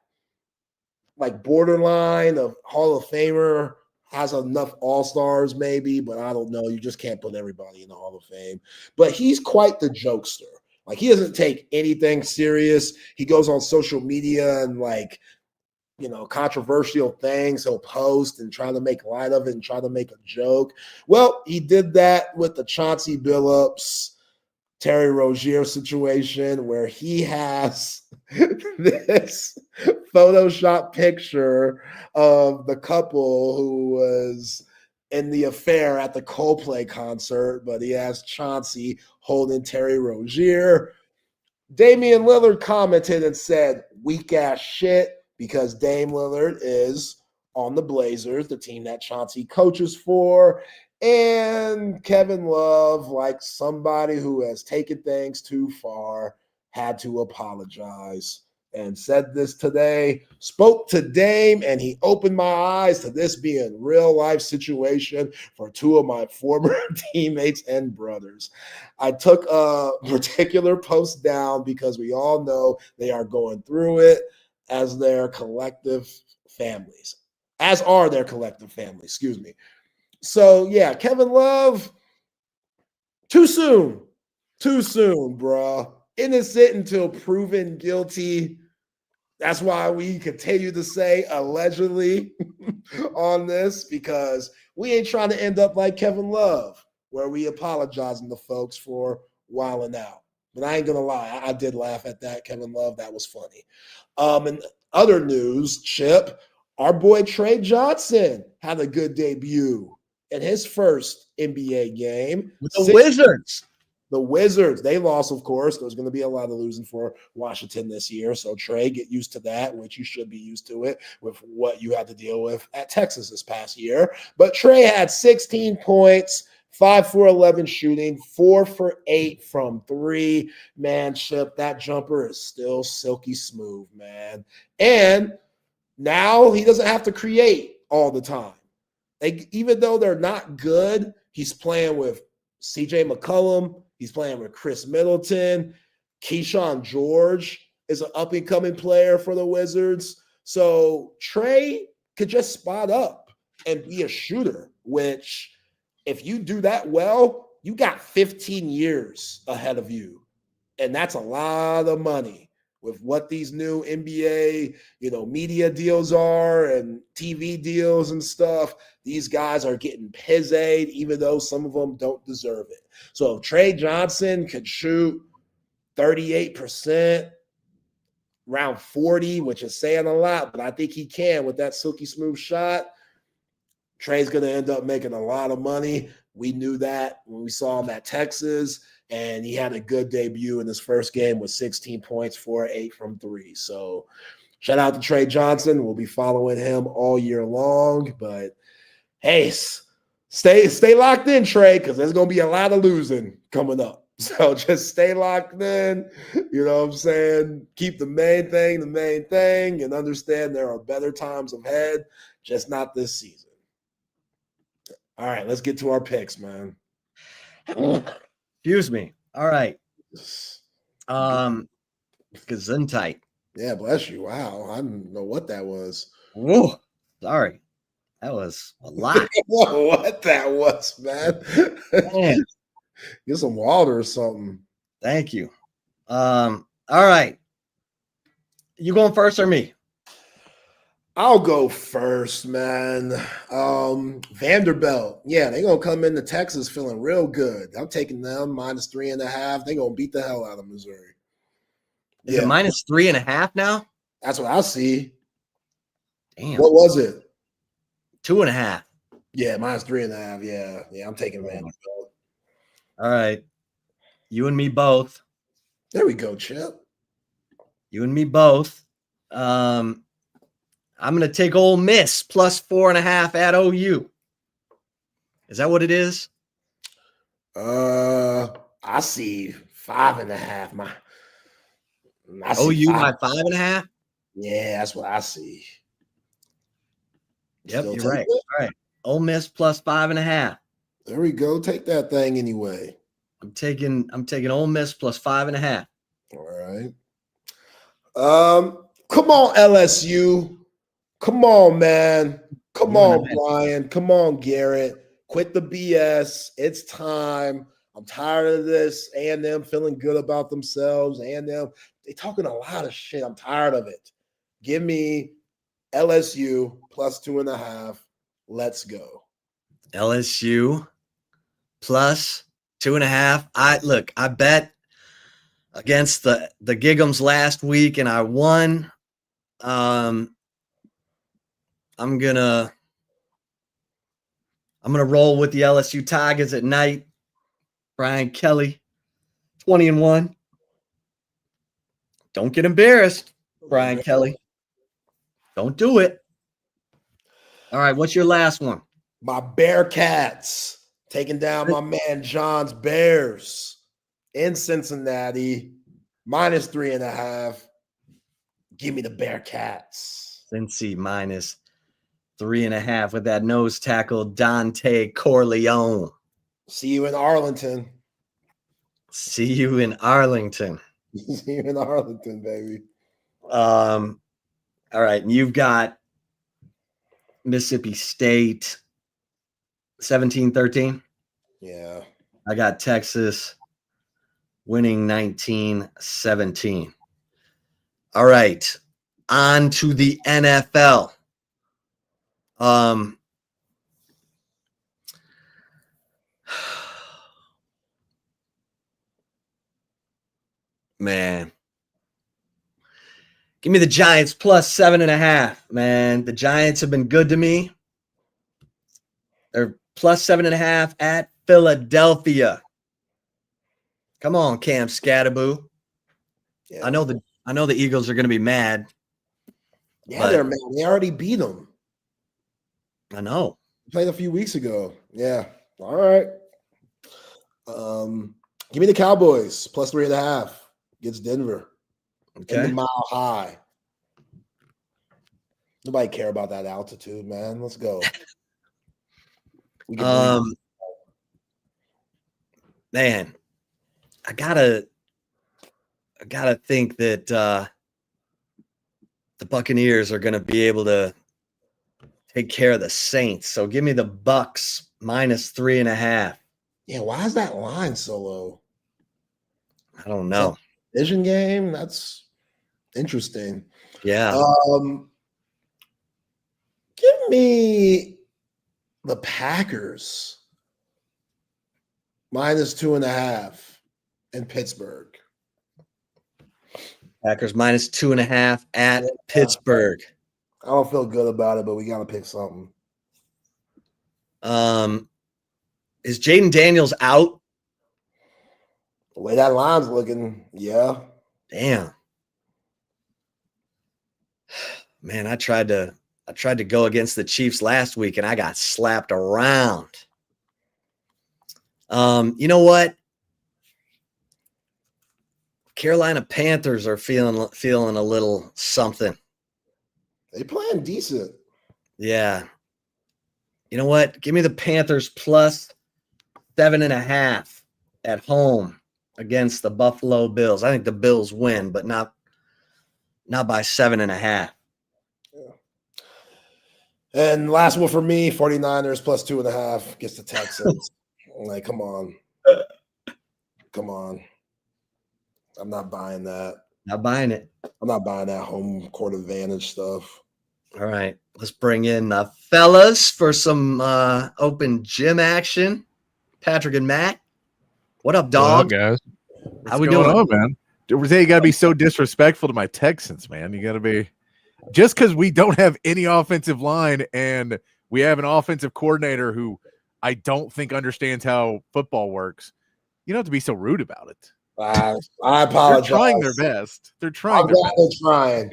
like borderline of Hall of Famer, has enough All-Stars maybe, but I don't know. You just can't put everybody in the Hall of Fame. But he's quite the jokester. Like, he doesn't take anything serious. He goes on social media and controversial things he'll post and try to make light of it and try to make a joke. Well, he did that with the Chauncey Billups, Terry Rozier situation, where he has this Photoshop picture of the couple who was in the affair at the Coldplay concert, but he has Chauncey holding Terry Rozier. Damian Lillard commented and said, "Weak ass shit," because Dame Lillard is on the Blazers, the team that Chauncey coaches for. And Kevin Love, like somebody who has taken things too far, had to apologize and said this today, spoke to Dame, and he opened my eyes to this being real life situation for two of my former teammates and brothers. I took a particular post down because we all know they are going through it as their collective families, as are their collective families, excuse me. So, yeah, Kevin Love, too soon, bro. Innocent until proven guilty. That's why we continue to say allegedly on this, because we ain't trying to end up like Kevin Love, where we apologizing to folks for wilding out. But I ain't going to lie. I did laugh at that, Kevin Love. That was funny. And other news, Chip, our boy Trey Johnson had a good debut in his first NBA game. With the Wizards. The Wizards, they lost, of course. There's going to be a lot of losing for Washington this year. So, Trey, get used to that, which you should be used to it with what you had to deal with at Texas this past year. But Trey had 16 points, 5 for 11 shooting, 4 for 8 from 3. Man, Chip, that jumper is still silky smooth, man. And now he doesn't have to create all the time. Even though they're not good, he's playing with CJ McCollum. He's playing with Chris Middleton. Keyshawn George is an up-and-coming player for the Wizards. So Trey could just spot up and be a shooter, which if you do that well, you got 15 years ahead of you. And that's a lot of money with what these new NBA, media deals are and TV deals and stuff. These guys are getting pizzaed, even though some of them don't deserve it. So if Trey Johnson could shoot 38%, around 40, which is saying a lot, but I think he can with that silky smooth shot, Trey's going to end up making a lot of money. We knew that when we saw him at Texas, and he had a good debut in his first game with 16 points, 4-8 from 3. So shout out to Trey Johnson. We'll be following him all year long. But hey, stay locked in, Trey, because there's going to be a lot of losing coming up. So just stay locked in. You know what I'm saying? Keep the main thing, and understand there are better times ahead, just not this season. All right, let's get to our picks, man. Excuse me. All right. Gesundheit. Yeah, bless you. Wow, I didn't know what that was. Whoa. Sorry. That was a lot. What that was, man. Man. Get some water or something. Thank you. All right. You going first or me? I'll go first, man. Vanderbilt. Yeah, they're going to come into Texas feeling real good. I'm taking them -3.5. They're going to beat the hell out of Missouri. Is it -3.5 now? That's what I see. Damn. What was it? 2.5. Yeah, -3.5. Yeah, I'm taking Vanderbilt. All right. You and me both. There we go, Chip. You and me both. I'm going to take Ole Miss +4.5 at OU. Is that what it is? I see 5.5. I see OU by 5.5? Yeah, that's what I see. Yep, Still you're take right. it? All right. Ole Miss +5.5. There we go. Take that thing anyway. I'm taking Ole Miss +5.5. All right. Come on, LSU. Come on, man. Come on, Brian. Come on, Garrett. Quit the BS. It's time. I'm tired of this. A&M feeling good about themselves. A&M, they talking a lot of shit. I'm tired of it. Give me LSU +2.5. Let's go. LSU +2.5. I bet against the Gig'ems last week and I won. I'm gonna roll with the LSU Tigers at night. Brian Kelly, 20-1. Don't get embarrassed, Brian Kelly. Don't do it. All right, what's your last one? My Bearcats taking down my man John's Bears in Cincinnati, -3.5. Give me the Bearcats. Cincy -3.5 with that nose tackle, Dante Corleone. See you in Arlington. See you in Arlington. See you in Arlington, baby. All right, and you've got Mississippi State 17-13. Yeah. I got Texas winning 19-17. All right, on to the NFL. Man. Give me the Giants +7.5, man. The Giants have been good to me. They're +7.5 at Philadelphia. Come on, Cam Scatterboo. Yeah. I know the Eagles are going to be mad. Yeah, they're mad. They already beat them. I know. Played a few weeks ago. Yeah. All right. Give me the Cowboys +3.5 against Denver. Okay. In the Mile High. Nobody care about that altitude, man. Let's go. Man, I gotta think that the Buccaneers are gonna be able to take care of the Saints. So give me the Bucks -3.5. Yeah, why is that line so low? I don't know. Division game? That's interesting. Yeah. Give me the Packers -2.5 in Pittsburgh. Packers -2.5 at Pittsburgh. I don't feel good about it, but we got to pick something. Is Jaden Daniels out? The way that line's looking, yeah. Damn. Man, I tried to go against the Chiefs last week and I got slapped around. You know what? Carolina Panthers are feeling a little something. They playing decent. Yeah. You know what? Give me the Panthers plus 7.5 at home against the Buffalo Bills. I think the Bills win, but not by 7.5. Yeah. And last one for me, 49ers plus 2.5 gets the Texans. Like, come on. Come on. I'm not buying that. Not buying it. I'm not buying that home court advantage stuff. All right. Let's bring in the fellas for some open gym action. Patrick and Matt. What up, dog? What up, guys? How we doing? On, man? You got to be so disrespectful to my Texans, man. You got to be – just because we don't have any offensive line and we have an offensive coordinator who I don't think understands how football works, you don't have to be so rude about it. I apologize. They're trying their best. They're trying. I'm glad they're trying.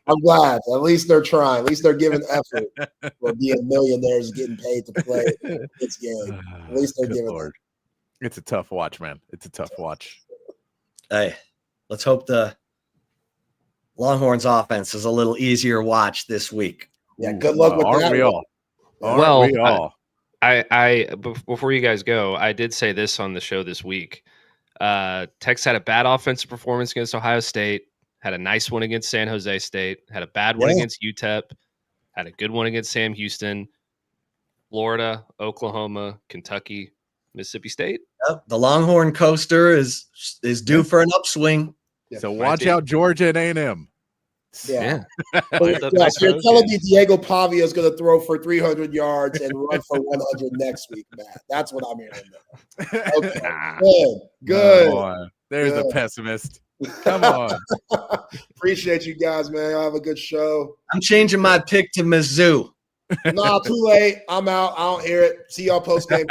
I'm glad. At least they're trying. At least they're giving effort for being millionaires getting paid to play this game. At least they're giving effort. It's a tough watch, man. It's a tough watch. Hey, let's hope the Longhorns offense is a little easier watch this week. Yeah, good luck with aren't that. We all? Aren't we all? I before you guys go, I did say this on the show this week. Texas had a bad offensive performance against Ohio State, had a nice one against San Jose State, had a bad one against UTEP, had a good one against Sam Houston, Florida, Oklahoma, Kentucky, Mississippi State. Yep, the Longhorn coaster is due for an upswing. So watch out, Georgia and A&M. Yeah. So you're telling me Diego Pavia is going to throw for 300 yards and run for 100 next week, Matt. That's what I'm hearing. Okay. Good. Oh, there's a pessimist. Come on. Appreciate you guys, man. I'll have a good show. I'm changing my pick to Mizzou. Nah, too late. I'm out. I don't hear it. See y'all post game.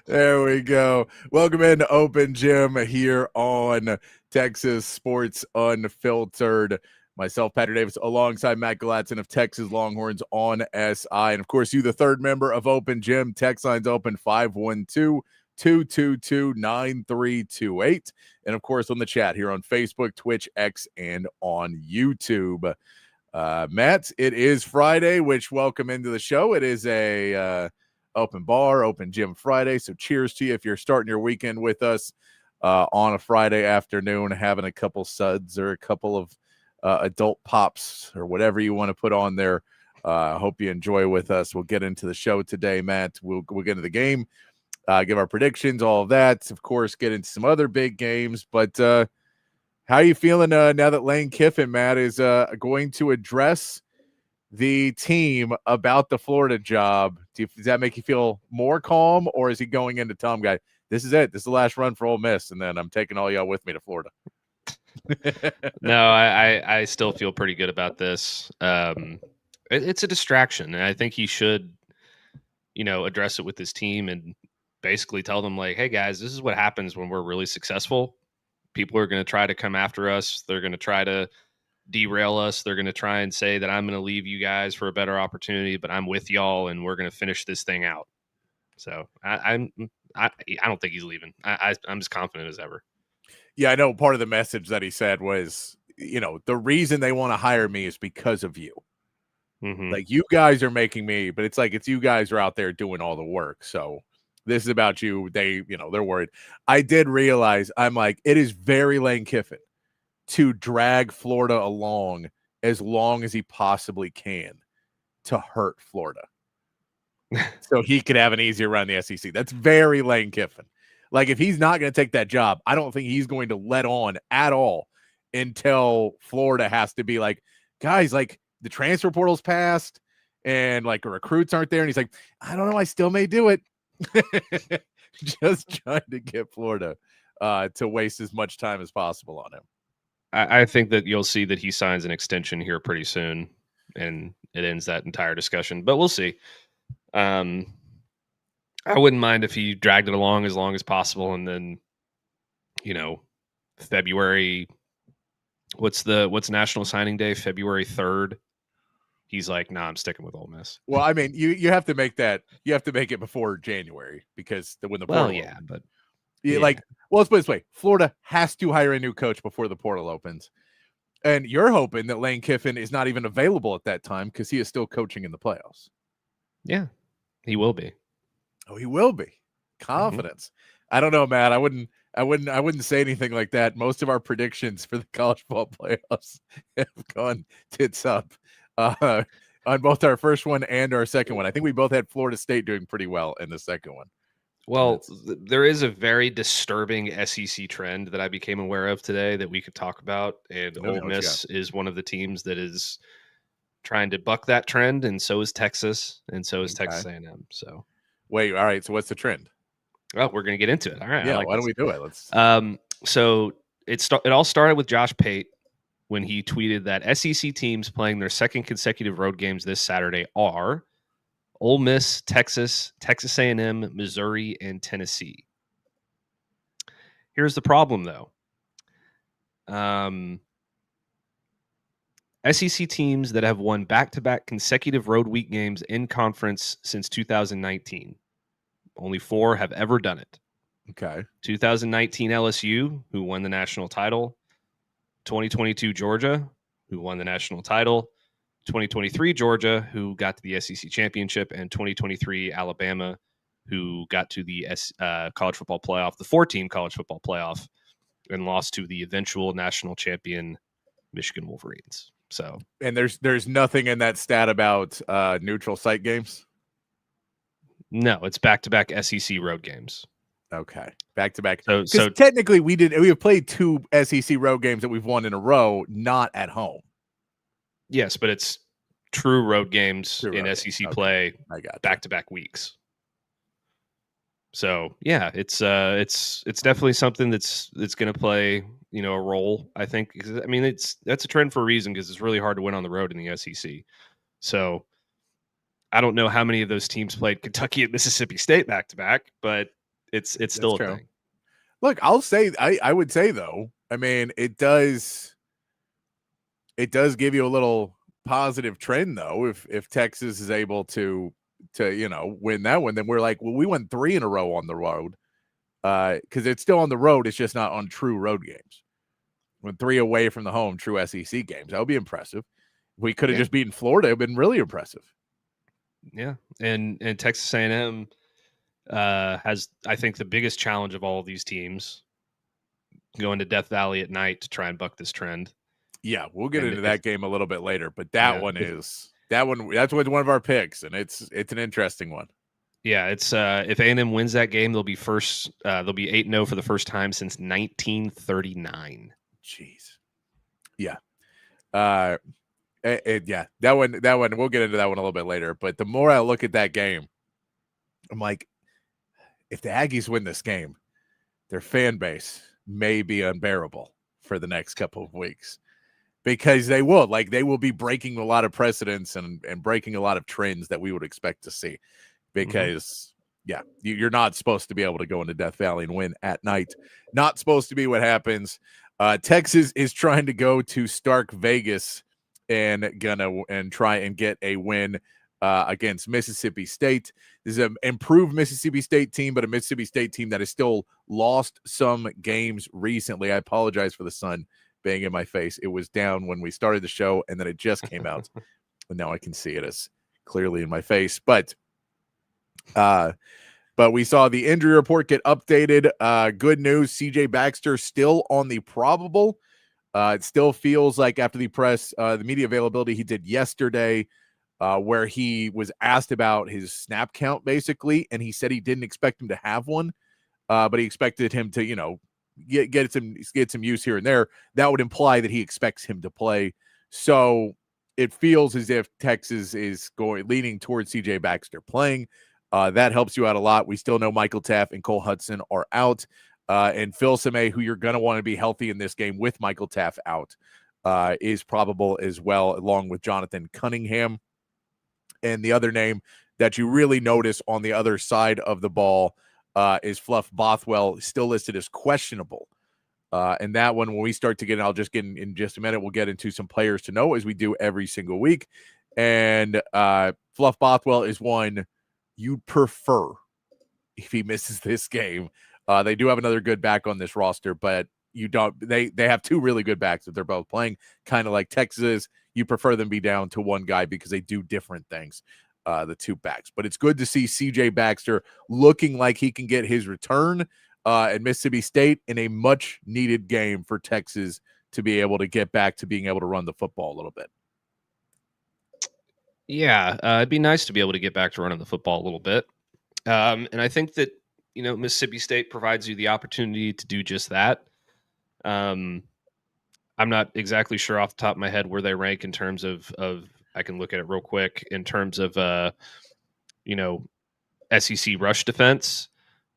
There we go. Welcome into Open Gym here on Texas Sports Unfiltered. Myself, Patrick Davis, alongside Matt Galatzan of Texas Longhorns on SI. And, of course, you, the third member of Open Gym. Text line's open 512-222-9328. And, of course, on the chat here on Facebook, Twitch, X, and on YouTube. Matt, it is Friday, which welcome into the show. It is a open bar, open gym Friday. So cheers to you if you're starting your weekend with us on a Friday afternoon, having a couple suds or a couple of adult pops or whatever you want to put on there. Hope you enjoy with us. We'll get into the show today, Matt. We'll get into the game, give our predictions, all of that. Of course, get into some other big games. But how are you feeling now that Lane Kiffin, Matt, is going to address the team about the Florida job? Does that make you feel more calm, or is he going into Tom Guy? This is it. This is the last run for Ole Miss, and then I'm taking all y'all with me to Florida. No, I still feel pretty good about this. It's a distraction, and I think he should, address it with his team and basically tell them, like, hey, guys, this is what happens when we're really successful. People are going to try to come after us. They're going to try to derail us. They're going to try and say that I'm going to leave you guys for a better opportunity, but I'm with y'all, and we're going to finish this thing out. So I don't think he's leaving. I'm as confident as ever. Yeah, I know part of the message that he said was, the reason they want to hire me is because of you. Mm-hmm. Like, you guys are making me, but it's like, it's you guys are out there doing all the work. So this is about you. They're worried. I did realize, I'm like, it is very Lane Kiffin to drag Florida along as long as he possibly can to hurt Florida. So he could have an easier run in the SEC. That's very Lane Kiffin. Like, if he's not going to take that job, I don't think he's going to let on at all until Florida has to be like, guys, like, the transfer portal's passed and, like, recruits aren't there. And he's like, I don't know. I still may do it. Just trying to get Florida to waste as much time as possible on him. I think that you'll see that he signs an extension here pretty soon, and it ends that entire discussion. But we'll see. I wouldn't mind if he dragged it along as possible, and then, February. What's National Signing Day? February 3rd. He's like, nah, I'm sticking with Ole Miss. Well, I mean, you have to make that. You have to make it before January because when the portal opens. But let's put it this way: Florida has to hire a new coach before the portal opens, and you're hoping that Lane Kiffin is not even available at that time because he is still coaching in the playoffs. Yeah, he will be. Oh, he will be. Confidence. I don't know, Matt. I wouldn't say anything like that. Most of our predictions for the college football playoffs have gone tits up on both our first one and our second one. I think we both had Florida State doing pretty well in the second one. Well, there is a very disturbing SEC trend that I became aware of today that we could talk about, and Ole Miss is one of the teams that is trying to buck that trend, and so is Texas, and so is Texas A&M. So, wait, all right. So, what's the trend? Well, we're going to get into it. All right. Yeah. Why don't we do it? Let's. So it all started with Josh Pate when he tweeted that SEC teams playing their second consecutive road games this Saturday are Ole Miss, Texas, Texas A&M, Missouri, and Tennessee. Here's the problem, though. SEC teams that have won back-to-back consecutive road week games in conference since 2019. Only 4 have ever done it. Okay. 2019 LSU, who won the national title. 2022 Georgia, who won the national title. 2023 Georgia, who got to the SEC championship. And 2023 Alabama, who got to the college football playoff, the 4-team college football playoff, and lost to the eventual national champion Michigan Wolverines. So, and there's nothing in that stat about neutral site games. No, it's back-to-back SEC road games. Okay, back-to-back. So technically, we have played 2 SEC road games that we've won in a row, not at home. Yes, but it's true road games in SEC play. I got back-to-back weeks. So yeah, it's definitely something that's going to play a role. I think. I mean, that's a trend for a reason because it's really hard to win on the road in the SEC. So. I don't know how many of those teams played Kentucky and Mississippi State back to back, but it's still a thing. Look, I'll say I would say though, I mean, it does give you a little positive trend though if Texas is able to win that one. Then we're like, well, we won 3 in a row on the road because it's still on the road. It's just not on true road games. When 3 away from the home true SEC games, that would be impressive. If we could have just beaten Florida, it would have been really impressive. Yeah, and Texas A&M has, I think, the biggest challenge of all of these teams going to Death Valley at night to try and buck this trend. Yeah, we'll get into that game a little bit later, but that's one of our picks, and it's an interesting one. Yeah, it's if A&M wins that game, they'll be 8-0 for the first time since 1939. Jeez. Yeah. That one, we'll get into that one a little bit later. But the more I look at that game, I'm like, if the Aggies win this game, their fan base may be unbearable for the next couple of weeks because they will be breaking a lot of precedents and breaking a lot of trends that we would expect to see because you're not supposed to be able to go into Death Valley and win at night. Not supposed to be what happens. Texas is trying to go to Stark Vegas and try and get a win against Mississippi State. This is an improved Mississippi State team, but a Mississippi State team that has still lost some games recently. I apologize for the sun being in my face. It was down when we started the show, and then it just came out. And now I can see it as clearly in my face. But we saw the injury report get updated. Good news, CJ Baxter still on the probable. It still feels like after the media availability he did yesterday, where he was asked about his snap count, basically, and he said he didn't expect him to have one, but he expected him to, get some use here and there. That would imply that he expects him to play. So it feels as if Texas is leaning towards CJ Baxter playing. That helps you out a lot. We still know Michael Taft and Cole Hudson are out. And Phil Semay, who you're going to want to be healthy in this game with Michael Taft out, is probable as well, along with Jonathan Cunningham. And the other name that you really notice on the other side of the ball is Fluff Bothwell, still listed as questionable. And that one, when we start to get in, I'll just get in just a minute, we'll get into some players to know as we do every single week. And Fluff Bothwell is one you'd prefer if he misses this game. They do have another good back on this roster, but you don't. They have two really good backs that they're both playing, kind of like Texas is. You prefer them be down to one guy because they do different things, the two backs. But it's good to see CJ Baxter looking like he can get his return at Mississippi State in a much-needed game for Texas to be able to get back to being able to run the football a little bit. Yeah, it'd be nice to be able to get back to running the football a little bit. And I think that, Mississippi State provides you the opportunity to do just that. I'm not exactly sure off the top of my head where they rank in terms of I can look at it real quick in terms of, SEC rush defense.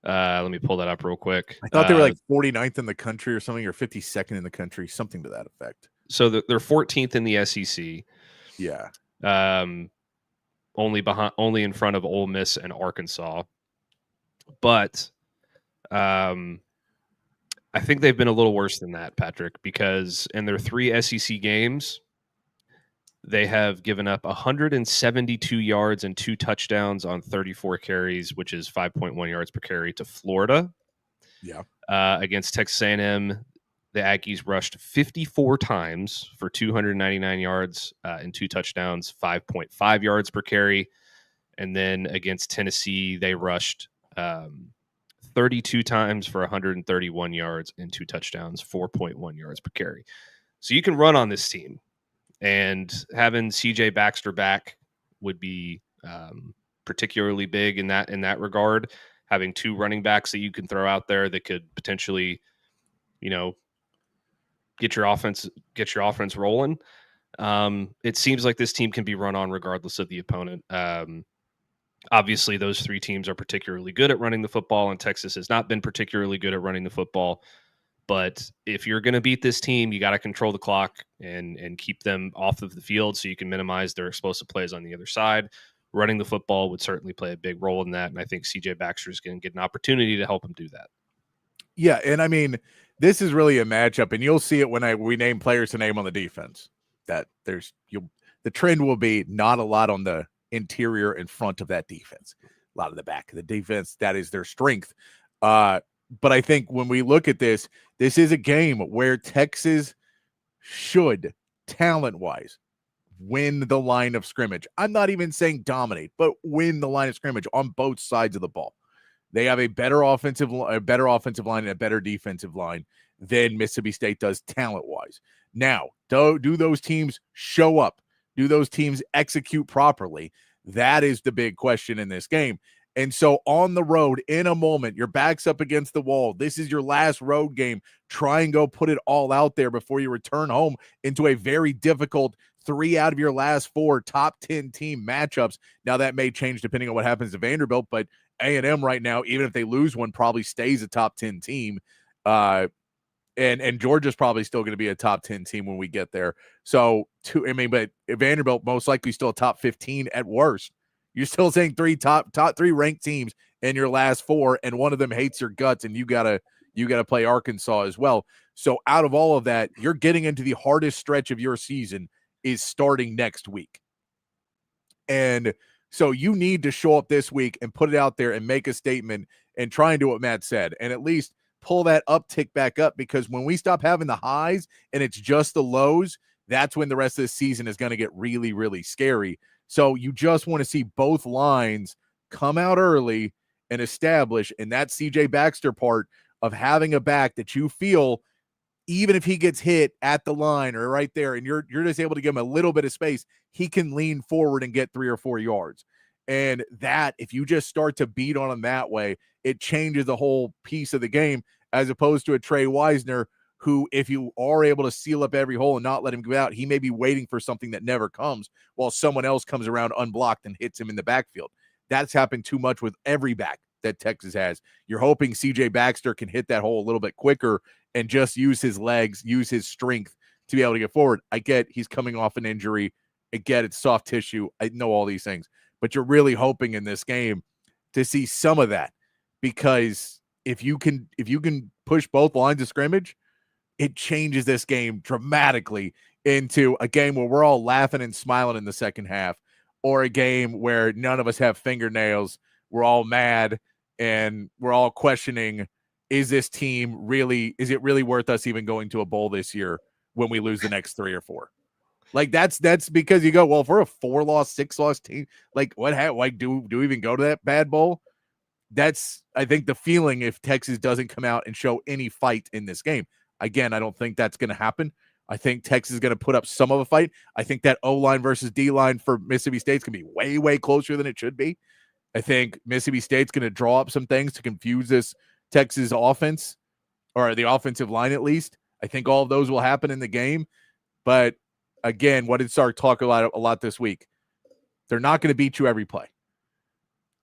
Let me pull that up real quick. I thought they were like 49th in the country or something, or 52nd in the country, something to that effect. So they're 14th in the SEC. Yeah. Only in front of Ole Miss and Arkansas. But I think they've been a little worse than that, Patrick, because in their 3 SEC games, they have given up 172 yards and 2 touchdowns on 34 carries, which is 5.1 yards per carry to Florida. Yeah. Against Texas A&M, the Aggies rushed 54 times for 299 yards and 2 touchdowns, 5.5 yards per carry. And then against Tennessee, they rushed 32 times for 131 yards and 2 touchdowns, 4.1 yards per carry. So you can run on this team. And having CJ Baxter back would be particularly big in that regard. Having 2 running backs that you can throw out there that could potentially, get your offense rolling. It seems like this team can be run on regardless of the opponent. Obviously, those 3 teams are particularly good at running the football, and Texas has not been particularly good at running the football. But if you're going to beat this team, you got to control the clock and keep them off of the field so you can minimize their explosive plays on the other side. Running the football would certainly play a big role in that, and I think CJ Baxter is going to get an opportunity to help him do that. Yeah, and I mean, this is really a matchup, and you'll see it when we name players to name on the defense. That the trend will be not a lot on the interior in front of that defense, a lot of the back of the defense. That is their strength. But I think when we look at this is a game where Texas should, talent-wise, win the line of scrimmage. I'm not even saying dominate, but win the line of scrimmage on both sides of the ball. They have a better offensive line and a better defensive line than Mississippi State does talent-wise. Now, do those teams show up? Do those teams execute properly? That is the big question in this game. And so on the road, in a moment, your back's up against the wall. This is your last road game. Try and go put it all out there before you return home into a very difficult 3 out of your last 4 top 10 team matchups. Now, that may change depending on what happens to Vanderbilt, but A&M right now, even if they lose one, probably stays a top 10 team. And Georgia's probably still going to be a top 10 team when we get there. So, but Vanderbilt most likely still a top 15 at worst. You're still saying 3 top 3 ranked teams in your last 4, and one of them hates your guts, and you gotta play Arkansas as well. So out of all of that, you're getting into the hardest stretch of your season is starting next week. And so you need to show up this week and put it out there and make a statement and try and do what Matt said, and at least pull that uptick back up, because when we stop having the highs and it's just the lows, that's when the rest of the season is going to get really, really scary. So you just want to see both lines come out early and establish, and that CJ Baxter part of having a back that you feel, even if he gets hit at the line or right there, and you're just able to give him a little bit of space, he can lean forward and get 3 or 4 yards. And that, if you just start to beat on him that way, it changes the whole piece of the game, as opposed to a Trey Wisner, who, if you are able to seal up every hole and not let him go out, he may be waiting for something that never comes while someone else comes around unblocked and hits him in the backfield. That's happened too much with every back that Texas has. You're hoping CJ Baxter can hit that hole a little bit quicker and just use his legs, use his strength to be able to get forward. I get he's coming off an injury I get it's soft tissue. I know all these things, but you're really hoping in this game to see some of that, because if you can push both lines of scrimmage, it changes this game dramatically into a game where we're all laughing and smiling in the second half, or a game where none of us have fingernails. We're all mad and we're all questioning, is this team really, is it really worth us even going to a bowl this year when we lose the next 3 or 4? Like that's because you go, well, if we're a 4-loss, 6-loss team, like do we even go to that bad bowl? That's, I think, the feeling if Texas doesn't come out and show any fight in this game. Again, I don't think that's going to happen. I think Texas is going to put up some of a fight. I think that O-line versus D-line for Mississippi State's going to be way, way closer than it should be. I think Mississippi State's going to draw up some things to confuse this Texas offense, or the offensive line at least. I think all of those will happen in the game. But again, what did Sark talk a lot this week? They're not going to beat you every play.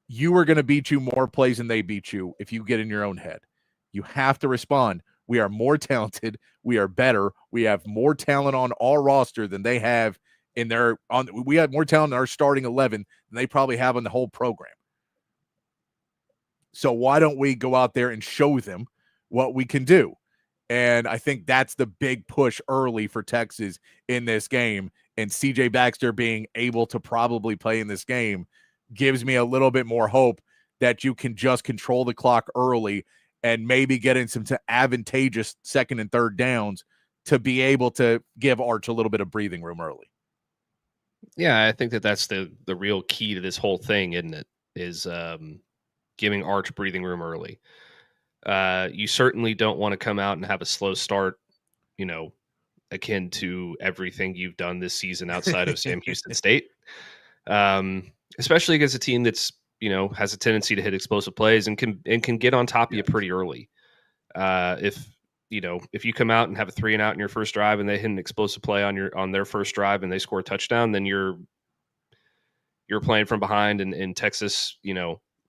You are going to beat you more plays than they beat you if you get in your own head. You have to respond. We are more talented. We are better. We have more talent on our roster than they have in their on. We have more talent in our starting 11 than they probably have on the whole program. So why don't we go out there and show them what we can do? And I think that's the big push early for Texas in this game. And CJ Baxter being able to probably play in this game gives me a little bit more hope that you can just control the clock early and maybe get in some advantageous second and third downs to be able to give Arch a little bit of breathing room early. Yeah, I think that's the real key to this whole thing, isn't it? Is giving Arch breathing room early. You certainly don't want to come out and have a slow start, akin to everything you've done this season outside of Sam Houston State. Especially against a team that's, has a tendency to hit explosive plays and can get on top of you pretty early. If you come out and have a 3-and-out in your first drive and they hit an explosive play on their first drive and they score a touchdown, then you're playing from behind, and Texas,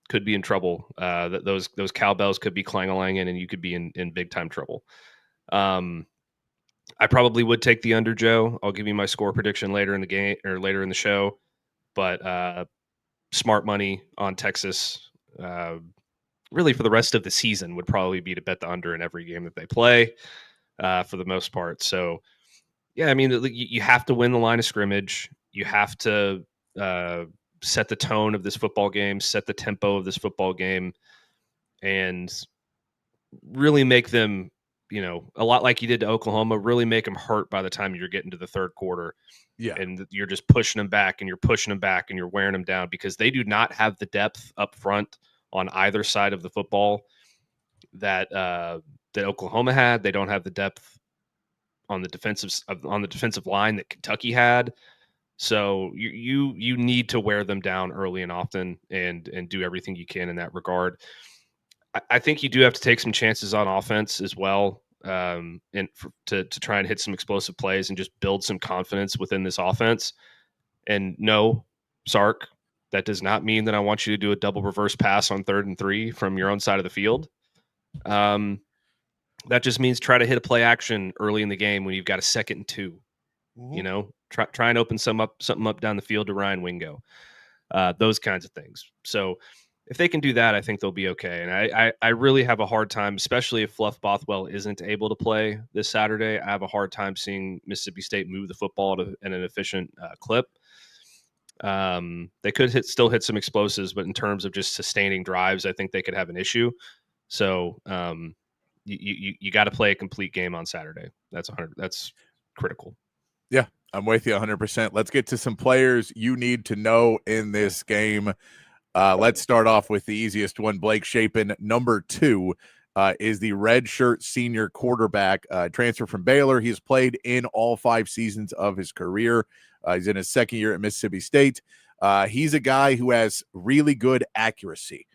could be in trouble. Those cowbells could be clang-a-langing, and you could be in big time trouble. I probably would take the under, Joe. I'll give you my score prediction later in the game or later in the show, but smart money on Texas, really for the rest of the season, would probably be to bet the under in every game that they play, for the most part. So, yeah, I mean, you have to win the line of scrimmage. You have to set the tone of this football game, set the tempo of this football game, and really make them, a lot like you did to Oklahoma, really make them hurt by the time you're getting to the third quarter. Yeah. And you're just pushing them back and you're pushing them back and you're wearing them down, because they do not have the depth up front on either side of the football that Oklahoma had. They don't have the depth on the defensive line that Kentucky had. So you need to wear them down early and often and do everything you can in that regard. I think you do have to take some chances on offense as well, to try and hit some explosive plays and just build some confidence within this offense. And no, Sark, that does not mean that I want you to do a double reverse pass on 3rd and 3 from your own side of the field. That just means try to hit a play action early in the game when you've got a 2nd and 2. Mm-hmm. Try and open something up down the field to Ryan Wingo. Those kinds of things. So if they can do that, I think they'll be okay. And I really have a hard time, especially if Fluff Bothwell isn't able to play this Saturday. I have a hard time seeing Mississippi State move the football at an efficient clip. They could still hit some explosives, but in terms of just sustaining drives, I think they could have an issue. So you got to play a complete game on Saturday. That's critical. Yeah, I'm with you 100%. Let's get to some players you need to know in this game. Let's start off with the easiest one. Blake Shapen, number 2, is the redshirt senior quarterback, transfer from Baylor. He's played in all 5 seasons of his career. He's in his 2nd year at Mississippi State. He's a guy who has really good accuracy.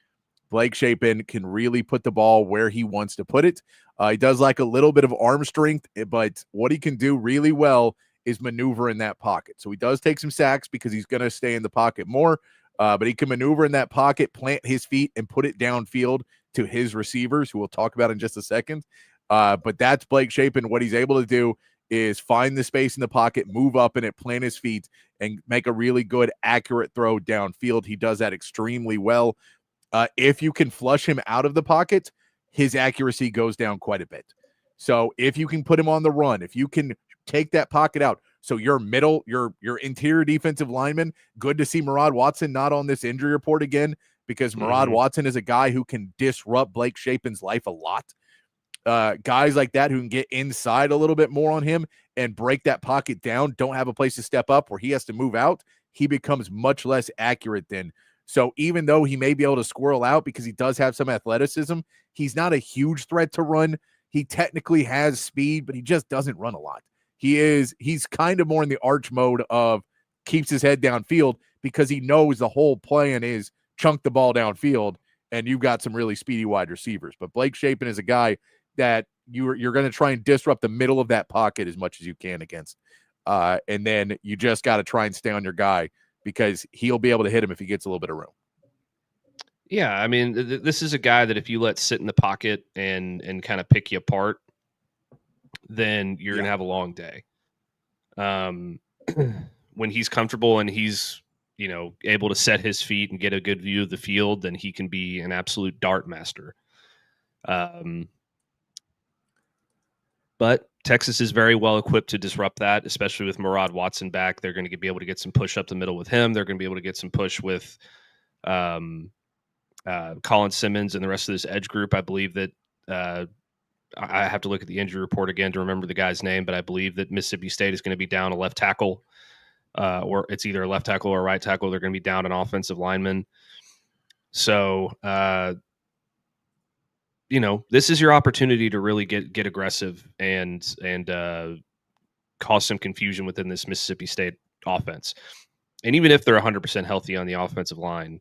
Blake Shapen can really put the ball where he wants to put it. He does like a little bit of arm strength, but what he can do really well is maneuver in that pocket. So he does take some sacks because he's going to stay in the pocket more, but he can maneuver in that pocket, plant his feet, and put it downfield to his receivers, who we'll talk about in just a second. But that's Blake Shapen. What he's able to do is find the space in the pocket, move up in it, plant his feet, and make a really good, accurate throw downfield. He does that extremely well. If you can flush him out of the pocket, his accuracy goes down quite a bit. So if you can put him on the run, if you can take that pocket out, so your middle, your interior defensive lineman, good to see Murad Watson not on this injury report again, because Murad Watson is a guy who can disrupt Blake Shapen's life a lot. Guys like that who can get inside a little bit more on him and break that pocket down, don't have a place to step up where he has to move out, he becomes much less accurate then. So even though he may be able to squirrel out because he does have some athleticism, he's not a huge threat to run. He technically has speed, but he just doesn't run a lot. He's kind of more in the arch mode of keeps his head downfield because he knows the whole plan is chunk the ball downfield, and you've got some really speedy wide receivers. But Blake Shapen is a guy that you're going to try and disrupt the middle of that pocket as much as you can against. And then you just got to try and stay on your guy because he'll be able to hit him if he gets a little bit of room. Yeah, I mean, this is a guy that if you let sit in the pocket and kind of pick you apart, then you're going to have a long day. When he's comfortable and he's, able to set his feet and get a good view of the field, then he can be an absolute dart master. But Texas is very well equipped to disrupt that, especially with Murad Watson back. They're going to be able to get some push up the middle with him. They're going to be able to get some push with Colin Simmons and the rest of this edge group. I believe that I have to look at the injury report again to remember the guy's name, but I believe that Mississippi State is going to be down a left tackle, or it's either a left tackle or a right tackle. They're going to be down an offensive lineman. So, this is your opportunity to really get aggressive and cause some confusion within this Mississippi State offense. And even if they're 100% healthy on the offensive line,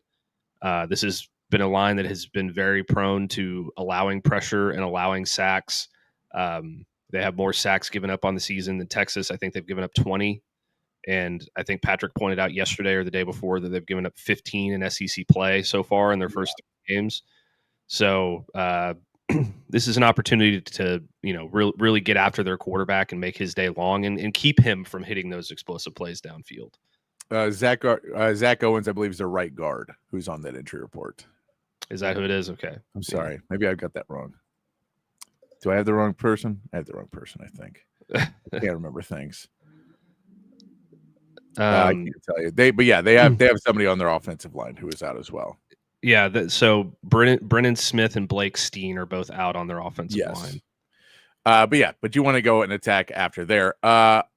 this has been a line that has been very prone to allowing pressure and allowing sacks. They have more sacks given up on the season than Texas. I think they've given up 20. And I think Patrick pointed out yesterday or the day before that they've given up 15 in SEC play so far in their first 3 games. So this is an opportunity to, really get after their quarterback and make his day long and keep him from hitting those explosive plays downfield. Zach Owens, I believe, is their right guard who's on that injury report. Is that who it is? Okay. I'm sorry. Maybe I got that wrong. Do I have the wrong person? I have the wrong person, I think. I can't remember things. I can't tell you. They have somebody on their offensive line who is out as well. Yeah, so Brennan Smith and Blake Steen are both out on their offensive line. But you want to go and attack after there.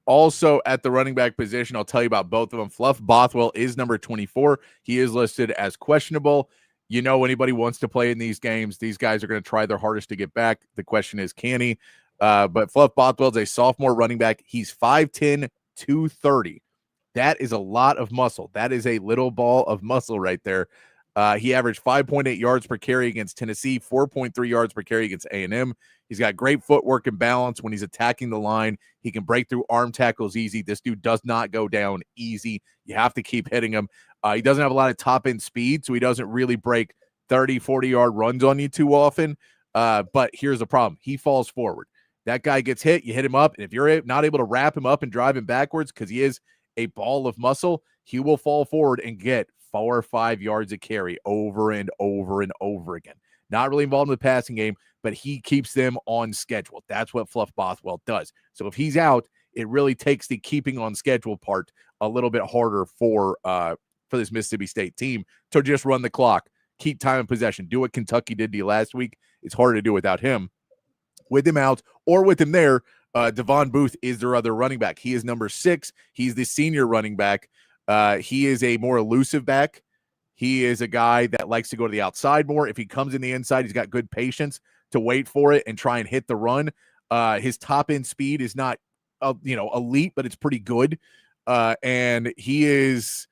Also at the running back position, I'll tell you about both of them. Fluff Bothwell is number 24. He is listed as questionable. Anybody wants to play in these games, these guys are going to try their hardest to get back. The question is, can he? But Fluff Bothwell is a sophomore running back. He's 5'10", 230. That is a lot of muscle. That is a little ball of muscle right there. He averaged 5.8 yards per carry against Tennessee, 4.3 yards per carry against A&M. He's got great footwork and balance when he's attacking the line. He can break through arm tackles easy. This dude does not go down easy. You have to keep hitting him. He doesn't have a lot of top-end speed, so he doesn't really break 30, 40-yard runs on you too often. But here's the problem. He falls forward. That guy gets hit, you hit him up, and if you're not able to wrap him up and drive him backwards because he is a ball of muscle, he will fall forward and get 4 or 5 yards of carry over and over and over again. Not really involved in the passing game, but he keeps them on schedule. That's what Fluff Bothwell does. So if he's out, it really takes the keeping on schedule part a little bit harder for this Mississippi State team to just run the clock, keep time in possession, do what Kentucky did to you last week. It's harder to do without him. With him out or with him there, Devon Booth is their other running back. He is number 6. He's the senior running back. He is a more elusive back. He is a guy that likes to go to the outside more. If he comes in the inside, he's got good patience to wait for it and try and hit the run. His top end speed is not, elite, but it's pretty good. And he's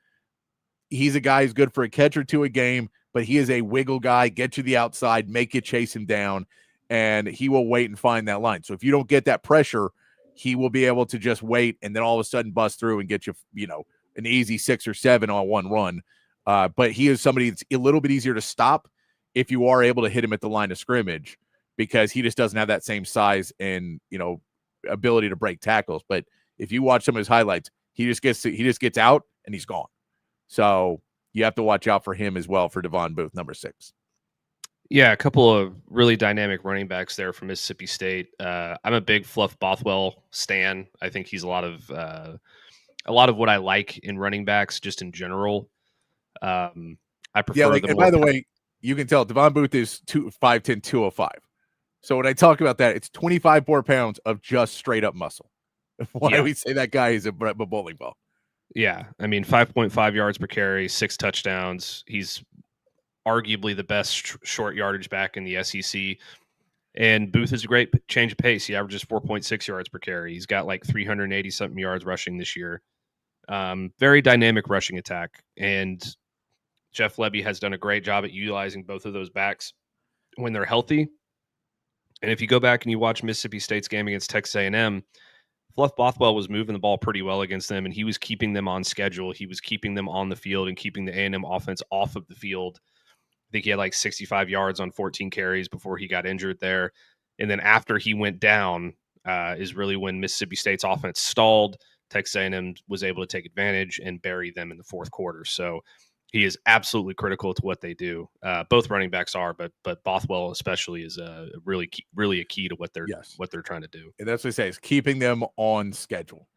a guy who's good for a catch or two a game, but he is a wiggle guy, get to the outside, make you chase him down, and he will wait and find that line. So if you don't get that pressure, he will be able to just wait and then all of a sudden bust through and get you, an easy 6 or 7 on one run. But he is somebody that's a little bit easier to stop if you are able to hit him at the line of scrimmage, because he just doesn't have that same size and, ability to break tackles. But if you watch some of his highlights, he just gets out and he's gone. So you have to watch out for him as well for Devon Booth, number 6. Yeah, a couple of really dynamic running backs there from Mississippi State. I'm a big Fluff Bothwell stan. I think he's a lot of what I like in running backs just in general. I prefer and by the way, you can tell Devon Booth is 5'10", 205. So when I talk about that, it's 25 more pounds of just straight up muscle. Why we say that guy is a bowling ball. Yeah, I mean 5.5 yards per carry, 6 touchdowns. He's arguably the best short yardage back in the SEC. And Booth is a great change of pace. He averages 4.6 yards per carry. He's got like 380 something yards rushing this year. Very dynamic rushing attack. And Jeff Lebby has done a great job at utilizing both of those backs when they're healthy. And if you go back and you watch Mississippi State's game against Texas A&M, Fluff Bothwell was moving the ball pretty well against them, and he was keeping them on schedule. He was keeping them on the field and keeping the A&M offense off of the field. I think he had like 65 yards on 14 carries before he got injured there. And then after he went down is really when Mississippi State's offense stalled. Texas A&M was able to take advantage and bury them in the fourth quarter. So he is absolutely critical to what they do. Both running backs are, but Bothwell especially is really a key to what they're trying to do. And that's what I say, is keeping them on schedule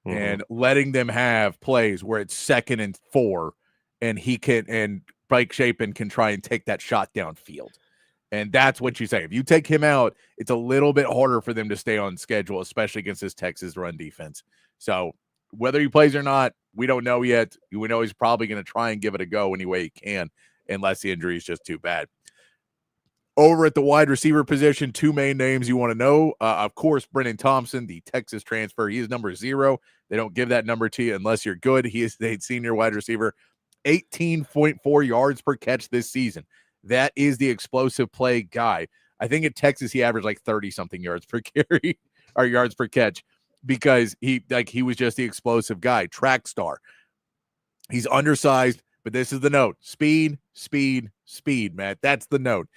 and letting them have plays where it's 2nd and 4, and he can and Blake Shapen can try and take that shot downfield. And that's what you say. If you take him out, it's a little bit harder for them to stay on schedule, especially against this Texas run defense. So whether he plays or not, we don't know yet. We know he's probably going to try and give it a go any way he can, unless the injury is just too bad. Over at the wide receiver position, 2 main names you want to know. Of course, Brennan Thompson, the Texas transfer. He is number 0. They don't give that number to you unless you're good. He is the senior wide receiver. 18.4 yards per catch this season. That is the explosive play guy. I think at Texas, he averaged like 30-something yards per carry or yards per catch, because he was just the explosive guy, track star. He's undersized, but this is the note: speed, speed, speed, Matt. That's the note.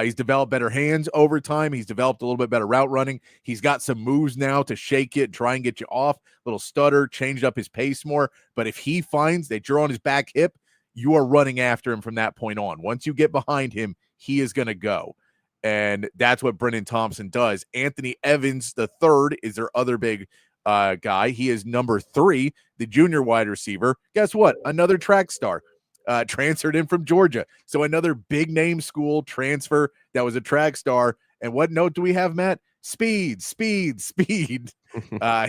He's developed better hands over time. He's developed a little bit better route running. He's got some moves now to shake it, try and get you off. Little stutter, changed up his pace more. But if he finds that you're on his back hip, you are running after him from that point on. Once you get behind him, he is going to go. And that's what Brennan Thompson does. Anthony Evans, the third, is their other big guy. He is number 3, the junior wide receiver. Guess what? Another track star. Transferred in from Georgia. So another big name school transfer that was a track star. And what note do we have, Matt? Speed, speed, speed.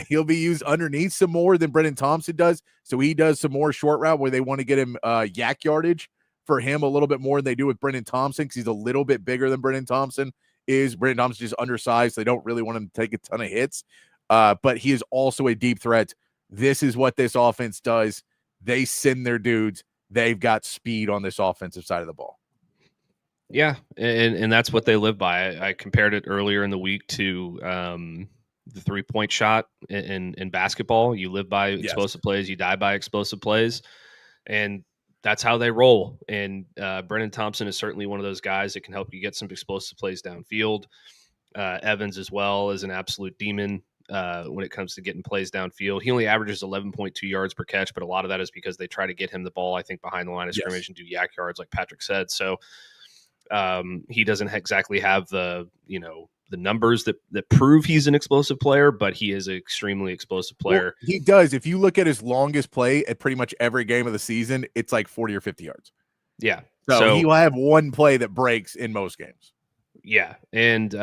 He'll be used underneath some more than Brennan Thompson does. So he does some more short route where they want to get him yak yardage for him a little bit more than they do with Brennan Thompson, because he's a little bit bigger than Brennan Thompson is. Brennan Thompson's just undersized. So they don't really want him to take a ton of hits. But he is also a deep threat. This is what this offense does. They send their dudes. They've got speed on this offensive side of the ball. Yeah, and that's what they live by. I compared it earlier in the week to the 3-point shot in basketball. You live by explosive plays, you die by explosive plays, and that's how they roll. And Brennan Thompson is certainly one of those guys that can help you get some explosive plays downfield. Evans as well is an absolute demon when it comes to getting plays downfield. He only averages 11.2 yards per catch, but a lot of that is because they try to get him the ball, I think, behind the line of scrimmage and do yak yards, like Patrick said. So he doesn't exactly have the numbers that prove he's an explosive player, but he is an extremely explosive player. Well, he does. If you look at his longest play at pretty much every game of the season, it's like 40 or 50 yards. Yeah. So he will have one play that breaks in most games. Yeah. And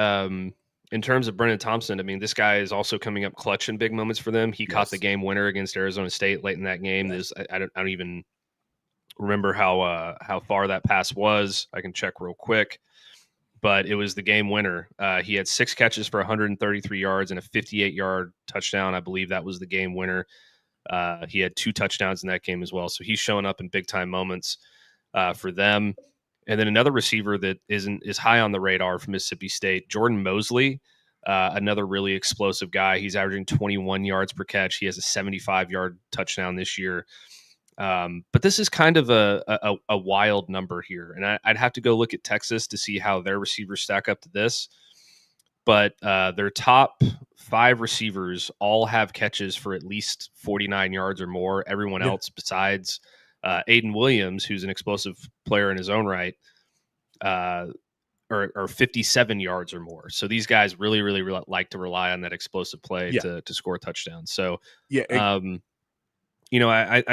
in terms of Brennan Thompson, I mean, this guy is also coming up clutch in big moments for them. He caught the game winner against Arizona State late in that game. I don't even remember how far that pass was. I can check real quick, but it was the game winner. He had 6 catches for 133 yards and a 58-yard touchdown. I believe that was the game winner. He had 2 touchdowns in that game as well. So he's showing up in big time moments for them. And then another receiver that is high on the radar from Mississippi State, Jordan Mosley, another really explosive guy. He's averaging 21 yards per catch. He has a 75-yard touchdown this year. But this is kind of a wild number here. And I'd have to go look at Texas to see how their receivers stack up to this. but their top 5 receivers all have catches for at least 49 yards or more. Everyone else besides Aiden Williams, who's an explosive player in his own right, or 57 yards or more. So these guys really like to rely on that explosive play to score touchdowns. So, I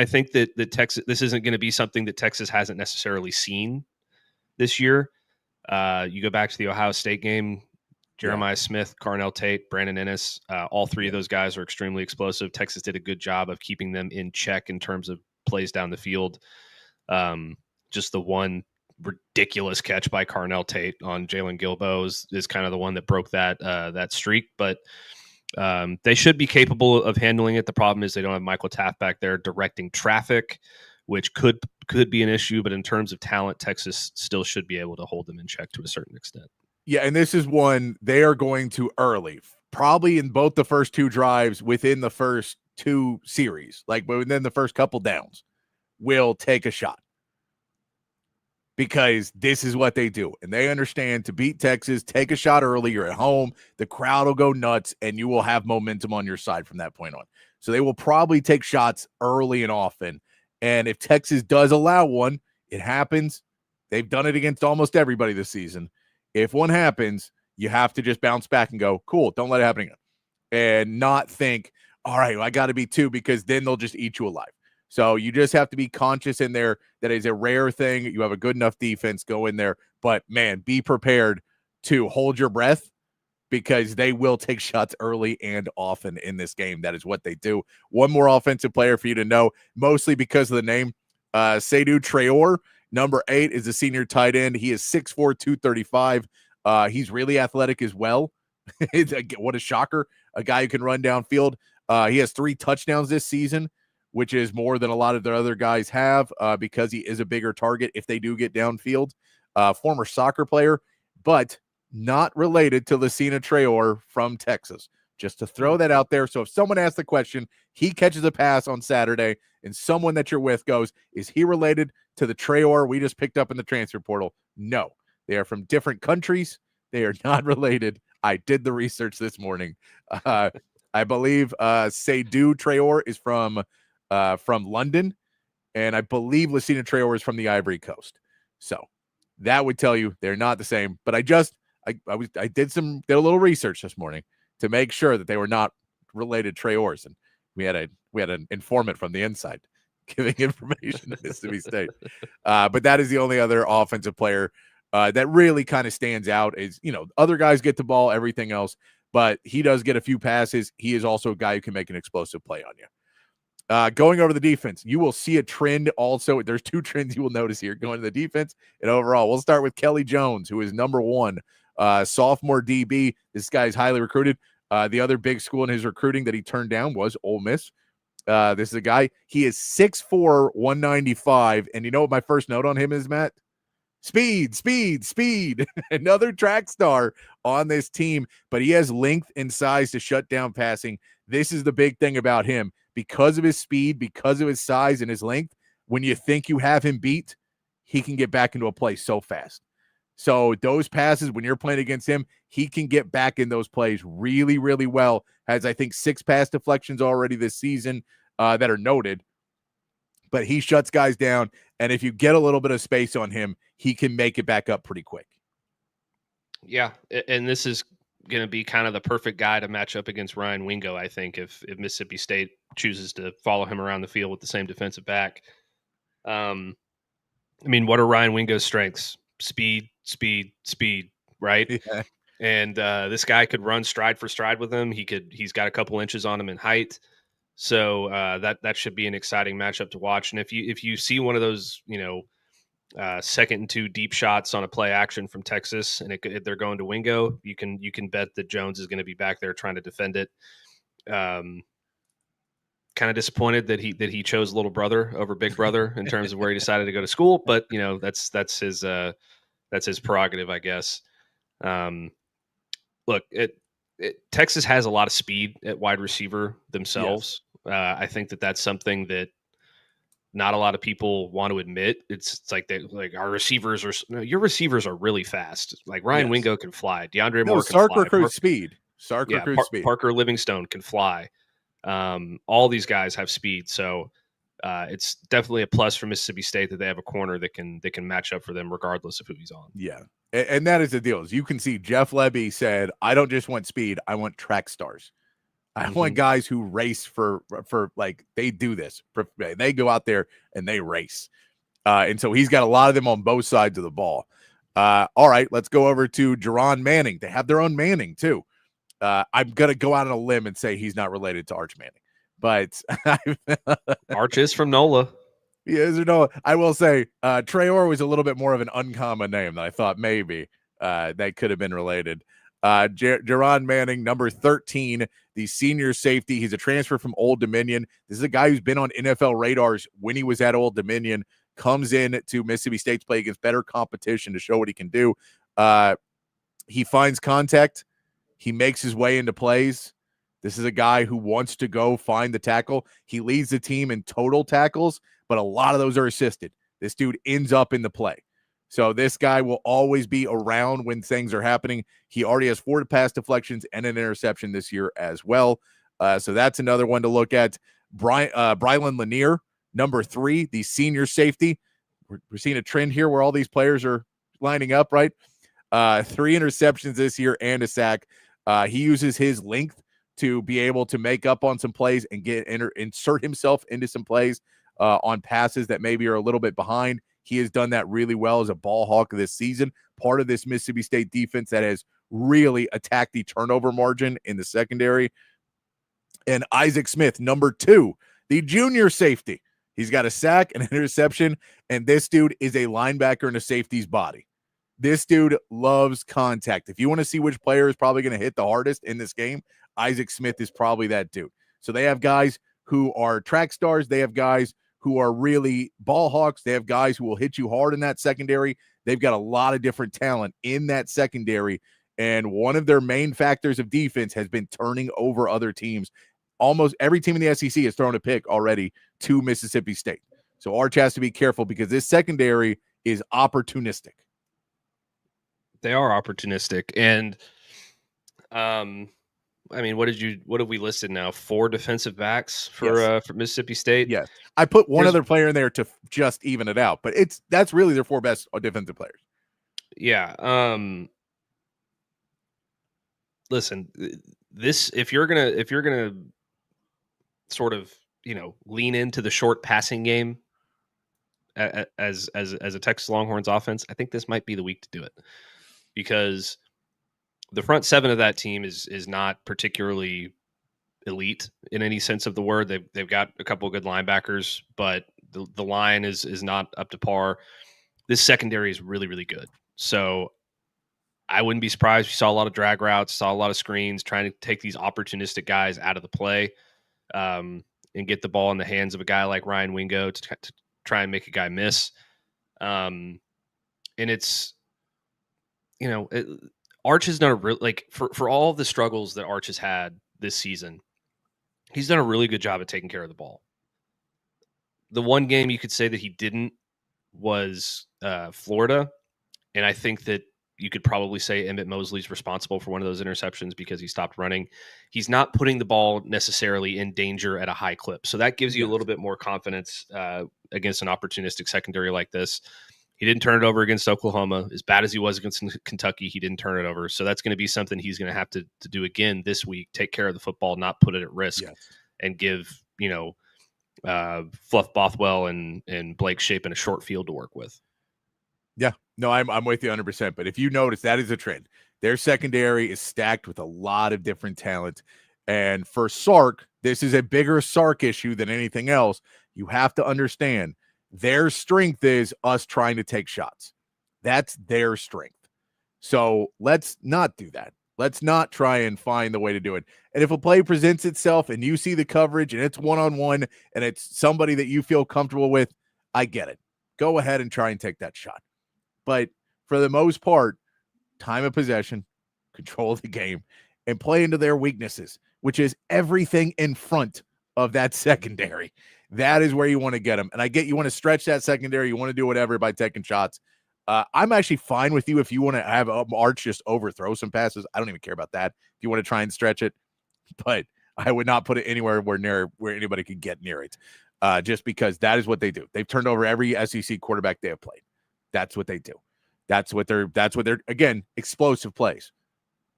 think that Texas, this isn't going to be something that Texas hasn't necessarily seen this year. You go back to the Ohio State game, Jeremiah Smith, Carnell Tate, Brandon Ennis, all 3 of those guys are extremely explosive. Texas did a good job of keeping them in check in terms of plays down the field. Just the one ridiculous catch by Carnell Tate on Jalen Gilbo is kind of the one that broke that streak. But they should be capable of handling it. The problem is they don't have Michael Taft back there directing traffic, which could be an issue. But in terms of talent, Texas still should be able to hold them in check to a certain extent. Yeah, and this is one they are going to early, probably in both the first 2 drives within the first 2 series, like within the first couple downs, will take a shot. Because this is what they do. And they understand to beat Texas, take a shot early. You're at home. The crowd will go nuts, and you will have momentum on your side from that point on. So they will probably take shots early and often. And if Texas does allow one, it happens. They've done it against almost everybody this season. If one happens, you have to just bounce back and go, cool, don't let it happen again. And not think, all right, well, I got to be 2 because then they'll just eat you alive. So you just have to be conscious in there. That is a rare thing. You have a good enough defense, go in there. But, man, be prepared to hold your breath because they will take shots early and often in this game. That is what they do. One more offensive player for you to know, mostly because of the name. Seydou Traore, number 8, is a senior tight end. He is 6'4", 235. He's really athletic as well. What a shocker. A guy who can run downfield. He has 3 touchdowns this season, which is more than a lot of the other guys have because he is a bigger target if they do get downfield. Former soccer player, but not related to Lucina Traore from Texas. Just to throw that out there. So if someone asks the question, he catches a pass on Saturday, and someone that you're with goes, is he related to the Traore we just picked up in the transfer portal? No. They are from different countries. They are not related. I did the research this morning. I believe Seydou Traore is from London, and I believe Lucina Traore is from the Ivory Coast. So that would tell you they're not the same. But I did a little research this morning to make sure that they were not related Traores, and we had an informant from the inside giving information to Mississippi State. But that is the only other offensive player that really kind of stands out. Is other guys get the ball, everything else, but he does get a few passes. He is also a guy who can make an explosive play on you. Going over the defense, you will see a trend also. There's 2 trends you will notice here going to the defense and overall. We'll start with Kelly Jones, who is number 1, sophomore DB. This guy is highly recruited. The other big school in his recruiting that he turned down was Ole Miss. This is a guy. He is 6'4", 195. And you know what my first note on him is, Matt? Speed. Another track star on this team, but he has length and size to shut down passing. This is the big thing about him. Because of his speed, because of his size and his length, when you think you have him beat, he can get back into a play so fast. So those passes, when you're playing against him, he can get back in those plays really, really well. Has, I think, 6 pass deflections already this season that are noted. But he shuts guys down, and if you get a little bit of space on him, he can make it back up pretty quick. Yeah, and this is going to be kind of the perfect guy to match up against Ryan Wingo, I think, if Mississippi State chooses to follow him around the field with the same defensive back. What are Ryan Wingo's strengths? Speed, right? Yeah. And this guy could run stride for stride with him. He's got a couple inches on him in height. So that should be an exciting matchup to watch. And if you see one of those, 2nd and 2 deep shots on a play action from Texas, and they're going to Wingo, you can bet that Jones is going to be back there trying to defend it. Kind of disappointed that he chose little brother over big brother in terms of where he decided to go to school, but that's his prerogative, I guess. Look, Texas has a lot of speed at wide receiver themselves. Yes. I think that's something that not a lot of people want to admit. It's like our receivers are. No, your receivers are really fast. Like Ryan Yes. Wingo can fly. DeAndre No, Moore can Sark fly. recruits speed. Sark recruits speed. Parker Livingstone can fly. All these guys have speed, so it's definitely a plus for Mississippi State that they have a corner that can match up for them regardless of who he's on. Yeah, and that is the deal. As you can see, Jeff Lebby said, "I don't just want speed; I want track stars. I want guys who race for like they do this. They go out there and they race, and so he's got a lot of them on both sides of the ball. All right, let's go over to Jerron Manning. They have their own Manning too. I'm gonna go out on a limb and say he's not related to Arch Manning, but Arch is from NOLA. He is or no? I will say Traore was a little bit more of an uncommon name that I thought maybe they could have been related. Jerron Manning, number 13, the senior safety. He's a transfer from Old Dominion. This is a guy who's been on NFL radars when he was at Old Dominion, comes in to Mississippi State to play against better competition to show what he can do. He finds contact. He makes his way into plays. This is a guy who wants to go find the tackle. He leads the team in total tackles, but a lot of those are assisted. This dude ends up in the play. So this guy will always be around when things are happening. He already has 4 pass deflections and an interception this year as well. So that's another one to look at. Brylan Lanier, number 3, the senior safety. We're seeing a trend here where all these players are lining up, right? 3 interceptions this year and a sack. He uses his length to be able to make up on some plays and insert himself into some plays on passes that maybe are a little bit behind. He has done that really well as a ball hawk this season. Part of this Mississippi State defense that has really attacked the turnover margin in the secondary. And Isaac Smith, number 2, the junior safety. He's got a sack, an interception, and this dude is a linebacker in a safety's body. This dude loves contact. If you want to see which player is probably going to hit the hardest in this game, Isaac Smith is probably that dude. So they have guys who are track stars. They have guys who are really ball hawks. They have guys who will hit you hard in that secondary. They've got a lot of different talent in that secondary. And one of their main factors of defense has been turning over other teams. Almost every team in the SEC has thrown a pick already to Mississippi State. So Arch has to be careful because this secondary is opportunistic. They are opportunistic. And, I mean, what have we listed now? 4 defensive backs for Mississippi State. Yes, I put one other player in there to just even it out, but that's really their 4 best defensive players. Yeah. Listen, this if you're gonna sort of lean into the short passing game as a Texas Longhorns offense, I think this might be the week to do it because the front 7 of that team is not particularly elite in any sense of the word. They've got a couple of good linebackers, but the line is not up to par. This secondary is really, really good. So I wouldn't be surprised. We saw a lot of drag routes, saw a lot of screens, trying to take these opportunistic guys out of the play and get the ball in the hands of a guy like Ryan Wingo to try and make a guy miss. And it's, Arch has done a real for all of the struggles that Arch has had this season, he's done a really good job at taking care of the ball. The one game you could say that he didn't was Florida, and I think that you could probably say Emmett Mosley's responsible for one of those interceptions because he stopped running. He's not putting the ball necessarily in danger at a high clip, so that gives you a little bit more confidence against an opportunistic secondary like this. He didn't turn it over against Oklahoma. As bad as he was against Kentucky, he didn't turn it over. So that's going to be something he's going to have to do again this week. Take care of the football, not put it at risk, and give, Fluff Bothwell and Blake Shapen a short field to work with. Yeah, no, I'm with you 100%. But if you notice, that is a trend. Their secondary is stacked with a lot of different talent. And for Sark, this is a bigger Sark issue than anything else. You have to understand their strength is us trying to take shots. That's their strength. So let's not do that. Let's not try and find the way to do it. And if a play presents itself and you see the coverage and it's one-on-one and it's somebody that you feel comfortable with, I get it. Go ahead and try and take that shot. But for the most part, time of possession, control of the game, and play into their weaknesses, which is everything in front of that secondary. That is where you want to get them. And I get you want to stretch that secondary. You want to do whatever by taking shots. I'm actually fine with you if you want to have Arch just overthrow some passes. I don't even care about that. If you want to try and stretch it, but I would not put it anywhere where anybody could get near it. Just because that is what they do. They've turned over every SEC quarterback they have played. That's what they do. That's what they're again, explosive plays.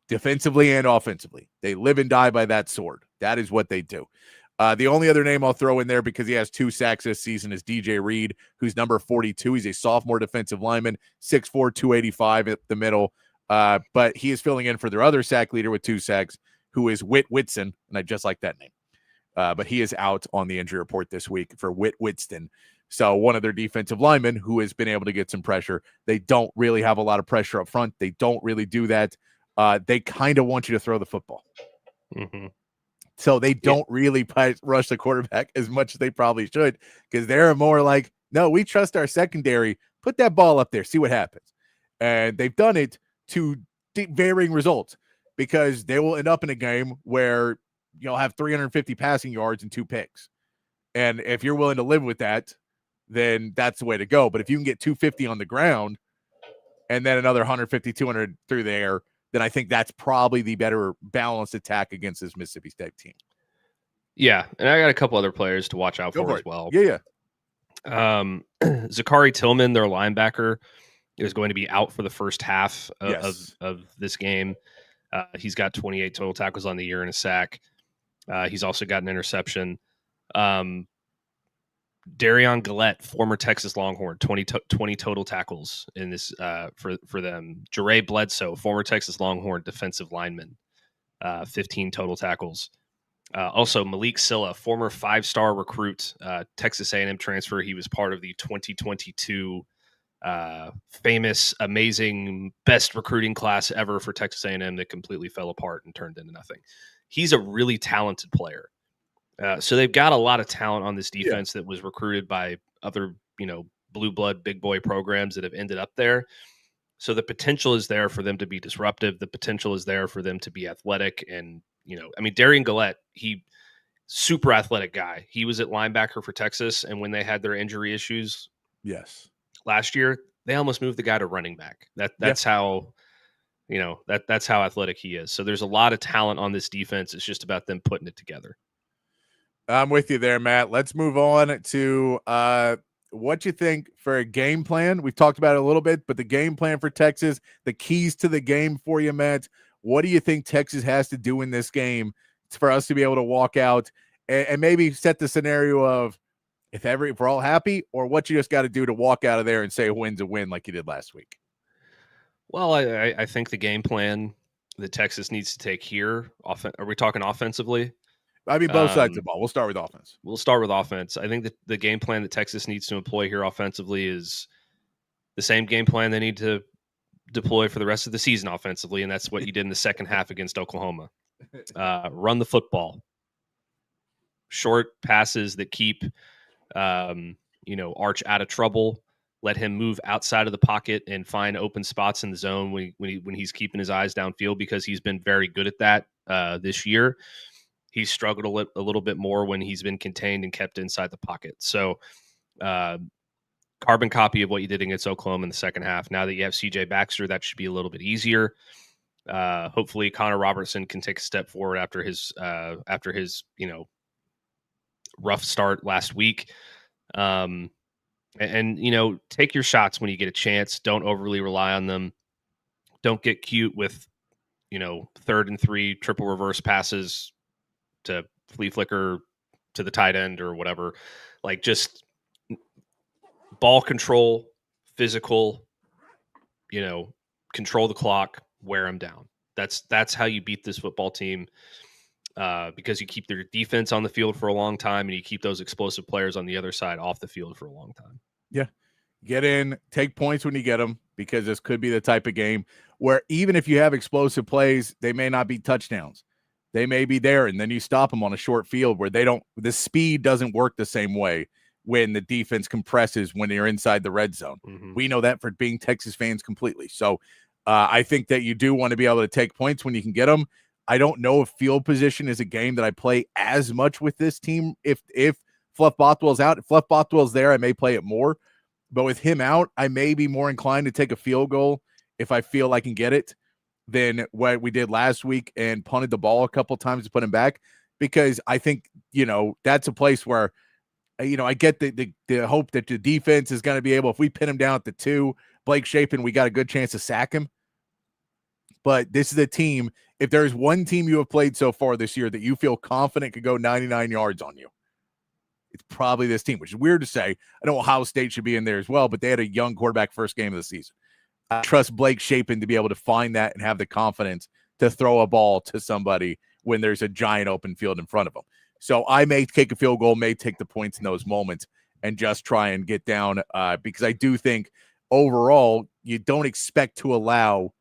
Defensively and offensively. They live and die by that sword. That is what they do. The only other name I'll throw in there because he has 2 sacks this season is DJ Reed, who's number 42. He's a sophomore defensive lineman, 6'4", 285 at the middle. But he is filling in for their other sack leader with 2 sacks, who is Whitson, and I just like that name. But he is out on the injury report this week for Whitston. So one of their defensive linemen who has been able to get some pressure. They don't really have a lot of pressure up front. They don't really do that. They kind of want you to throw the football. Mm-hmm. So they don't really rush the quarterback as much as they probably should because they're more like, no, we trust our secondary. Put that ball up there. See what happens. And they've done it to varying results because they will end up in a game where you'll have 350 passing yards and 2 picks. And if you're willing to live with that, then that's the way to go. But if you can get 250 on the ground and then another 150, 200 through the air, then I think that's probably the better balanced attack against this Mississippi State team. Yeah, and I got a couple other players to watch out for as well. Yeah. Zachary Tillman, their linebacker, is going to be out for the first half of this game. He's got 28 total tackles on the year and a sack. He's also got an interception. Darion Gillette, former Texas Longhorn, 20 total tackles in this for them. Jeray Bledsoe, former Texas Longhorn defensive lineman, 15 total tackles. Also, Malik Silla, former 5-star recruit, Texas A&M transfer. He was part of the 2022 famous, amazing, best recruiting class ever for Texas A&M that completely fell apart and turned into nothing. He's a really talented player. So they've got a lot of talent on this defense that was recruited by other, blue blood, big boy programs that have ended up there. So the potential is there for them to be disruptive. The potential is there for them to be athletic. And, Darion Gillette, super athletic guy. He was at linebacker for Texas. And when they had their injury issues last year, they almost moved the guy to running back. That's how, that's how athletic he is. So there's a lot of talent on this defense. It's just about them putting it together. I'm with you there, Matt. Let's move on to what you think for a game plan. We've talked about it a little bit, but the game plan for Texas, the keys to the game for you, Matt. What do you think Texas has to do in this game for us to be able to walk out and maybe set the scenario of if we're all happy, or what you just got to do to walk out of there and say a win's a win like you did last week? Well, I think the game plan that Texas needs to take here, are we talking offensively? I mean, both sides of the ball. We'll start with offense. We'll start with offense. I think that the game plan that Texas needs to employ here offensively is the same game plan they need to deploy for the rest of the season offensively, and that's what you did in the second half against Oklahoma. Run the football. Short passes that keep, Arch out of trouble. Let him move outside of the pocket and find open spots in the zone when he's keeping his eyes downfield, because he's been very good at that this year. He's struggled a little bit more when he's been contained and kept inside the pocket. So carbon copy of what you did against Oklahoma in the second half. Now that you have CJ Baxter, that should be a little bit easier. Hopefully Connor Robertson can take a step forward after his rough start last week. And take your shots when you get a chance. Don't overly rely on them. Don't get cute with, 3rd and 3 triple reverse passes to flea flicker to the tight end or whatever. Like, just ball control, physical, control the clock, wear them down. That's how you beat this football team, because you keep their defense on the field for a long time and you keep those explosive players on the other side off the field for a long time. Yeah. Get in, take points when you get them, because this could be the type of game where even if you have explosive plays, they may not be touchdowns. They may be there, and then you stop them on a short field where the speed doesn't work the same way when the defense compresses when you're inside the red zone. Mm-hmm. We know that for being Texas fans completely. So I think that you do want to be able to take points when you can get them. I don't know if field position is a game that I play as much with this team. If Fluff Bothwell's out, if Fluff Bothwell's there, I may play it more. But with him out, I may be more inclined to take a field goal if I feel I can get it than what we did last week and punted the ball a couple times to put him back, because I think, that's a place where, I get the hope that the defense is going to be able, if we pin him down at the 2, Blake Shapen, we got a good chance to sack him. But this is a team, if there's one team you have played so far this year that you feel confident could go 99 yards on you, it's probably this team, which is weird to say. I know Ohio State should be in there as well, but they had a young quarterback first game of the season. I trust Blake Shapen to be able to find that and have the confidence to throw a ball to somebody when there's a giant open field in front of them. So I may take a field goal, may take the points in those moments and just try and get down because I do think overall you don't expect to allow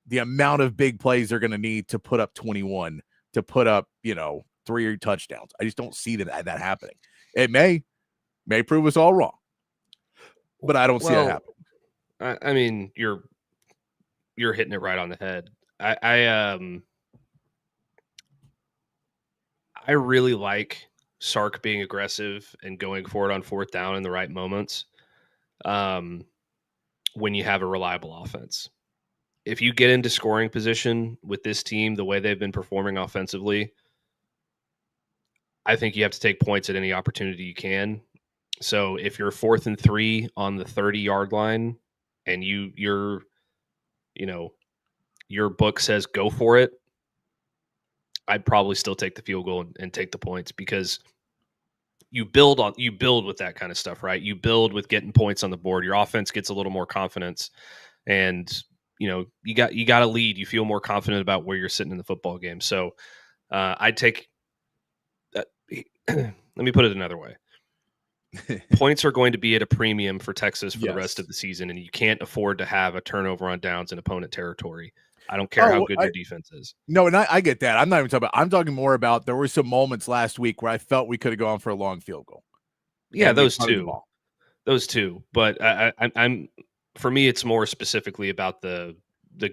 the amount of big plays they're going to need to put up 21, to put up, 3 touchdowns. I just don't see that happening. It may prove us all wrong, but I don't see that happening. I mean, you're hitting it right on the head. I really like Sark being aggressive and going for it on 4th down in the right moments. When you have a reliable offense, if you get into scoring position with this team, the way they've been performing offensively, I think you have to take points at any opportunity you can. So if you're 4th and 3 on the 30-yard line, and your book says go for it, I'd probably still take the field goal and take the points, because you build with that kind of stuff, right? You build with getting points on the board. Your offense gets a little more confidence, and you got a lead. You feel more confident about where you're sitting in the football game. So I'd take. Let me put it another way. Points are going to be at a premium for Texas for the rest of the season, and you can't afford to have a turnover on downs in opponent territory. I don't care how good your defense is. No, and I get that. I'm not even talking about. I'm talking more about there were some moments last week where I felt we could have gone for a long field goal. Yeah, those two. But I'm for me, it's more specifically about the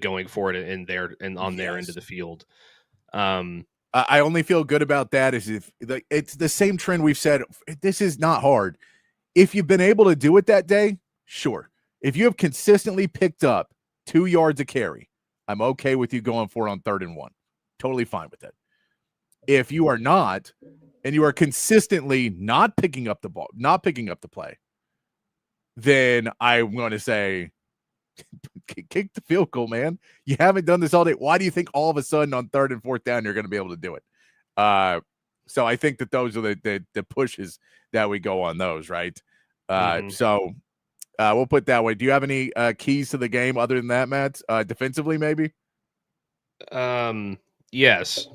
going for it in there and on their end of the field. I only feel good about that is if it's the same trend we've said. This is not hard. If you've been able to do it that day, sure. If you have consistently picked up 2 yards a carry, I'm okay with you going for it on 3rd and 1. Totally fine with that. If you are not, and you are consistently not picking up the ball, not picking up the play, then I'm going to say, kick the field goal, man. You haven't done this all day. Why do you think all of a sudden on 3rd and 4th down you're going to be able to do it? So I think that those are the pushes that we go on those, right? So we'll put it that way. Do you have any keys to the game other than that, Matt? Defensively, maybe? Yes.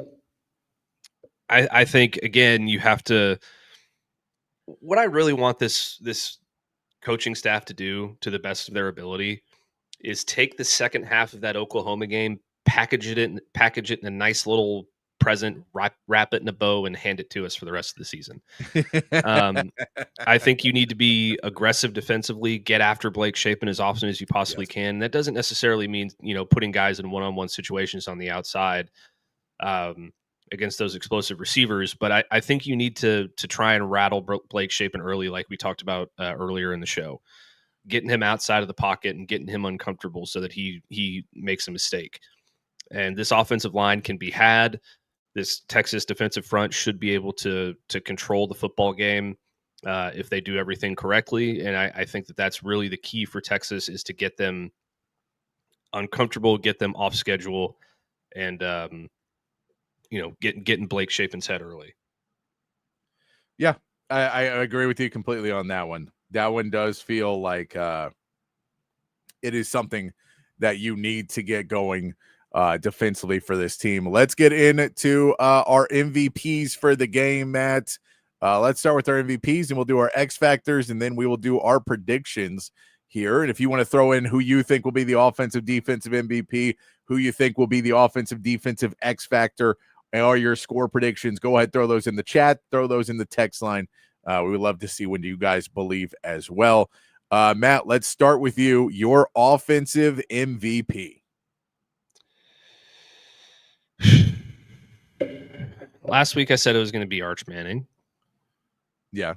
I think, again, you have to – what I really want this coaching staff to do to the best of their ability is take the second half of that Oklahoma game, package it in a nice little present, wrap it in a bow, and hand it to us for the rest of the season. I think you need to be aggressive defensively, get after Blake Shapen as often as you possibly can. That doesn't necessarily mean, putting guys in one-on-one situations on the outside against those explosive receivers. But I think you need to try and rattle Blake Shapen early, like we talked about earlier in the show, getting him outside of the pocket and getting him uncomfortable so that he makes a mistake. And this offensive line can be had. This Texas defensive front should be able to control the football game if they do everything correctly. And I think that's really the key for Texas, is to get them uncomfortable, get them off schedule, and getting Blake Shapen's head early. Yeah, I agree with you completely on that one. That one does feel like it is something that you need to get going defensively for this team. Let's get into our MVPs for the game, Matt. Let's start with our MVPs, and we'll do our X factors, and then we will do our predictions here. And if you want to throw in who you think will be the offensive defensive MVP, who you think will be the offensive defensive X factor, and all your score predictions, go ahead, throw those in the chat, throw those in the text line. We would love to see what you guys believe as well. Matt, let's start with you. Your offensive MVP. Last week I said it was going to be Arch Manning. Yeah.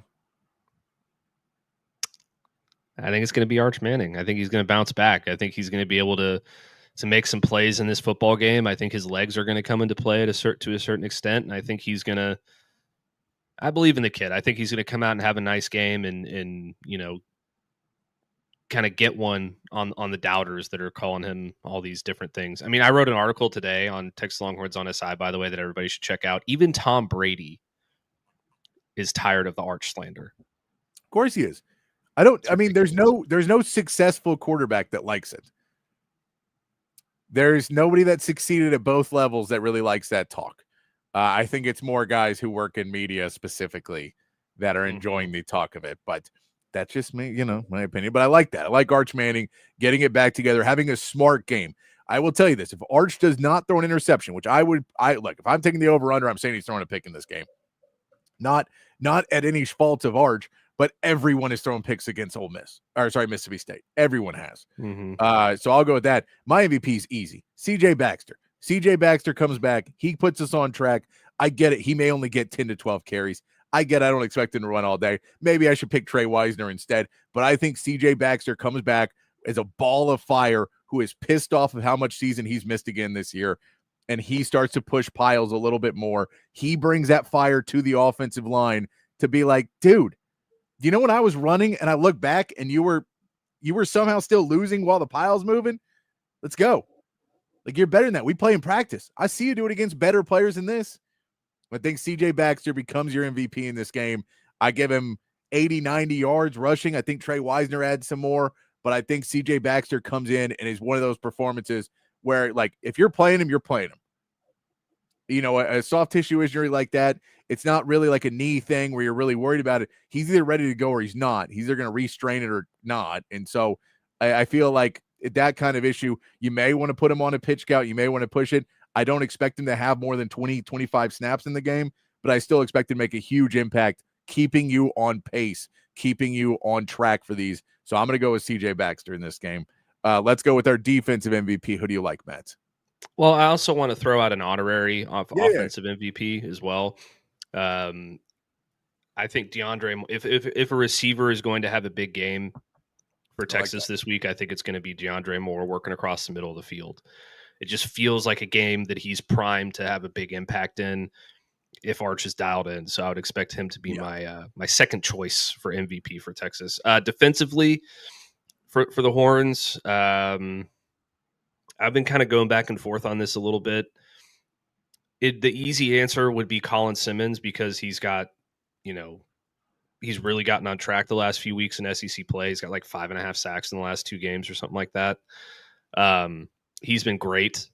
I think it's going to be Arch Manning. I think he's going to bounce back. I think he's going to be able to make some plays in this football game. I think his legs are going to come into play to a certain extent, and I think he's going to. I believe in the kid. I think he's going to come out and have a nice game, and kind of get one on the doubters that are calling him all these different things. I mean, I wrote an article today on Texas Longhorns on SI, by the way, that everybody should check out. Even Tom Brady is tired of the Arch slander. Of course he is. There's no successful quarterback that likes it. There's nobody that succeeded at both levels that really likes that talk. I think it's more guys who work in media specifically that are enjoying the talk of it. But that's just me, my opinion. But I like that. I like Arch Manning getting it back together, having a smart game. I will tell you this: if Arch does not throw an interception, which I look, if I'm taking the over/under, I'm saying he's throwing a pick in this game. Not at any fault of Arch, but everyone is throwing picks against Mississippi State. Everyone has. So I'll go with that. My MVP is easy. CJ Baxter. CJ Baxter comes back. He puts us on track. I get it. He may only get 10 to 12 carries. I get it. I don't expect him to run all day. Maybe I should pick Trey Wisner instead. But I think CJ Baxter comes back as a ball of fire who is pissed off of how much season he's missed again this year. And he starts to push Piles a little bit more. He brings that fire to the offensive line to be like, dude, when I was running and I look back and you were somehow still losing while the pile's moving? Let's go. Like, you're better than that. We play in practice. I see you do it against better players than this. I think CJ Baxter becomes your MVP in this game. I give him 80, 90 yards rushing. I think Trey Wisner adds some more, but I think CJ Baxter comes in and is one of those performances where, like, if you're playing him, you're playing him. A soft tissue injury like that, it's not really like a knee thing where you're really worried about it. He's either ready to go or he's not. He's either going to restrain it or not. And so I feel like that kind of issue, you may want to put him on a pitch count. You may want to push it. I don't expect him to have more than 20, 25 snaps in the game, but I still expect him to make a huge impact, keeping you on pace, keeping you on track for these. So I'm going to go with CJ Baxter in this game. Let's go with our defensive MVP. Who do you like, Matt? Well, I also want to throw out an honorary offensive MVP as well. I think DeAndre, if a receiver is going to have a big game for Texas this week, I think it's going to be DeAndre Moore working across the middle of the field. It just feels like a game that he's primed to have a big impact in if Arch is dialed in. So I would expect him to be my second choice for MVP for Texas. Defensively, for the Horns, I've been kind of going back and forth on this a little bit. The easy answer would be Colin Simmons because he's got, he's really gotten on track the last few weeks in SEC play. He's got like 5.5 sacks in the last 2 games or something like that. He's been great.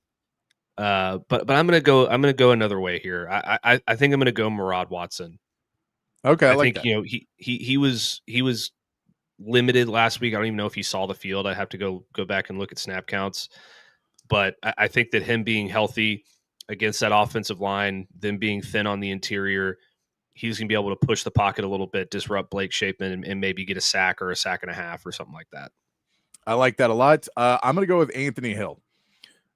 But I'm gonna go another way here. I think I'm gonna go Murad Watson. Okay, I think that. He was limited last week. I don't even know if he saw the field. I have to go back and look at snap counts. But I think that him being healthy against that offensive line, them being thin on the interior, he's going to be able to push the pocket a little bit, disrupt Blake Shapen, and maybe get a sack or a sack and a half or something like that. I like that a lot. I'm going to go with Anthony Hill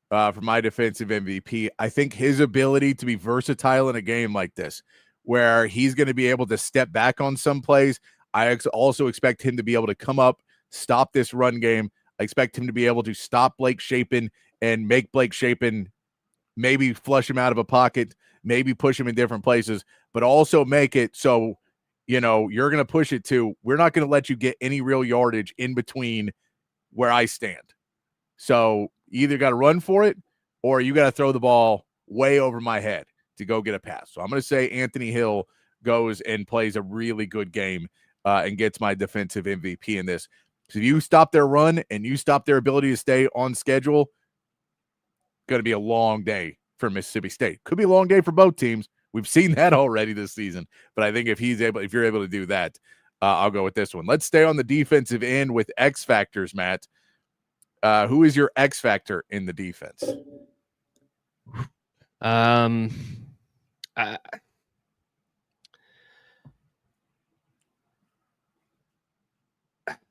for my defensive MVP. I think his ability to be versatile in a game like this, where he's going to be able to step back on some plays. I also expect him to be able to come up, stop this run game. I expect him to be able to stop Blake Shapen and make Blake Shapen maybe flush him out of a pocket, maybe push him in different places, but also make it so, you're going to push it to, we're not going to let you get any real yardage in between where I stand. So you either got to run for it or you got to throw the ball way over my head to go get a pass. So I'm going to say Anthony Hill goes and plays a really good game and gets my defensive MVP in this. So if you stop their run and you stop their ability to stay on schedule, going to be a long day for Mississippi State. Could be a long day for both teams. We've seen that already this season. But I think if you're able to do that, I'll go with this one. Let's stay on the defensive end with X factors, Matt. Who is your X factor in the defense?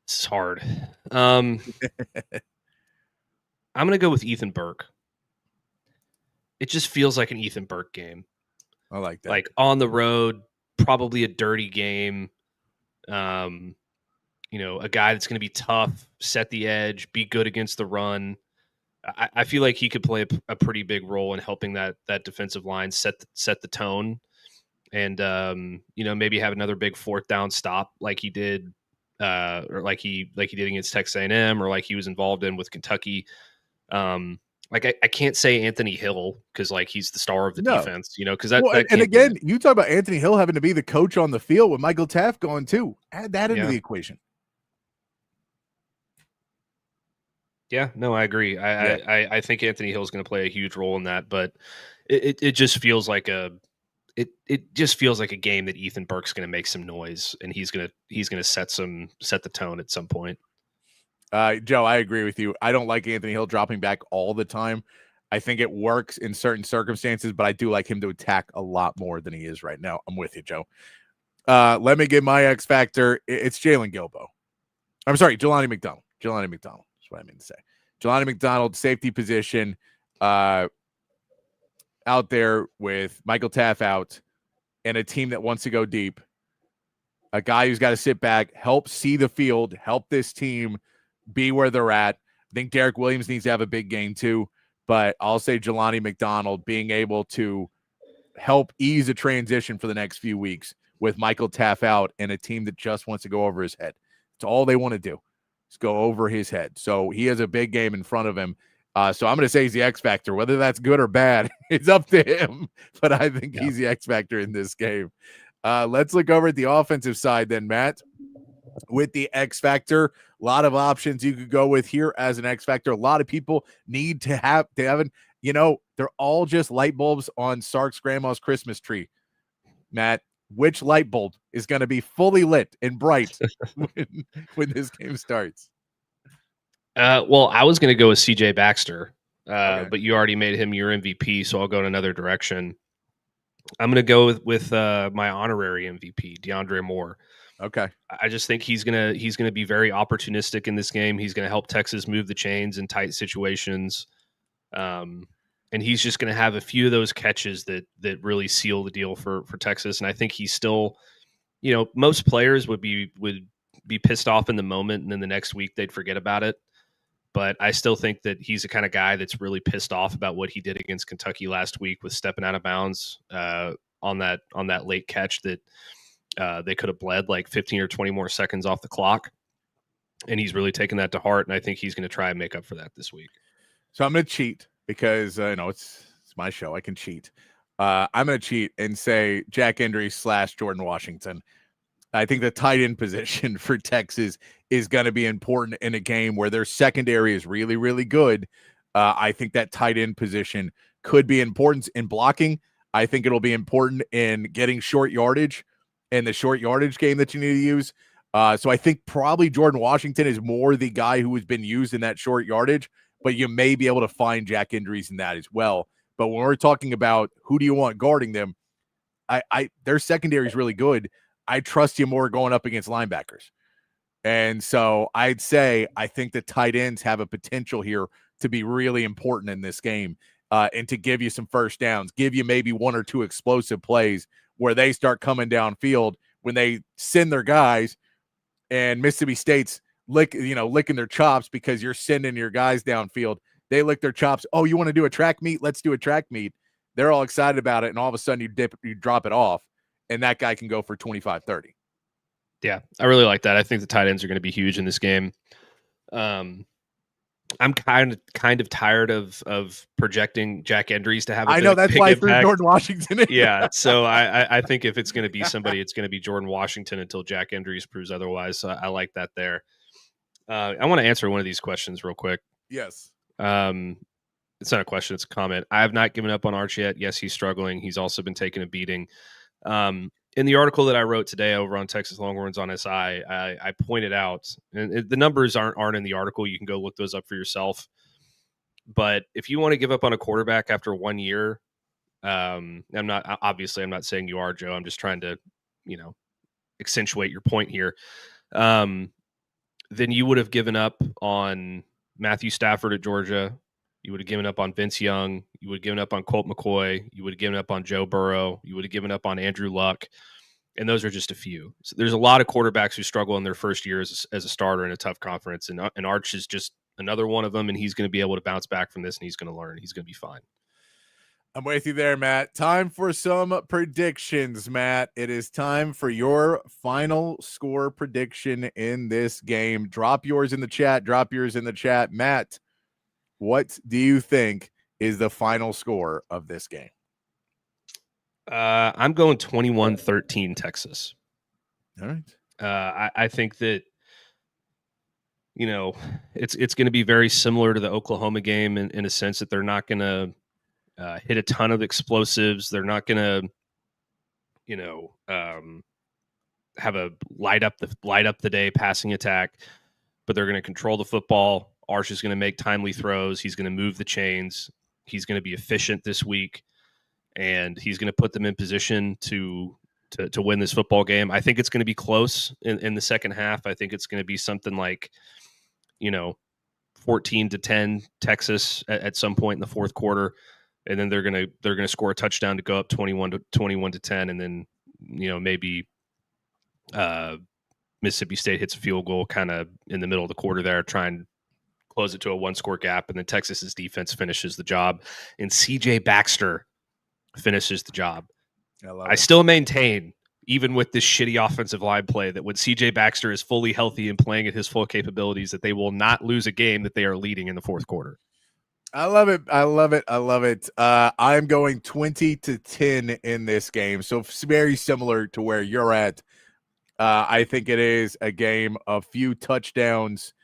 It's hard. I'm going to go with Ethan Burke. It just feels like an Ethan Burke game. I like that. Like on the road, probably a dirty game. A guy that's going to be tough, set the edge, be good against the run. I feel like he could play a pretty big role in helping that defensive line set the tone, and maybe have another big fourth down stop like he did, or like he did against Texas A&M, or like he was involved in with Kentucky. I can't say Anthony Hill because like he's the star of the defense, because and again, you talk about Anthony Hill having to be the coach on the field with Michael Taft going too. Add that into the equation. Yeah, no, I agree. I think Anthony Hill is going to play a huge role in that, but it just feels like it just feels like a game that Ethan Burke's going to make some noise, and he's going to set the tone at some point. Joe, I agree with you. I don't like Anthony Hill dropping back all the time. I think it works in certain circumstances, but I do like him to attack a lot more than he is right now. I'm with you, Joe. Let me give my X factor. It's Jalen Gilbo. I'm sorry, Jelani McDonald. Jelani McDonald. That's what I mean to say. Jelani McDonald, safety position, out there with Michael Taft out, and a team that wants to go deep. A guy who's got to sit back, help see the field, help this team be where they're at. I think Derek Williams needs to have a big game too, but I'll say Jelani McDonald being able to help ease a transition for the next few weeks with Michael Taft out and a team that just wants to go over his head. It's all they want to do is go over his head. So he has a big game in front of him. So I'm going to say he's the X factor. Whether that's good or bad, it's up to him. But I think he's the X factor in this game. Let's look over at the offensive side then, Matt. With the X factor, a lot of options you could go with here as an X factor. A lot of people need to have, they're all just light bulbs on Sark's grandma's Christmas tree. Matt, which light bulb is going to be fully lit and bright when this game starts? Well, I was going to go with CJ Baxter, Okay. but you already made him your MVP, so I'll go in another direction. I'm going to go with my honorary MVP, DeAndre Moore. Okay. I just think he's gonna be very opportunistic in this game. He's gonna help Texas move the chains in tight situations, and he's just gonna have a few of those catches that really seal the deal for Texas. And I think he's still, most players would be pissed off in the moment, and then the next week they'd forget about it. But I still think that he's the kind of guy that's really pissed off about what he did against Kentucky last week with stepping out of bounds on that late catch that. They could have bled like 15 or 20 more seconds off the clock. And he's really taken that to heart. And I think he's going to try and make up for that this week. So I'm going to cheat because, it's my show. I can cheat. I'm going to cheat and say Jack Endry / Jordan Washington. I think the tight end position for Texas is going to be important in a game where their secondary is really, really good. I think that tight end position could be important in blocking. I think it'll be important in getting short yardage. And the short yardage game that you need to use. So I think probably Jordan Washington is more the guy who has been used in that short yardage, but you may be able to find Jack Endry in that as well. But when we're talking about who do you want guarding them, their secondary is really good. I trust you more going up against linebackers. And so I'd say I think the tight ends have a potential here to be really important in this game and to give you some first downs, give you maybe one or two explosive plays where they start coming downfield when they send their guys, and Mississippi State's licking their chops because you're sending your guys downfield. They lick their chops. Oh, you want to do a track meet? Let's do a track meet. They're all excited about it, and all of a sudden you drop it off, and that guy can go for 25, 30. Yeah, I really like that. I think the tight ends are going to be huge in this game. I'm kind of tired of projecting Jack Endry to have. I know that's why I threw Jordan Washington in. Yeah, so I think if it's going to be somebody, it's going to be Jordan Washington until Jack Endry proves otherwise. So I like that there. I want to answer one of these questions real quick. Yes. It's not a question; it's a comment. I have not given up on Arch yet. Yes, he's struggling. He's also been taking a beating. In the article that I wrote today over on Texas Longhorns on SI, I pointed out, and the numbers aren't in the article. You can go look those up for yourself. But if you want to give up on a quarterback after 1 year, I'm not saying you are, Joe. I'm just trying to, accentuate your point here. Then you would have given up on Matthew Stafford at Georgia. You would have given up on Vince Young. You would have given up on Colt McCoy. You would have given up on Joe Burrow. You would have given up on Andrew Luck. And those are just a few. So there's a lot of quarterbacks who struggle in their first year as a starter in a tough conference. And Arch is just another one of them. And he's going to be able to bounce back from this, and he's going to learn. He's going to be fine. I'm with you there, Matt. Time for some predictions, Matt. It is time for your final score prediction in this game. Drop yours in the chat. Matt, what do you think is the final score of this game? I'm going 21-13 Texas. All right. I think that, it's going to be very similar to the Oklahoma game in a sense that they're not going to hit a ton of explosives. They're not going to, have a light up the day passing attack, but they're going to control the football. Arch is going to make timely throws. He's going to move the chains. He's going to be efficient this week, and he's going to put them in position to win this football game. I think it's going to be close in the second half. I think it's going to be something like, 14-10 Texas at some point in the fourth quarter, and then they're going to score a touchdown to go up 21-10, and then maybe Mississippi State hits a field goal kind of in the middle of the quarter there, try and close it to a one-score gap, and then Texas's defense finishes the job, and CJ Baxter finishes the job. I still maintain, even with this shitty offensive line play, that when CJ Baxter is fully healthy and playing at his full capabilities, that they will not lose a game that they are leading in the fourth quarter. I love it. I'm going 20-10 in this game. So very similar to where you're at. I think it is a game of few touchdowns.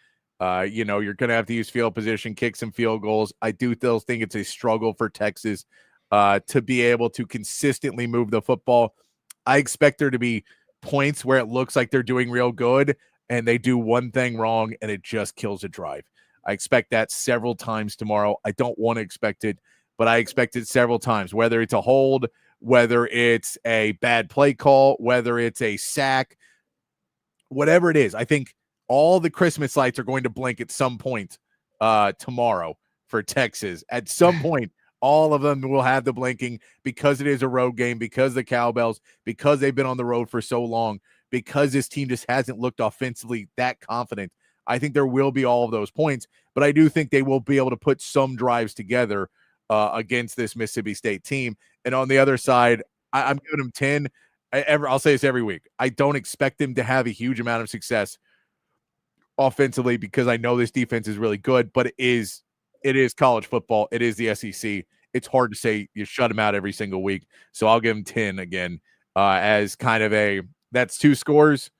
You're going to have to use field position, kick some field goals. I do still think it's a struggle for Texas to be able to consistently move the football. I expect there to be points where it looks like they're doing real good and they do one thing wrong and it just kills a drive. I expect that several times tomorrow. I don't want to expect it, but I expect it several times, whether it's a hold, whether it's a bad play call, whether it's a sack, whatever it is. I think all the Christmas lights are going to blink at some point tomorrow for Texas. At some point, all of them will have the blinking because it is a road game, because the cowbells, because they've been on the road for so long, because this team just hasn't looked offensively that confident. I think there will be all of those points, but I do think they will be able to put some drives together against this Mississippi State team. And on the other side, I'm giving them 10. I'll say this every week. I don't expect them to have a huge amount of success offensively because I know this defense is really good, but it is college football. It is the SEC. It's hard to say you shut them out every single week. So I'll give them 10 again as kind of that's two scores.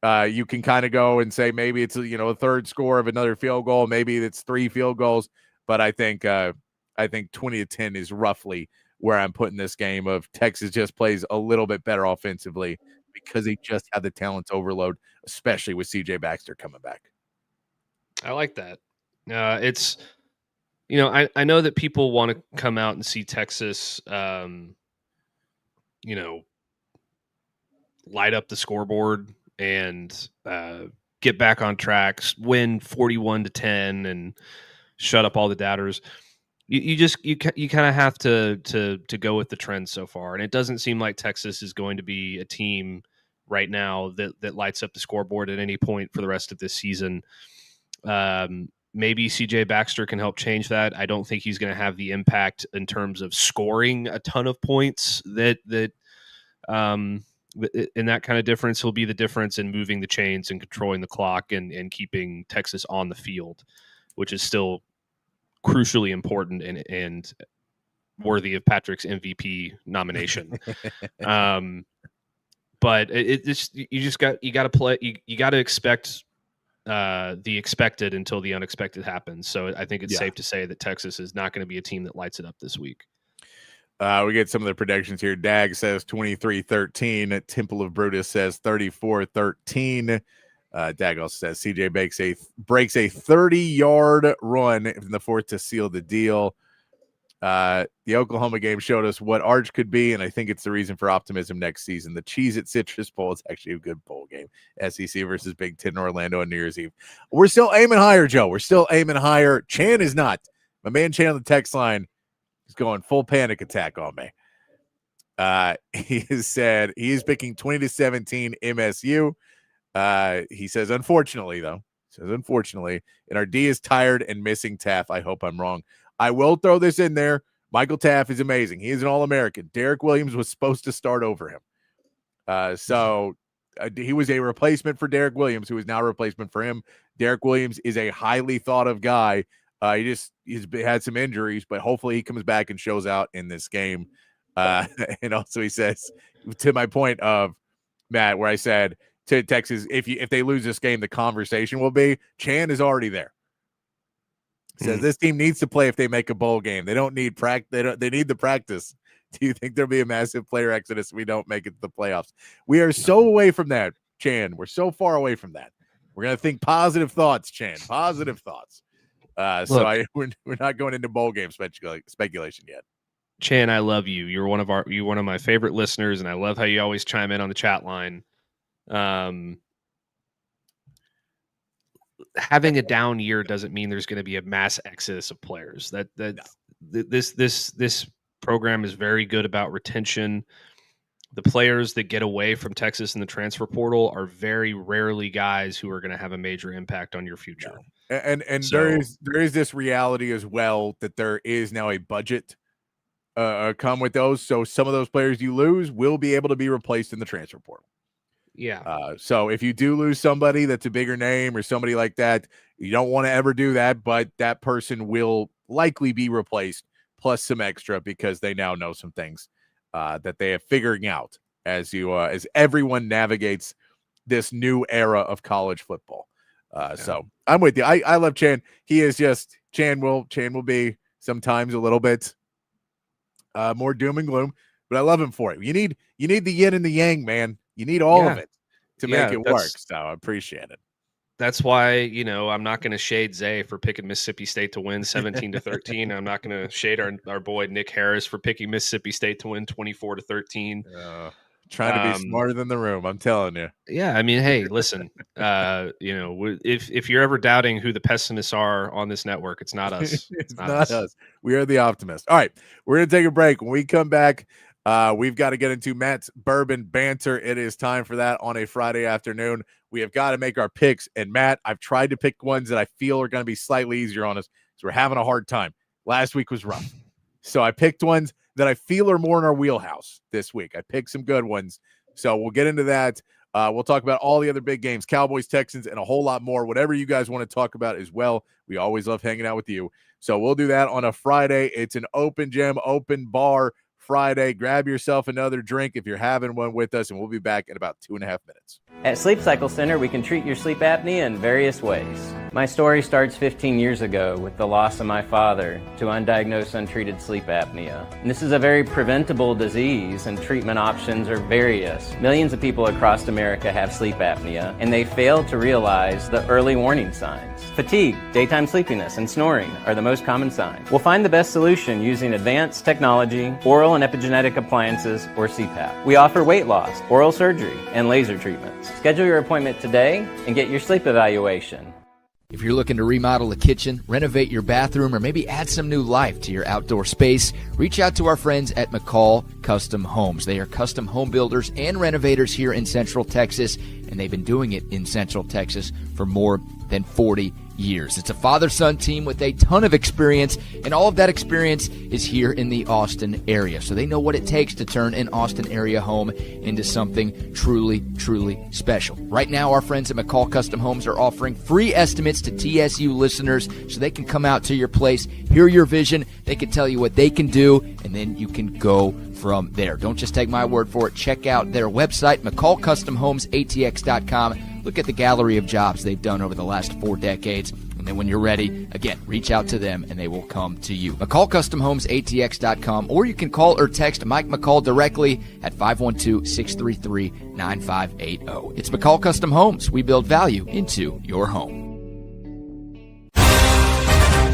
You can kind of go and say maybe it's a third score of another field goal. Maybe it's 3 field goals, but I think 20-10 is roughly where I'm putting this game. Of Texas just plays a little bit better offensively because they just have the talent overload, especially with CJ Baxter coming back. I like that. It's, I know that people want to come out and see Texas, light up the scoreboard and get back on track, win 41-10 and shut up all the doubters. You kind of have to go with the trend so far. And it doesn't seem like Texas is going to be a team right now that lights up the scoreboard at any point for the rest of this season. Maybe CJ Baxter can help change that. I don't think he's going to have the impact in terms of scoring a ton of points that in that kind of difference. He'll be the difference in moving the chains and controlling the clock and keeping Texas on the field, which is still crucially important and worthy of Patrick's MVP nomination. But you got to play. You got to expect the expected until the unexpected happens. So I think it's safe to say that Texas is not going to be a team that lights it up this week. We get some of the predictions here. Dag says 23-13. Temple of Brutus says 34-13. Dag also says CJ breaks a 30-yard run in the fourth to seal the deal. The Oklahoma game showed us what Arch could be, and I think it's the reason for optimism next season. The Cheez-It Citrus Bowl is actually a good bowl game. SEC versus Big Ten, Orlando on New Year's Eve. We're still aiming higher, Joe. We're still aiming higher. Chan is not. My man Chan on the text line is going full panic attack on me. He has said he is picking 20-17 MSU. He says, unfortunately, and our D is tired and missing Taff. I hope I'm wrong. I will throw this in there. Michael Taff is amazing. He is an All-American. Derek Williams was supposed to start over him. He was a replacement for Derek Williams, who is now a replacement for him. Derek Williams is a highly thought of guy. He's had some injuries, but hopefully he comes back and shows out in this game. And also he says, to my point of Matt, where I said to Texas, if they lose this game, the conversation will be Chan is already there. Says this team needs to play if they make a bowl game. They don't need practice. They need the practice. Do you think there'll be a massive player exodus if we don't make it to the playoffs? We are so away from that, Chan. We're so far away from that. We're gonna think positive thoughts, Chan. Positive thoughts. We're not going into bowl game speculation yet. Chan, I love you. You're one of my favorite listeners, and I love how you always chime in on the chat line. Having a down year doesn't mean there's going to be a mass exodus of players. This program is very good about retention. The players that get away from Texas in the transfer portal are very rarely guys who are going to have a major impact on your future. And there is this reality as well that there is now a budget come with those. So some of those players you lose will be able to be replaced in the transfer portal. Yeah. So if you do lose somebody that's a bigger name or somebody like that, you don't want to ever do that, but that person will likely be replaced plus some extra because they now know some things that they are figuring out as everyone navigates this new era of college football. So I'm with you. I love Chan. He is just Chan will be sometimes a little bit more doom and gloom, but I love him for it. You need the yin and the yang, man. You need all of it to make it work. So I appreciate it. That's why, I'm not going to shade Zay for picking Mississippi State to win 17-13. I'm not going to shade our boy Nick Harris for picking Mississippi State to win 24-13. Trying to be smarter than the room, I'm telling you. Yeah, I mean, hey, listen, if you're ever doubting who the pessimists are on this network, it's not us. It's not us. We are the optimists. All right, we're going to take a break. When we come back, we've got to get into Matt's bourbon banter. It is time for that on a Friday afternoon. We have got to make our picks. And Matt, I've tried to pick ones that I feel are going to be slightly easier on us because we're having a hard time. Last week was rough. So I picked ones that I feel are more in our wheelhouse this week. I picked some good ones. So we'll get into that. We'll talk about all the other big games, Cowboys, Texans, and a whole lot more. Whatever you guys want to talk about as well. We always love hanging out with you. So we'll do that on a Friday. It's an open gym, open bar Friday. Grab yourself another drink if you're having one with us, and we'll be back in about 2.5 minutes. At Sleep Cycle Center, we can treat your sleep apnea in various ways. My story starts 15 years ago with the loss of my father to undiagnosed untreated sleep apnea. And this is a very preventable disease, and treatment options are various. Millions of people across America have sleep apnea, and they fail to realize the early warning signs. Fatigue, daytime sleepiness, and snoring are the most common signs. We'll find the best solution using advanced technology, oral and epigenetic appliances, or CPAP. We offer weight loss, oral surgery, and laser treatments. Schedule your appointment today and get your sleep evaluation. If you're looking to remodel a kitchen, renovate your bathroom, or maybe add some new life to your outdoor space, reach out to our friends at McCall Custom Homes. They are custom home builders and renovators here in Central Texas, and they've been doing it in Central Texas for more than 40 years. It's a father-son team with a ton of experience, and all of that experience is here in the Austin area. So they know what it takes to turn an Austin area home into something truly, truly special. Right now, our friends at McCall Custom Homes are offering free estimates to TSU listeners so they can come out to your place, hear your vision, they can tell you what they can do, and then you can go from there. Don't just take my word for it. Check out their website, McCallCustomHomesATX.com. Look at the gallery of jobs they've done over the last 4 decades. And then when you're ready, again, reach out to them and they will come to you. McCallCustomHomesATX.com, or you can call or text Mike McCall directly at 512-633-9580. It's McCall Custom Homes. We build value into your home.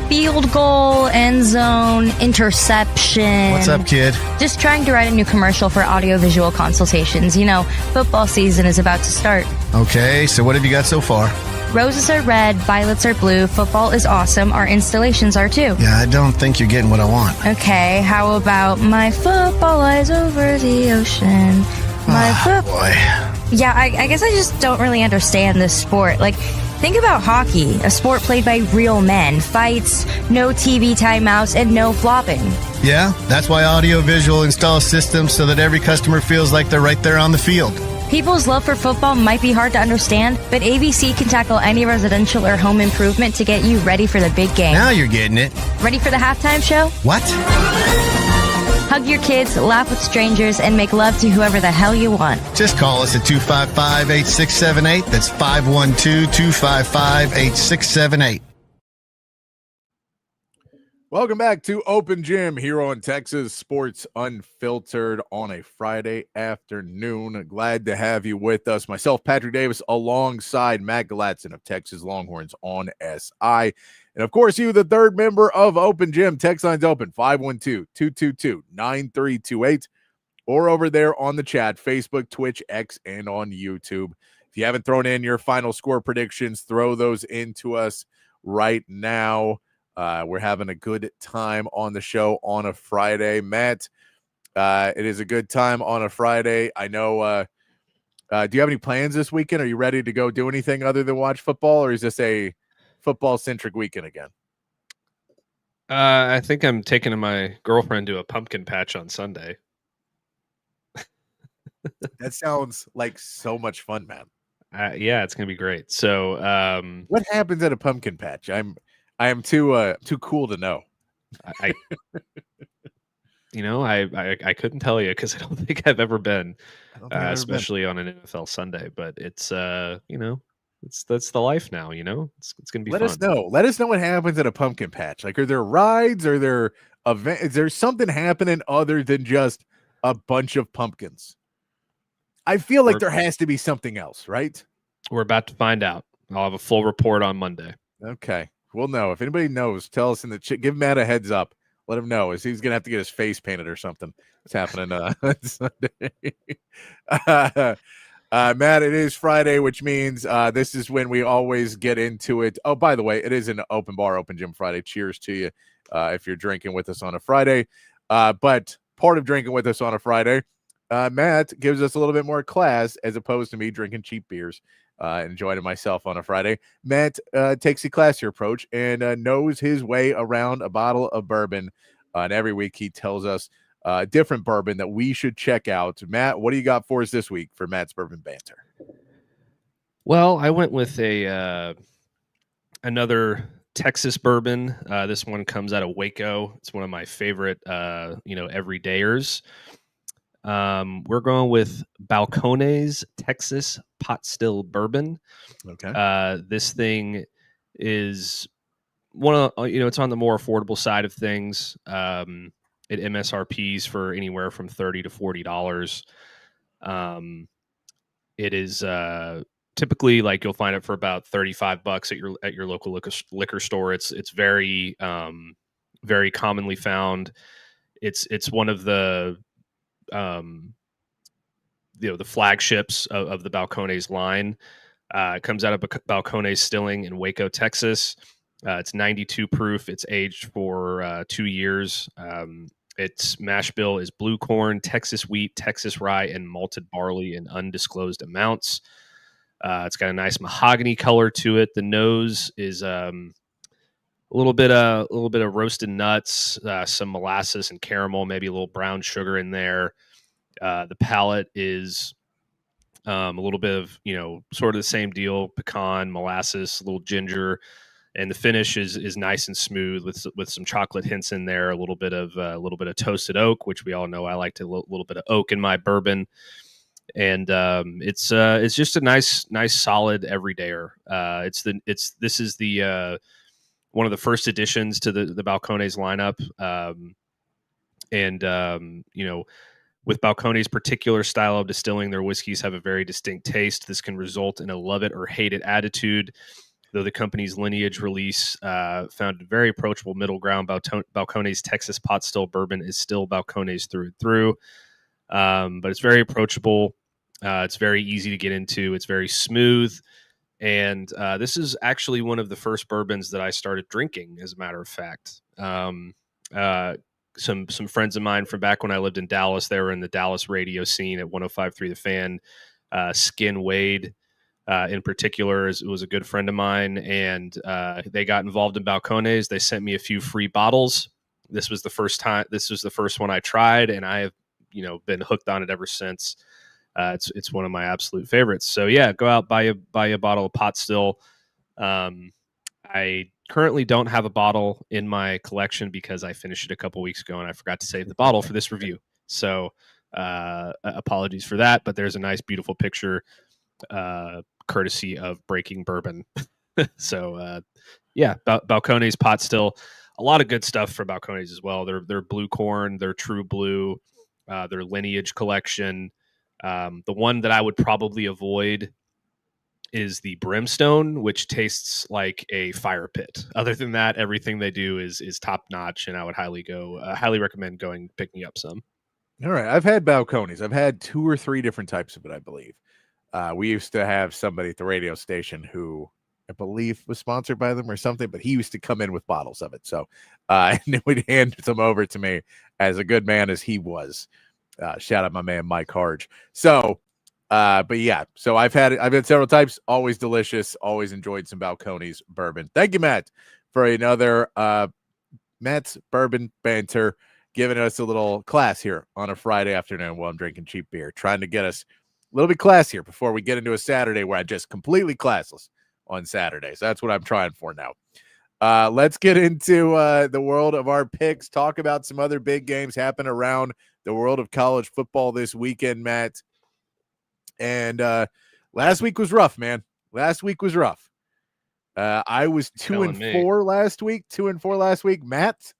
Field goal, end zone, interception. What's up, kid? Just trying to write a new commercial for audiovisual consultations. You know, football season is about to start. Okay, so what have you got so far? Roses are red, violets are blue, football is awesome, our installations are too. Yeah, I don't think you're getting what I want. Okay, how about my football lies over the ocean? Boy. Yeah, I guess I just don't really understand this sport. Like, think about hockey, a sport played by real men. Fights, no TV timeouts, and no flopping. Yeah, that's why Audiovisual installs systems so that every customer feels like they're right there on the field. People's love for football might be hard to understand, but ABC can tackle any residential or home improvement to get you ready for the big game. Now you're getting it. Ready for the halftime show? What? Hug your kids, laugh with strangers, and make love to whoever the hell you want. Just call us at 255-8678. That's 512-255-8678. Welcome back to Open Gym here on Texas Sports Unfiltered on a Friday afternoon. Glad to have you with us. Myself, Patrick Davis, alongside Matt Galatzan of Texas Longhorns on SI. And, of course, you, the third member of Open Gym. Text line's open, 512-222-9328, or over there on the chat, Facebook, Twitch, X, and on YouTube. If you haven't thrown in your final score predictions, throw those into us right now. We're having a good time on the show on a Friday. Matt, it is a good time on a Friday. I know, do you have any plans this weekend? Are you ready to go do anything other than watch football, or is this a football-centric weekend again? I think I'm taking my girlfriend to a pumpkin patch on Sunday. That sounds like so much fun, man. Yeah, it's going to be great. So what happens at a pumpkin patch? I am too cool to know. I couldn't tell you because I don't think I've ever been, especially on an NFL Sunday. But it's that's the life now. It's gonna be. Let fun. us know. Let us know what happens at a pumpkin patch. Like, are there rides? Are there events? Is there something happening other than just a bunch of pumpkins? I feel like there has to be something else, right? We're about to find out. I'll have a full report on Monday. Okay. We'll know. If anybody knows, tell us in the chat. Give Matt a heads up. Let him know. He's going to have to get his face painted or something. It's happening on Sunday. Matt, it is Friday, which means this is when we always get into it. Oh, by the way, it is an open bar, open gym Friday. Cheers to you if you're drinking with us on a Friday. But part of drinking with us on a Friday, Matt gives us a little bit more class as opposed to me drinking cheap beers. Enjoying myself on a Friday. Matt takes a classier approach and knows his way around a bottle of bourbon. And every week he tells us a different bourbon that we should check out. Matt, what do you got for us this week for Matt's Bourbon Banter? Well, I went with another Texas bourbon. This one comes out of Waco. It's one of my favorite, everydayers. We're going with Balcones Texas Pot Still Bourbon. Okay. This thing is it's on the more affordable side of things. It MSRPs for anywhere from $30 to $40. It is typically, like, you'll find it for about $35 at your local liquor store. It's very very commonly found. It's one of the the flagships of the Balcones line. It comes out of Balcones Stilling in Waco, Texas. It's 92 proof. It's aged for 2 years. Its mash bill is blue corn, Texas wheat, Texas rye, and malted barley in undisclosed amounts. It's got a nice mahogany color to it. The nose is a little bit of roasted nuts, some molasses and caramel, maybe a little brown sugar in there. The palate is a little bit of sort of the same deal: pecan, molasses, a little ginger, and the finish is nice and smooth with some chocolate hints in there. A little bit of toasted oak, which we all know I like a little bit of oak in my bourbon. And it's just a nice solid everydayer. This is the one of the first additions to the Balcones lineup. With Balcones' particular style of distilling, their whiskeys have a very distinct taste. This can result in a love it or hate it attitude. Though the company's lineage release found a very approachable middle ground, Balcones' Texas Pot Still Bourbon is still Balcones through and through. But it's very approachable. It's very easy to get into. It's very smooth. And this is actually one of the first bourbons that I started drinking, as a matter of fact. Some friends of mine from back when I lived in Dallas, they were in the Dallas radio scene at 105.3 The Fan. Skin Wade, in particular, was a good friend of mine, and they got involved in balcones. They sent me a few free bottles. This was the first one I tried, and I have been hooked on it ever since. It's one of my absolute favorites. So yeah, go out, buy a bottle of Pot Still. I currently don't have a bottle in my collection because I finished it a couple weeks ago and I forgot to save the bottle for this review. So apologies for that, but there's a nice, beautiful picture courtesy of Breaking Bourbon. So yeah, Balcones Pot Still. A lot of good stuff for Balcones as well. Their Blue Corn, their True Blue, their Lineage collection. The one that I would probably avoid is the Brimstone, which tastes like a fire pit. Other than that, everything they do is top notch, and I would highly recommend picking up some. All right, I've had Balcones. I've had 2 or 3 different types of it, I believe. We used to have somebody at the radio station who I believe was sponsored by them or something, but he used to come in with bottles of it. So and he would hand them over to me, as a good man as he was. Shout out my man Mike Harge. So but yeah, so I've had several types, always delicious, always enjoyed some Balcones bourbon. Thank you, Matt, for another Matt's bourbon banter, giving us a little class here on a Friday afternoon while I'm drinking cheap beer, trying to get us a little bit classier before we get into a Saturday where I'm just completely classless on Saturdays. That's what I'm trying for now. Let's get into the world of our picks, talk about some other big games happen around the world of college football this weekend, Matt. And last week was rough, man. Last week was rough. I was 2-4 last week. 2-4 last week. Matt,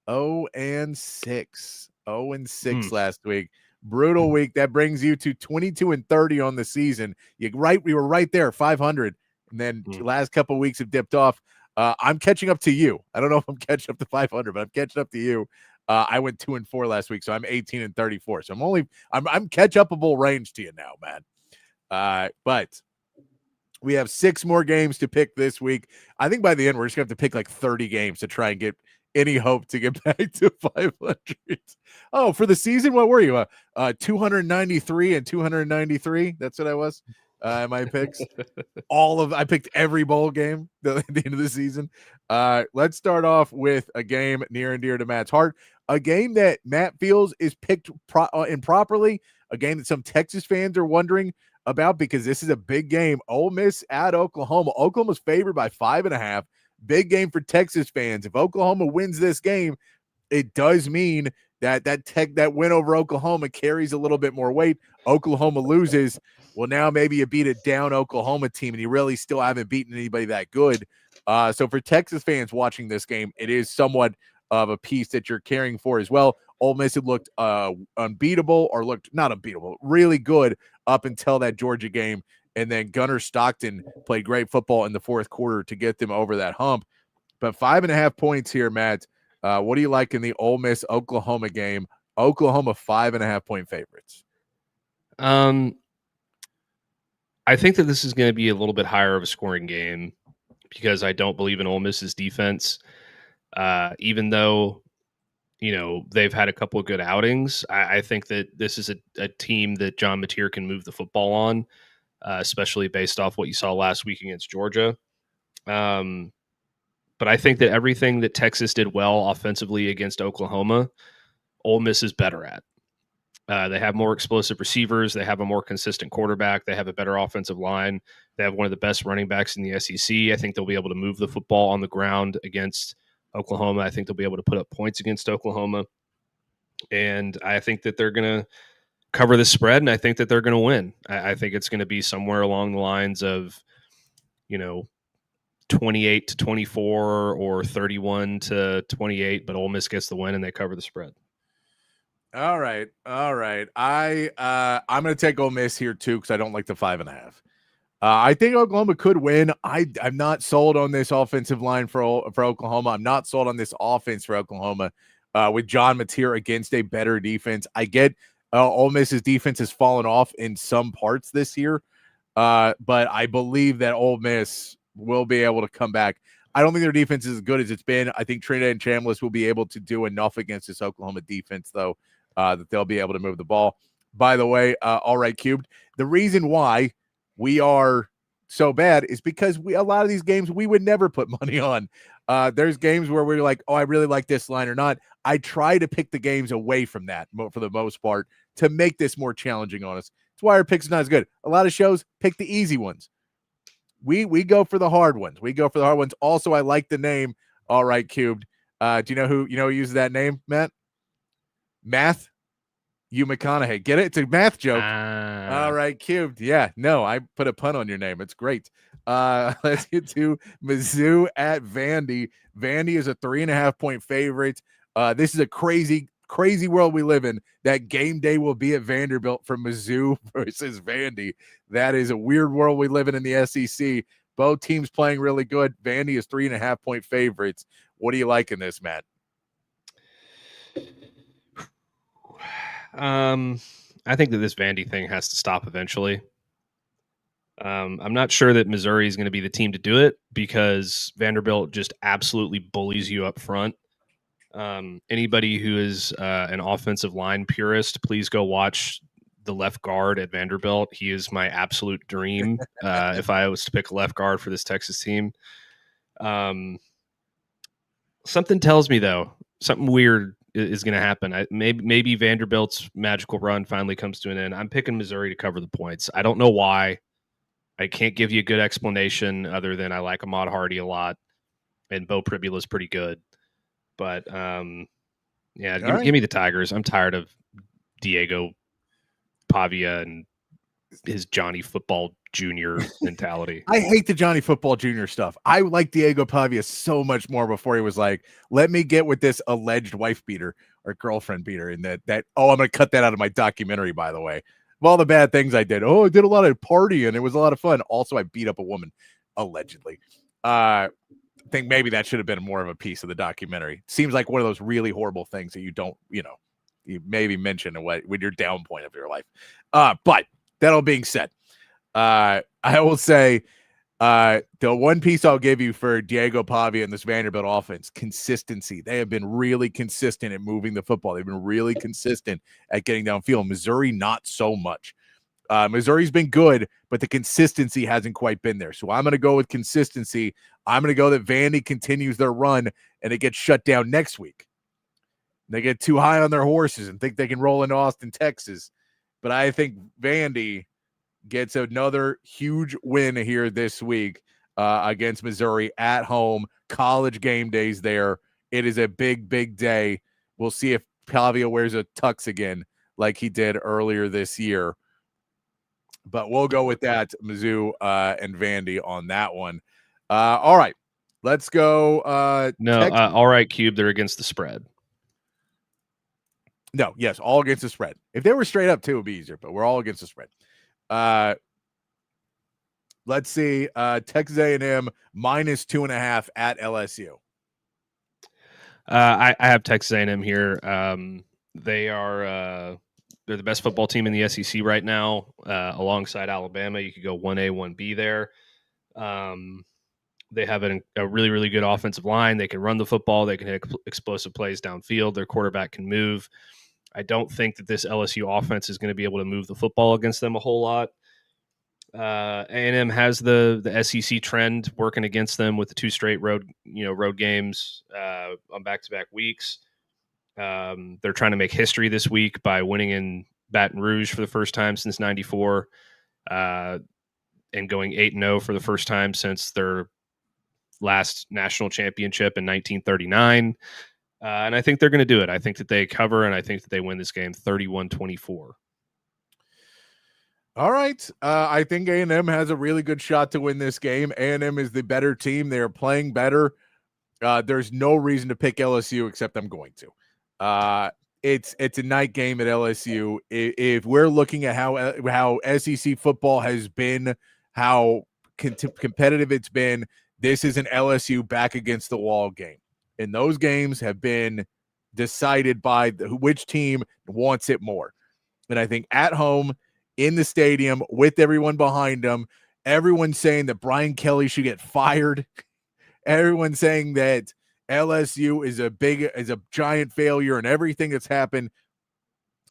0-6. 0-6 last week. Brutal week. That brings you to 22-30 on the season. We were right there, 500. And then the last couple of weeks have dipped off. I'm catching up to you. I don't know if I'm catching up to 500, but I'm catching up to you. I went 2-4 last week, so I'm 18-34. So I'm catch-upable range to you now, man. But we have 6 more games to pick this week. I think by the end, we're just going to have to pick like 30 games to try and get any hope to get back to 500. Oh, for the season, what were you? 293 and 293. That's what I was. My picks. I picked every bowl game at the end of the season. Let's start off with a game near and dear to Matt's heart. A game that Matt feels is picked improperly. A game that some Texas fans are wondering about because this is a big game. Ole Miss at Oklahoma. Oklahoma's favored by 5.5. Big game for Texas fans. If Oklahoma wins this game, it does mean that win over Oklahoma carries a little bit more weight. Oklahoma loses. Well, now maybe you beat a down Oklahoma team, and you really still haven't beaten anybody that good. So for Texas fans watching this game, it is somewhat of a piece that you're caring for as well. Ole Miss had looked unbeatable, or looked not unbeatable, really good up until that Georgia game. And then Gunnar Stockton played great football in the fourth quarter to get them over that hump. But 5.5 points here, Matt. What do you like in the Ole Miss-Oklahoma game? Oklahoma 5.5-point favorites. I think that this is going to be a little bit higher of a scoring game because I don't believe in Ole Miss's defense. Even though, they've had a couple of good outings, I think that this is a team that John Mateer can move the football on, especially based off what you saw last week against Georgia. But I think that everything that Texas did well offensively against Oklahoma, Ole Miss is better at. They have more explosive receivers. They have a more consistent quarterback. They have a better offensive line. They have one of the best running backs in the SEC. I think they'll be able to move the football on the ground against Oklahoma. I think they'll be able to put up points against Oklahoma. And I think that they're going to cover the spread, and I think that they're going to win. I think it's going to be somewhere along the lines of, 28-24 or 31-28, but Ole Miss gets the win and they cover the spread. All right. I'm going to take Ole Miss here too because I don't like the 5.5. I think Oklahoma could win. I'm not sold on this offensive line for Oklahoma. I'm not sold on this offense for Oklahoma with John Mateer against a better defense. I get Ole Miss's defense has fallen off in some parts this year, But I believe that Ole Miss will be able to come back. I don't think their defense is as good as it's been. I think Trinidad and Chambliss will be able to do enough against this Oklahoma defense, though, that they'll be able to move the ball. By the way, all right, Cubed, the reason why we are so bad is because a lot of these games we would never put money on. There's games where we're like, oh, I really like this line or not. I try to pick the games away from that for the most part to make this more challenging on us. That's why our picks not as good. A lot of shows pick the easy ones. We go for the hard ones. Also, I like the name. All right, Cubed. Do you know who uses that name, Matt? Math. You McConaughey. Get it? It's a math joke. All right, Cubed. Yeah, no, I put a pun on your name. It's great. Let's get to Mizzou at Vandy. Vandy is a 3.5-point favorite. This is a crazy world we live in. That game day will be at Vanderbilt for Mizzou versus Vandy. That is a weird world we live in the SEC. Both teams playing really good. Vandy is 3.5-point favorites. What do you like in this, Matt? I think that this Vandy thing has to stop eventually. I'm not sure that Missouri is going to be the team to do it because Vanderbilt just absolutely bullies you up front. Anybody who is an offensive line purist, please go watch the left guard at Vanderbilt. He is my absolute dream. If I was to pick a left guard for this Texas team, something tells me though, something weird is going to happen. Maybe Vanderbilt's magical run finally comes to an end. I'm picking Missouri to cover the points. I don't know why. I can't give you a good explanation other than I like Ahmad Hardy a lot, and Bo Pribula is pretty good. But give me the Tigers. I'm tired of Diego Pavia and his Johnny Football Jr. mentality. I hate the Johnny Football Jr. stuff. I like Diego Pavia so much more before he was like, let me get with this alleged wife beater or girlfriend beater. And that I'm going to cut that out of my documentary, by the way. Of all the bad things I did. Oh, I did a lot of partying. It was a lot of fun. Also, I beat up a woman, allegedly. I think maybe that should have been more of a piece of the documentary. Seems like one of those really horrible things that you don't, you maybe mention with your down point of your life. But that all being said, I will say the one piece I'll give you for Diego Pavia and this Vanderbilt offense, consistency. They have been really consistent at moving the football. They've been really consistent at getting downfield. Missouri, not so much. Missouri's been good, but the consistency hasn't quite been there. So I'm going to go with consistency. I'm going to go that Vandy continues their run and it gets shut down next week. They get too high on their horses and think they can roll into Austin, Texas. But I think Vandy gets another huge win here this week against Missouri at home. College game days there. It is a big, big day. We'll see if Pavia wears a tux again like he did earlier this year. But we'll go with that, Mizzou and Vandy on that one. All right. Let's go. All right, Cube. They're against the spread. No, yes, all against the spread. If they were straight up, too, it would be easier, but we're all against the spread. Let's see. Texas A&M -2.5 at LSU. I have Texas A&M here. They're the best football team in the SEC right now, alongside Alabama. You could go 1A, 1B there. They have a really, really good offensive line. They can run the football. They can hit explosive plays downfield. Their quarterback can move. I don't think that this LSU offense is going to be able to move the football against them a whole lot. A&M has the SEC trend working against them with the 2 straight road games on back-to-back weeks. They're trying to make history this week by winning in Baton Rouge for the first time since '94, and going 8-0 for the first time since their last national championship in 1939. And I think they're going to do it. I think that they cover, and I think that they win this game 31-24. All right. I think A&M has a really good shot to win this game. A&M is the better team. They are playing better. There's no reason to pick LSU except I'm going to. It's a night game at LSU. If we're looking at how SEC football has been, how competitive it's been, this is an LSU back against the wall game. And those games have been decided by which team wants it more. And I think at home, in the stadium with everyone behind him. Everyone's saying that Brian Kelly should get fired. Everyone's saying that LSU is a giant failure and everything that's happened.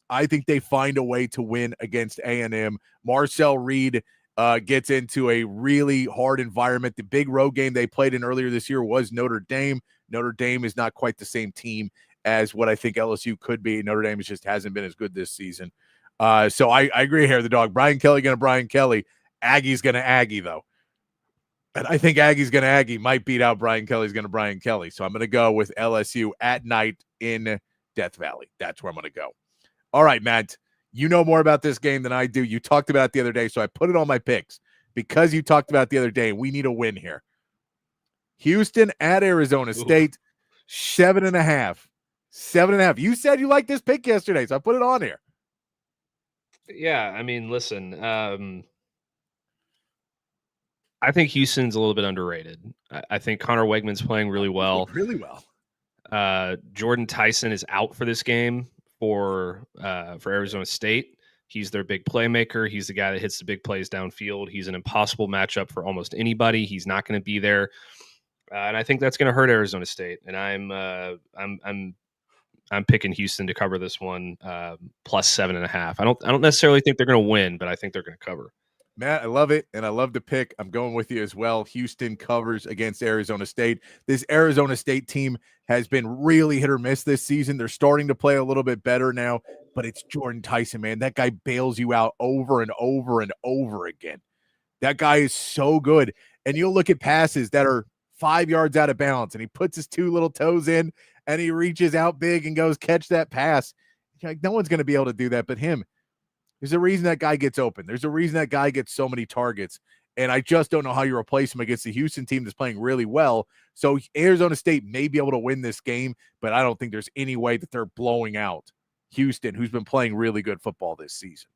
I think they find a way to win against A&M. Marcel Reed gets into a really hard environment. The big road game they played in earlier this year was Notre Dame. Notre Dame is not quite the same team as what I think LSU could be. Notre Dame just hasn't been as good this season. So I agree here, the dog. Brian Kelly going to Brian Kelly. Aggie's going to Aggie, though. And I think Aggie's going to Aggie might beat out Brian Kelly's going to Brian Kelly. So I'm going to go with LSU at night in Death Valley. That's where I'm going to go. All right, Matt, you know more about this game than I do. You talked about it the other day, so I put it on my picks because you talked about it the other day. We need a win here. Houston at Arizona State, 7.5. 7.5. You said you liked this pick yesterday, so I put it on here. Yeah, I mean, listen, I think Houston's a little bit underrated. I think Connor Wegman's playing really well. Really well. Jordan Tyson is out for this game for Arizona State. He's their big playmaker. He's the guy that hits the big plays downfield. He's an impossible matchup for almost anybody. He's not going to be there, and I think that's going to hurt Arizona State. And I'm picking Houston to cover this one, plus 7.5. I don't necessarily think they're going to win, but I think they're going to cover. Matt, I love it, and I love the pick. I'm going with you as well. Houston covers against Arizona State. This Arizona State team has been really hit or miss this season. They're starting to play a little bit better now, but it's Jordan Tyson, man. That guy bails you out over and over and over again. That guy is so good. And you'll look at passes that are 5 yards out of bounds, and he puts his two little toes in, and he reaches out big and goes, catch that pass. Like, no one's going to be able to do that but him. There's a reason that guy gets open. There's a reason that guy gets so many targets. And I just don't know how you replace him against the Houston team that's playing really well. So Arizona State may be able to win this game, but I don't think there's any way that they're blowing out Houston, who's been playing really good football this season.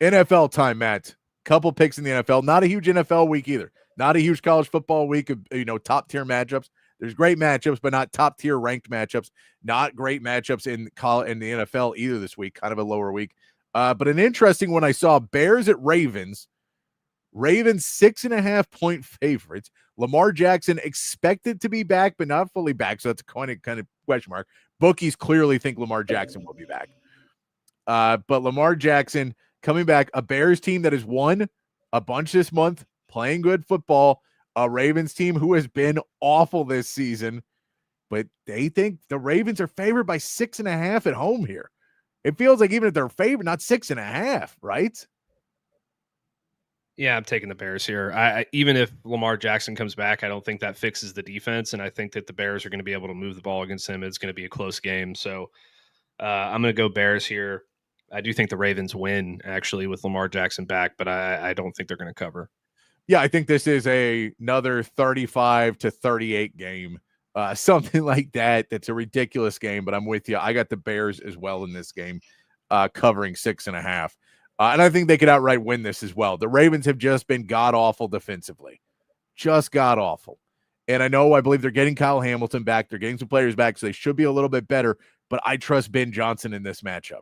NFL time, Matt. Couple picks in the NFL. Not a huge NFL week either. Not a huge college football week of, top tier matchups. There's great matchups, but not top tier ranked matchups. Not great matchups in the NFL either this week. Kind of a lower week. But an interesting one I saw: Bears at Ravens. Ravens 6.5-point favorites. Lamar Jackson expected to be back, but not fully back. So that's a kind of question mark. Bookies clearly think Lamar Jackson will be back. But Lamar Jackson coming back, a Bears team that has won a bunch this month, playing good football. A Ravens team who has been awful this season, but they think the Ravens are favored by 6.5 at home here. It feels like even if they're favored, not 6.5, right? Yeah, I'm taking the Bears here. Even if Lamar Jackson comes back, I don't think that fixes the defense, and I think that the Bears are going to be able to move the ball against him. It's going to be a close game, so I'm going to go Bears here. I do think the Ravens win, actually, with Lamar Jackson back, but I don't think they're going to cover. Yeah, I think this is another 35-38 game, something like that. That's a ridiculous game, but I'm with you. I got the Bears as well in this game, covering 6.5. And I think they could outright win this as well. The Ravens have just been god-awful defensively. Just god-awful. And I believe they're getting Kyle Hamilton back. They're getting some players back, so they should be a little bit better. But I trust Ben Johnson in this matchup.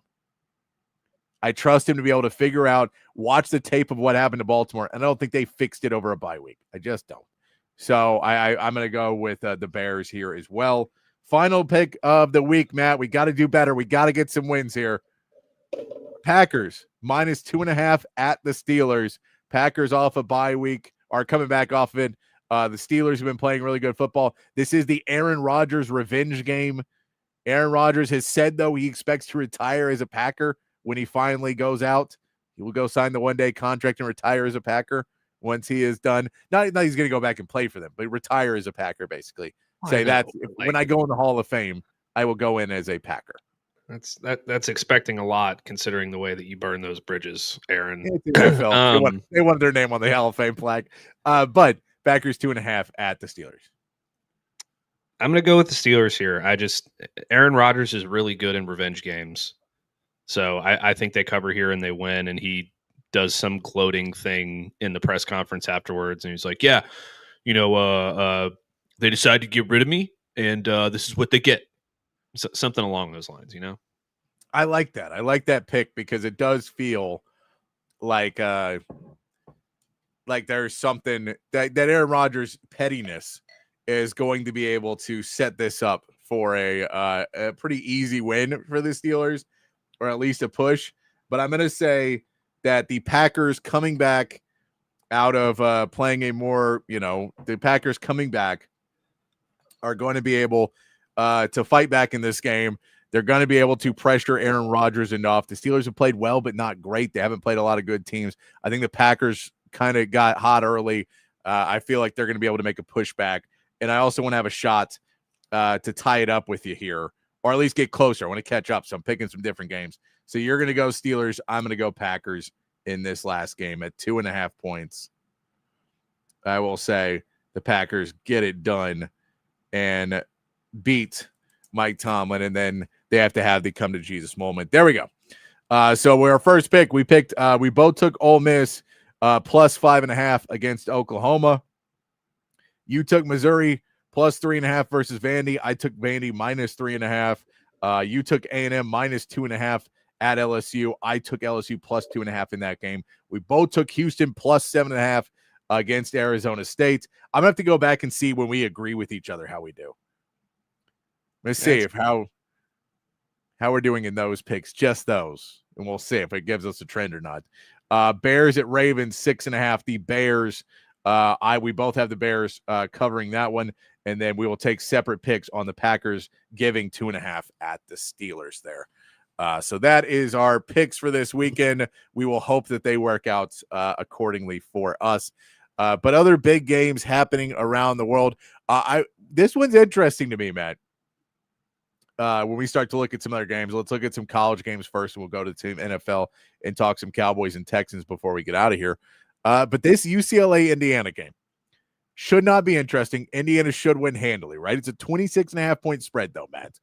I trust him to be able to figure out, watch the tape of what happened to Baltimore, and I don't think they fixed it over a bye week. I just don't. So I'm going to go with the Bears here as well. Final pick of the week, Matt. We got to do better. We got to get some wins here. Packers minus 2.5 at the Steelers. Packers off a bye week, are coming back off of it. The Steelers have been playing really good football. This is the Aaron Rodgers revenge game. Aaron Rodgers has said, though, he expects to retire as a Packer. When he finally goes out, he will go sign the one-day contract and retire as a Packer once he is done. Not he's going to go back and play for them, but retire as a Packer, basically. When I go in the Hall of Fame, I will go in as a Packer. That's expecting a lot, considering the way that you burn those bridges, Aaron. They wanted their name on the Hall of Fame plaque. But Packers 2.5 at the Steelers. I'm going to go with the Steelers here. Aaron Rodgers is really good in revenge games. So I think they cover here and they win, and he does some gloating thing in the press conference afterwards, and he's like, yeah, they decided to get rid of me, and this is what they get. Something along those lines, I like that. I like that pick because it does feel like there's something that Aaron Rodgers' pettiness is going to be able to set this up for a pretty easy win for the Steelers, or at least a push. But I'm going to say that the Packers coming back out of playing a more, the Packers coming back are going to be able to fight back in this game. They're going to be able to pressure Aaron Rodgers enough. The Steelers have played well, but not great. They haven't played a lot of good teams. I think the Packers kind of got hot early. I feel like they're going to be able to make a pushback. And I also want to have a shot to tie it up with you here, or at least get closer. I want to catch up. So I'm picking some different games. So you're going to go Steelers. I'm going to go Packers in this last game at 2.5 points. I will say the Packers get it done and beat Mike Tomlin, and then they have to have the come to Jesus moment. There we go. So our first pick, we both took Ole Miss plus 5.5 against Oklahoma. You took Missouri plus 3.5 versus Vandy. I took Vandy minus 3.5. You took A&M minus 2.5 at LSU. I took LSU plus 2.5 in that game. We both took Houston plus 7.5 against Arizona State. I'm gonna have to go back and see when we agree with each other how we do. Let's see if how we're doing in those picks, just those, and we'll see if it gives us a trend or not. Bears at Ravens 6.5. The Bears, we both have the Bears covering that one, and then we will take separate picks on the Packers giving 2.5 at the Steelers there. So that is our picks for this weekend. We will hope that they work out accordingly for us. But other big games happening around the world. This one's interesting to me, Matt. When we start to look at some other games, let's look at some college games first, and we'll go to Team NFL and talk some Cowboys and Texans before we get out of here. But this UCLA-Indiana game should not be interesting. Indiana should win handily, right? It's a 26.5 point spread, though, Matt.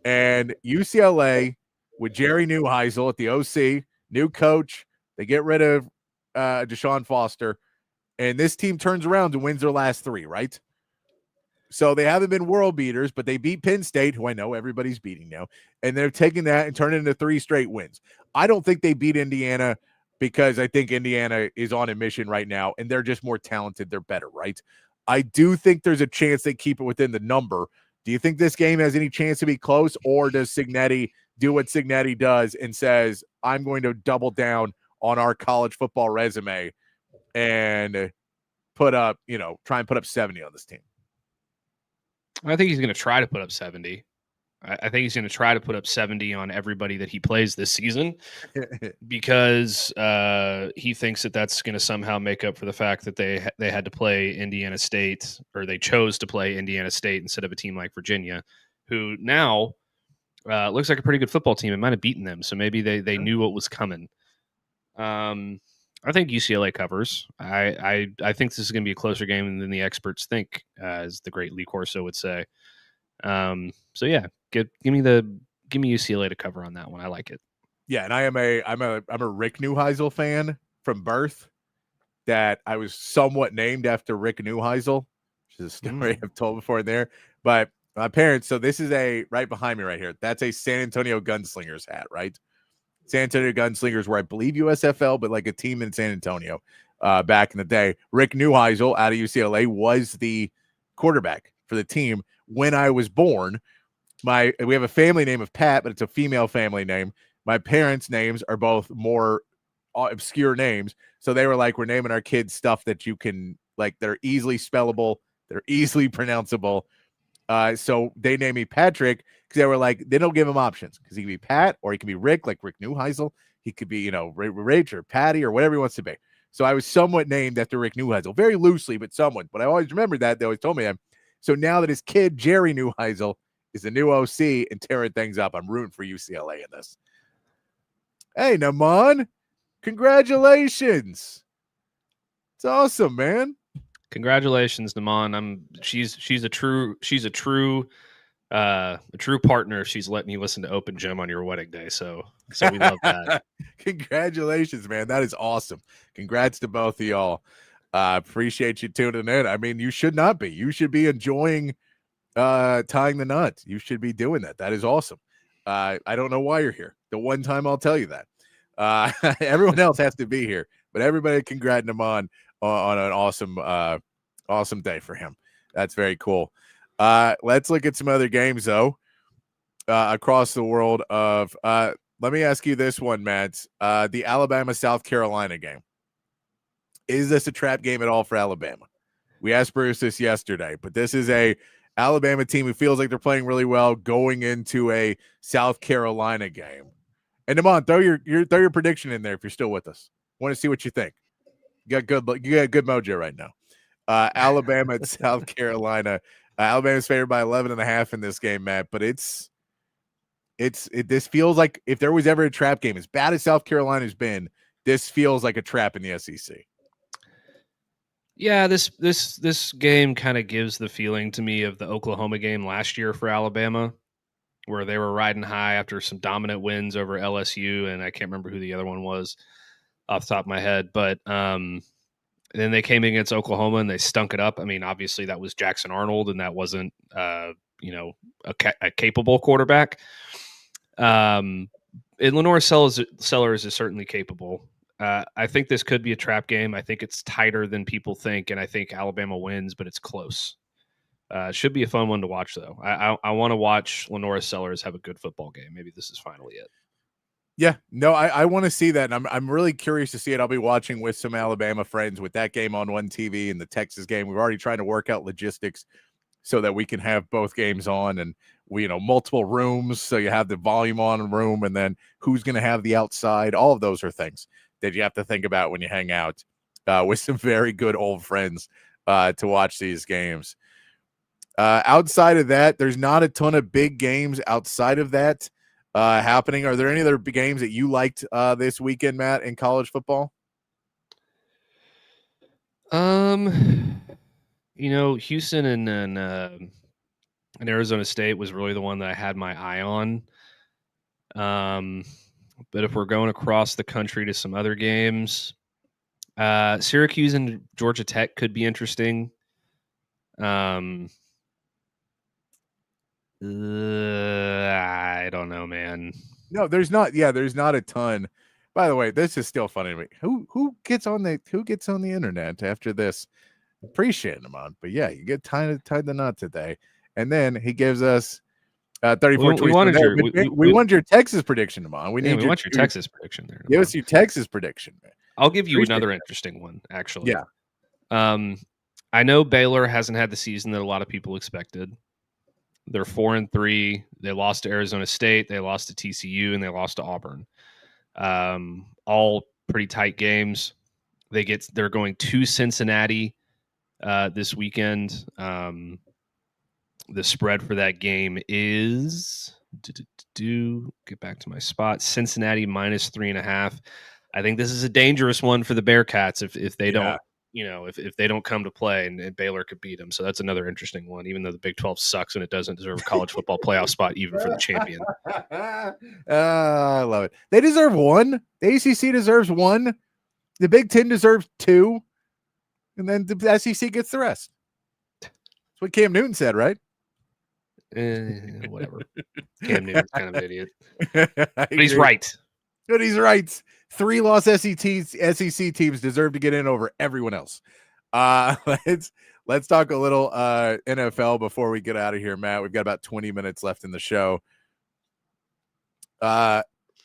And UCLA with Jerry Neuheisel at the OC, new coach, they get rid of Deshaun Foster, and this team turns around and wins their last 3, right? So they haven't been world beaters, but they beat Penn State, who I know everybody's beating now, and they're taking that and turning it into 3 straight wins. I don't think they beat Indiana because I think Indiana is on a mission right now, and they're just more talented. They're better, right? I do think there's a chance they keep it within the number. Do you think this game has any chance to be close, or does Cignetti do what Cignetti does and says, I'm going to double down on our college football resume and try and put up 70 on this team? I think he's going to try to put up 70. I think he's going to try to put up 70 on everybody that he plays this season because he thinks that that's going to somehow make up for the fact that they had to play Indiana State, or they chose to play Indiana State instead of a team like Virginia, who now looks like a pretty good football team. It might have beaten them, so maybe they knew what was coming. I think UCLA covers. I think this is going to be a closer game than the experts think, as the great Lee Corso would say. So yeah, give me UCLA to cover on that one. I like it. Yeah, and I'm a Rick Neuheisel fan from birth. That I was somewhat named after Rick Neuheisel, which is a story I've told before there. But my parents, so this is right behind me right here. That's a San Antonio Gunslingers hat, right? San Antonio Gunslingers were, I believe, USFL, but like a team in San Antonio back in the day. Rick Neuheisel out of UCLA was the quarterback for the team when I was born. We have a family name of Pat, but it's a female family name. My parents' names are both more obscure names. So they were like, we're naming our kids stuff that you can, like, they're easily spellable, they're easily pronounceable. So they named me Patrick because they were like, they don't give him options because he can be Pat or he can be Rick, like Rick Neuheisel. He could be, Rich or Patty or whatever he wants to be. So I was somewhat named after Rick Neuheisel, very loosely, but somewhat. But I always remembered that. They always told me that. So now that his kid, Jerry Neuheisel, is the new OC and tearing things up, I'm rooting for UCLA in this. Hey, Naman, congratulations. It's awesome, man. Congratulations, Naman. She's a true partner if she's letting you listen to Open Gym on your wedding day. So we love that. Congratulations, man. That is awesome. Congrats to both of y'all. Appreciate you tuning in. I mean, you should not be. You should be enjoying tying the knot. You should be doing that. That is awesome. I don't know why you're here. The one time I'll tell you that. Everyone else has to be here, but everybody congratulating him on an awesome day for him. That's very cool. Let's look at some other games though across the world of let me ask you this one, Matt. The Alabama-South Carolina game. Is this a trap game at all for Alabama? We asked Bruce this yesterday, but this is a Alabama team who feels like they're playing really well going into a South Carolina game. And Damon, throw your prediction in there if you're still with us. Want to see what you think. You got good mojo right now. Alabama and South Carolina. Alabama's favored by 11.5 in this game, Matt. But this feels like if there was ever a trap game, as bad as South Carolina's been, this feels like a trap in the SEC. Yeah, this game kind of gives the feeling to me of the Oklahoma game last year for Alabama, where they were riding high after some dominant wins over LSU, and I can't remember who the other one was off the top of my head. But then they came against Oklahoma and they stunk it up. I mean, obviously that was Jackson Arnold, and that wasn't a capable quarterback. And Lenore Sellers is certainly capable. I think this could be a trap game. I think it's tighter than people think, and I think Alabama wins, but it's close. Should be a fun one to watch, though. I want to watch Lenore Sellers have a good football game. Maybe this is finally it. Yeah, no, I want to see that, and I'm really curious to see it. I'll be watching with some Alabama friends with that game on one TV and the Texas game. We're already trying to work out logistics so that we can have both games on, and we multiple rooms, so you have the volume on a room, and then who's going to have the outside. All of those are things that you have to think about when you hang out with some very good old friends to watch these games. Outside of that, there's not a ton of big games outside of that happening. Are there any other big games that you liked this weekend, Matt, in college football? Houston and Arizona State was really the one that I had my eye on. But if we're going across the country to some other games, Syracuse and Georgia Tech could be interesting. I don't know, man. No, there's not. Yeah, there's not a ton. By the way, this is still funny to me. Who gets on the internet after this? Appreciate him on, but yeah, you get tied the knot today, and then he gives us 34. We wanted your Texas prediction, Damon. We want your Texas prediction there. Give us your Texas prediction, man. I'll give you another interesting one, actually. Yeah. I know Baylor hasn't had the season that a lot of people expected. They're 4-3. They lost to Arizona State. They lost to TCU, and they lost to Auburn. All pretty tight games. They're going to Cincinnati this weekend. The spread for that game is get back to my spot. Cincinnati -3.5. I think this is a dangerous one for the Bearcats if they don't, if they don't come to play, and Baylor could beat them. So that's another interesting one, even though the Big 12 sucks and it doesn't deserve a college football playoff spot, even for the champion. I love it. They deserve one. The ACC deserves one. The Big 10 deserves two. And then the SEC gets the rest. That's what Cam Newton said, right? Whatever. Cam Newton's kind of an idiot. But he's right. But he's right. 3-loss SEC teams deserve to get in over everyone else. Let's talk a little NFL before we get out of here, Matt. We've got about 20 minutes left in the show. And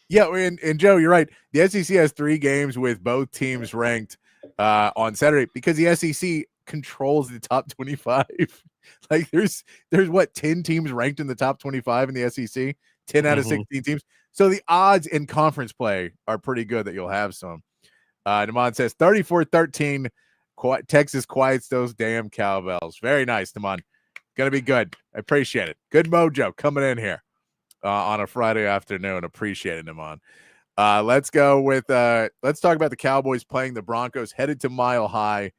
Joe, you're right. The SEC has 3 games with both teams ranked on Saturday because the SEC controls the top 25. Like there's what, 10 teams ranked in the top 25 in the SEC, 10 out of 16 teams. So the odds in conference play are pretty good that you'll have some. Damon says 34-13. Texas quiets those damn cowbells. Very nice, Damon. Gonna be good. I appreciate it. Good mojo coming in here on a Friday afternoon. Appreciate it, Damon. Let's go with let's talk about the Cowboys playing the Broncos, headed to Mile High.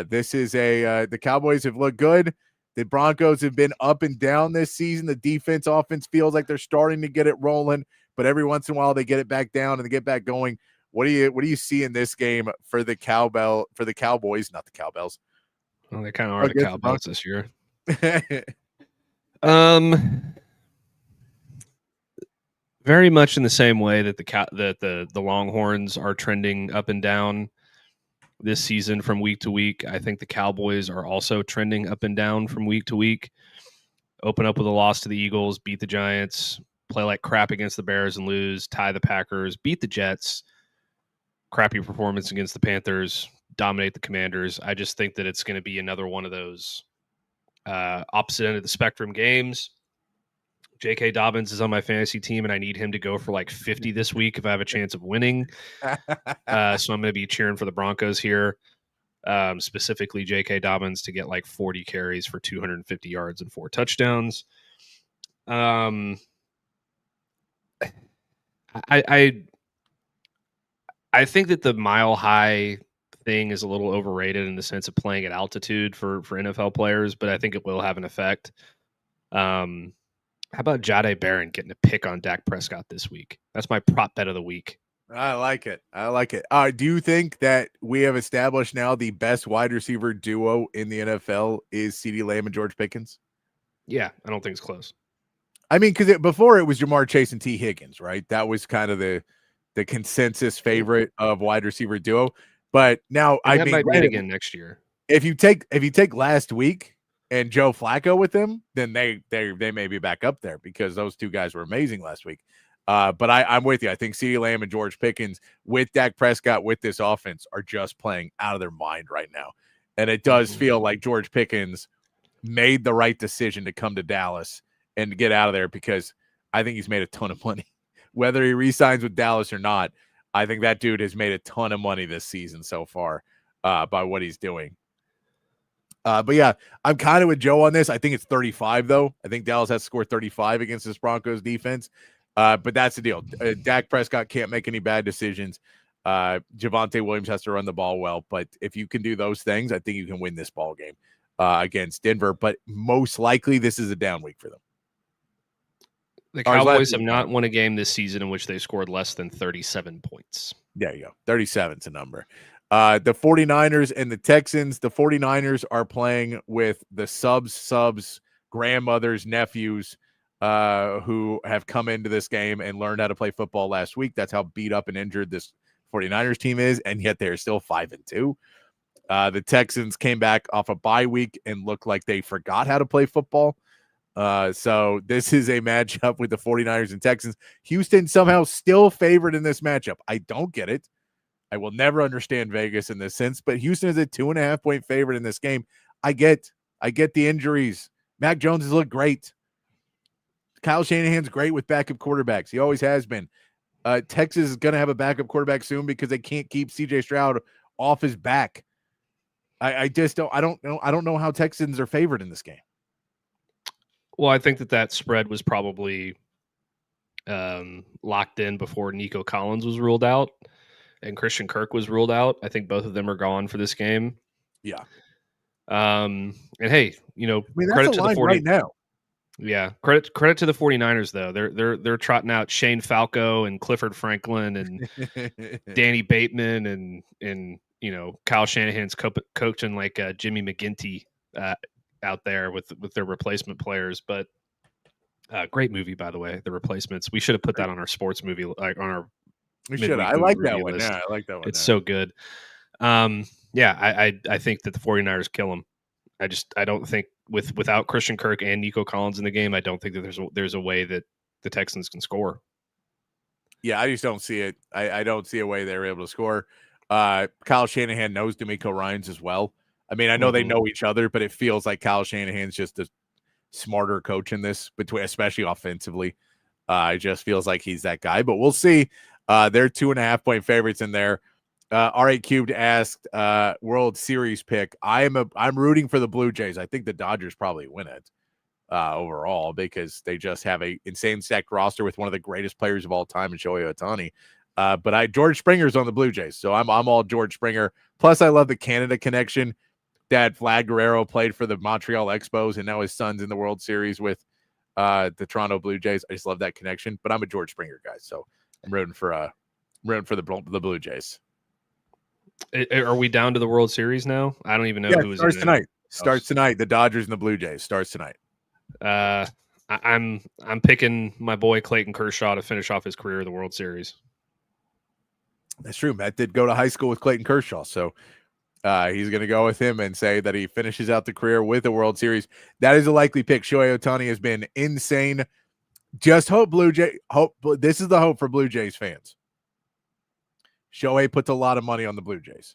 This is the Cowboys have looked good. The Broncos have been up and down this season. The offense feels like they're starting to get it rolling, but every once in a while they get it back down and they get back going. What do you see in this game for the Cowboys, not the Cowbells? Well, they kind of are the Cowbells this year. very much in the same way that the Longhorns are trending up and down this season from week to week. I think the Cowboys are also trending up and down from week to week. Open up with a loss to the Eagles, beat the Giants, play like crap against the Bears and lose, tie the Packers, beat the Jets, crappy performance against the Panthers, dominate the Commanders. I just think that it's going to be another one of those opposite end of the spectrum games. J.K. Dobbins is on my fantasy team, and I need him to go for like 50 this week if I have a chance of winning. So I'm going to be cheering for the Broncos here, specifically J.K. Dobbins to get like 40 carries for 250 yards and 4 touchdowns. I think that the Mile High thing is a little overrated in the sense of playing at altitude for NFL players, but I think it will have an effect. How about Jahdae Barron getting a pick on Dak Prescott this week? That's my prop bet of the week. I like it. Do you think that we have established now the best wide receiver duo in the NFL is CeeDee Lamb and George Pickens? Yeah, I don't think it's close. I mean, because before it was Jamar Chase and T. Higgins, right? That was kind of the consensus favorite of wide receiver duo. But now I might win again next year. If you take last week and Joe Flacco with them, then they may be back up there because those two guys were amazing last week. But I'm with you. I think CeeDee Lamb and George Pickens with Dak Prescott with this offense are just playing out of their mind right now. And it does feel like George Pickens made the right decision to come to Dallas and to get out of there because I think he's made a ton of money. Whether he re-signs with Dallas or not, I think that dude has made a ton of money this season so far by what he's doing. But yeah, I'm kind of with Joe on this. I think it's 35, though. I think Dallas has to score 35 against this Broncos defense. But that's the deal. Dak Prescott can't make any bad decisions. Javonte Williams has to run the ball well. But if you can do those things, I think you can win this ball game against Denver. But most likely, this is a down week for them. The Cowboys have not won a game this season in which they scored less than 37 points. There you go. 37's a number. The 49ers and the Texans. The 49ers are playing with the subs, grandmothers, nephews who have come into this game and learned how to play football last week. That's how beat up and injured this 49ers team is, and yet they're still 5-2. The Texans came back off a bye week and looked like they forgot how to play football. So this is a matchup with the 49ers and Texans. Houston somehow still favored in this matchup. I don't get it. I will never understand Vegas in this sense, but Houston is a 2.5-point favorite in this game. I get the injuries. Mac Jones has looked great. Kyle Shanahan's great with backup quarterbacks. He always has been. Texas is going to have a backup quarterback soon because they can't keep CJ Stroud off his back. I don't know how Texans are favored in this game. Well, I think that spread was probably locked in before Nico Collins was ruled out and Christian Kirk was ruled out. I think both of them are gone for this game. Yeah. And hey, credit to the 40 right now. Yeah, credit to the 49ers though. They're trotting out Shane Falco and Clifford Franklin and Danny Bateman and Kyle Shanahan's coaching like Jimmy McGinty out there with their replacement players. But great movie, by the way, The Replacements. We should have put that on our sports movie, like on our. We should. I like that one. Yeah, I like that one. It's so good. Yeah, I think that the 49ers kill them. I don't think without Christian Kirk and Nico Collins in the game, I don't think that there's a way that the Texans can score. Yeah, I just don't see it. I don't see a way they're able to score. Kyle Shanahan knows DeMeco Ryans as well. I mean, I know they know each other, but it feels like Kyle Shanahan's just a smarter coach in this, especially offensively. It just feels like he's that guy, but we'll see. They're 2.5-point favorites in there. R8 Cubed asked World Series pick. I'm rooting for the Blue Jays. I think the Dodgers probably win it overall because they just have a insane stacked roster with one of the greatest players of all time in Shohei Ohtani. But George Springer's on the Blue Jays, so I'm all George Springer. Plus, I love the Canada connection. Dad Vlad Guerrero played for the Montreal Expos, and now his son's in the World Series with the Toronto Blue Jays. I just love that connection. But I'm a George Springer guy, so I'm rooting for the Blue Jays. Are we down to the World Series now? I don't even know who's starts tonight. Starts tonight. The Dodgers and the Blue Jays starts tonight. I'm picking my boy Clayton Kershaw to finish off his career in the World Series. That's true. Matt did go to high school with Clayton Kershaw, so he's going to go with him and say that he finishes out the career with the World Series. That is a likely pick. Shohei Ohtani has been insane. Just hope this is the hope for Blue Jays fans. Shohei puts a lot of money on the Blue Jays.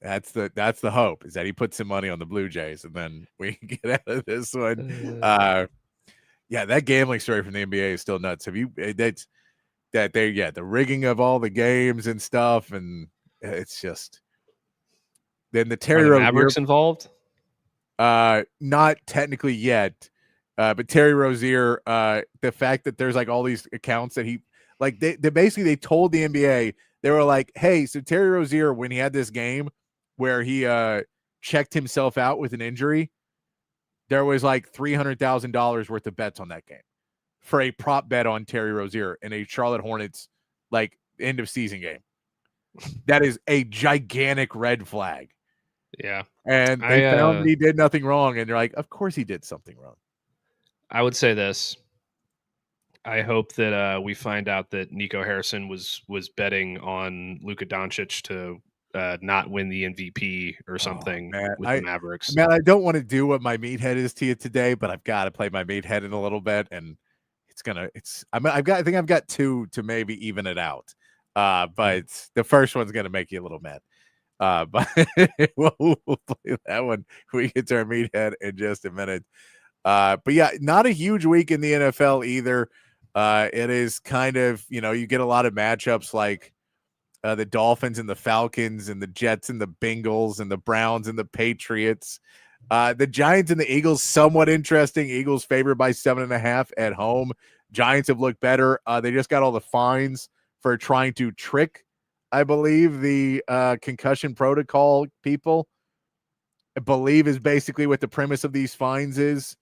That's the hope, is that he puts some money on the Blue Jays, and then we can get out of this one. Yeah, that gambling story from the NBA is still nuts. Have you? The rigging of all the games and stuff, and it's just. Then the Terry Rozier Mavericks involved. Not technically yet, but Terry Rozier. The fact that there's like all these accounts that he like, they basically they told the NBA, they were like, hey, so Terry Rozier, when he had this game where he checked himself out with an injury, there was like $300,000 worth of bets on that game for a prop bet on Terry Rozier in a Charlotte Hornets like end of season game. That is a gigantic red flag. Yeah. And they found that he did nothing wrong, and they're like, of course he did something wrong. I would say this. I hope that we find out that Nico Harrison was betting on Luka Doncic to not win the MVP or something with the Mavericks. Man, I don't want to do what my meathead is to you today, but I've got to play my meathead in a little bit, and I think I've got two to maybe even it out. But the first one's gonna make you a little mad. But we'll play that one when we get to our meathead in just a minute. But yeah, not a huge week in the NFL either. It is kind of, you get a lot of matchups like the Dolphins and the Falcons and the Jets and the Bengals and the Browns and the Patriots. The Giants and the Eagles, somewhat interesting. Eagles favored by 7.5 at home. Giants have looked better. They just got all the fines for trying to trick, I believe, the concussion protocol people. I believe is basically what the premise of these fines is,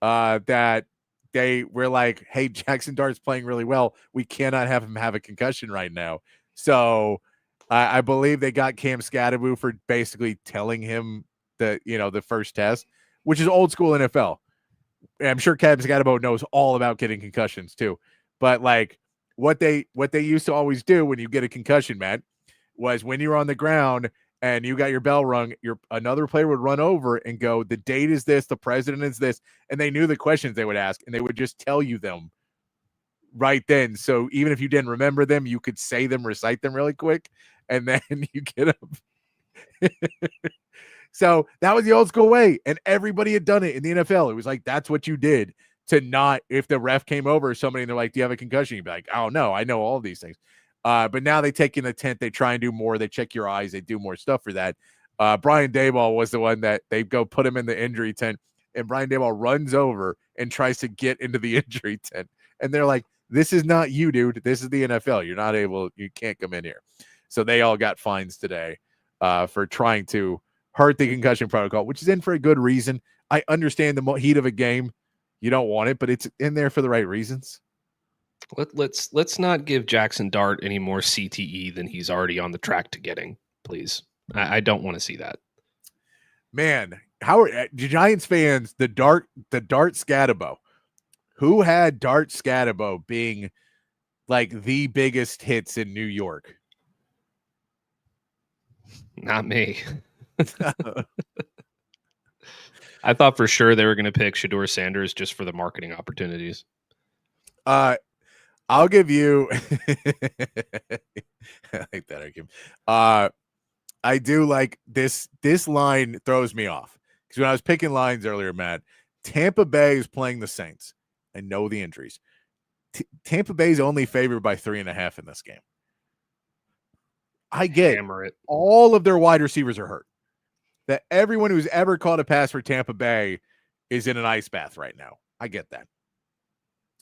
that they were like, hey, Jackson Dart's playing really well. We cannot have him have a concussion right now. So I believe they got Cam Scadaboo for basically telling him the first test, which is old school NFL. And I'm sure Cam Scadaboo knows all about getting concussions too. But like what they used to always do when you get a concussion, Matt, was when you were on the ground and you got your bell rung, another player would run over and go, the date is this, the president is this, and they knew the questions they would ask, and they would just tell you them right then. So even if you didn't remember them, you could say them, recite them really quick, and then you get them. So that was the old school way, and everybody had done it in the NFL. It was like, that's what you did to not, if the ref came over or somebody and they're like, do you have a concussion? You'd be like, oh no, I know all these things. But now they take in the tent, they try and do more, they check your eyes, they do more stuff for that. Brian Daboll was the one that they go put him in the injury tent, and Brian Daboll runs over and tries to get into the injury tent. And they're like, this is not you, dude. This is the NFL. You can't come in here. So they all got fines today for trying to hurt the concussion protocol, which is in for a good reason. I understand the heat of a game. You don't want it, but it's in there for the right reasons. Let's not give Jackson Dart any more CTE than he's already on the track to getting, please. I don't want to see that. Man, how are Giants fans? The Dart Scadabo. Who had Dart Scadabo being like the biggest hits in New York? Not me. I thought for sure they were going to pick Shedeur Sanders just for the marketing opportunities. I'll give you. I like that argument. I do like this. This line throws me off because when I was picking lines earlier, Matt, Tampa Bay is playing the Saints. I know the injuries. Tampa Bay is only favored by 3.5 in this game. I get it. All of their wide receivers are hurt. That everyone who's ever caught a pass for Tampa Bay is in an ice bath right now. I get that.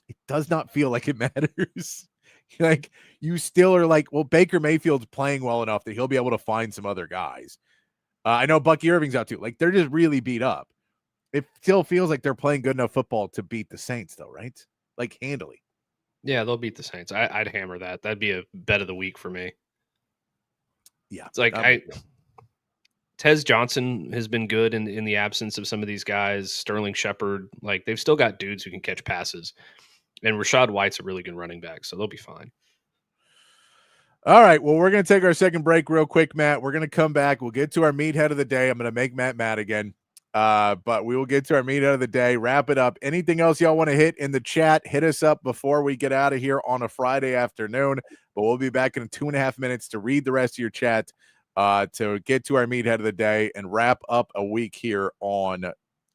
It does not feel like it matters. Like you still are like, well, Baker Mayfield's playing well enough that he'll be able to find some other guys. I know Bucky Irving's out too. Like they're just really beat up. It still feels like they're playing good enough football to beat the Saints though, right? Like handily. Yeah, they'll beat the Saints. I'd hammer that. That'd be a bet of the week for me. Yeah. It's like Tez Johnson has been good in the absence of some of these guys. Sterling Shepard, like they've still got dudes who can catch passes. And Rashad White's a really good running back, so they'll be fine. All right. Well, we're going to take our second break real quick, Matt. We're going to come back. We'll get to our meathead of the day. I'm going to make Matt mad again. But we will get to our meathead of the day, wrap it up. Anything else y'all want to hit in the chat, hit us up before we get out of here on a Friday afternoon. But we'll be back in 2.5 minutes to read the rest of your chat, to get to our meathead of the day and wrap up a week here on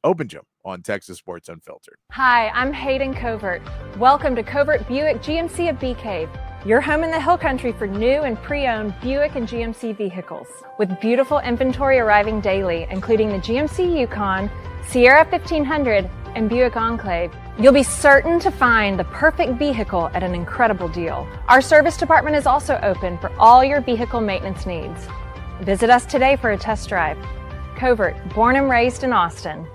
Open Gym on Texas Sports Unfiltered. Hi, I'm Hayden Covert. Welcome to Covert Buick GMC of Bee Cave, your home in the Hill Country for new and pre-owned Buick and GMC vehicles. With beautiful inventory arriving daily, including the GMC Yukon, Sierra 1500, and Buick Enclave, you'll be certain to find the perfect vehicle at an incredible deal. Our service department is also open for all your vehicle maintenance needs. Visit us today for a test drive. Covert, born and raised in Austin.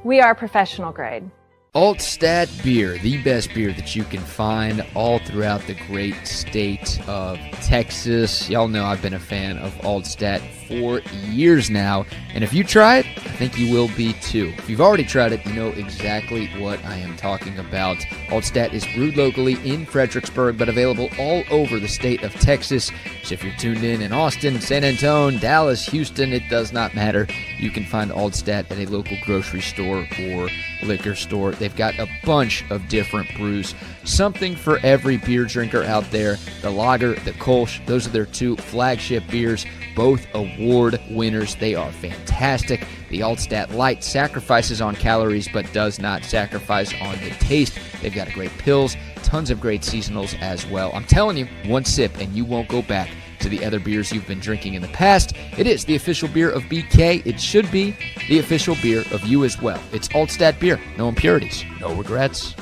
We are professional grade. Altstadt Beer, the best beer that you can find all throughout the great state of Texas. Y'all know I've been a fan of Altstadt for years now, and if you try it, I think you will be too. If you've already tried it, you know exactly what I am talking about. Altstadt is brewed locally in Fredericksburg, but available all over the state of Texas. So if you're tuned in Austin, San Antonio, Dallas, Houston, it does not matter. You can find Altstadt at a local grocery store or liquor store. They've got a bunch of different brews, something for every beer drinker out there. The lager, the Kolsch, those are their two flagship beers, both award winners. They are fantastic. The Altstadt Light sacrifices on calories but does not sacrifice on the taste. They've got great pills, tons of great seasonals as well. I'm telling you, one sip and you won't go back to the other beers you've been drinking in the past. It is the official beer of BK. It should be the official beer of you as well. It's Altstadt Beer. No impurities, no regrets.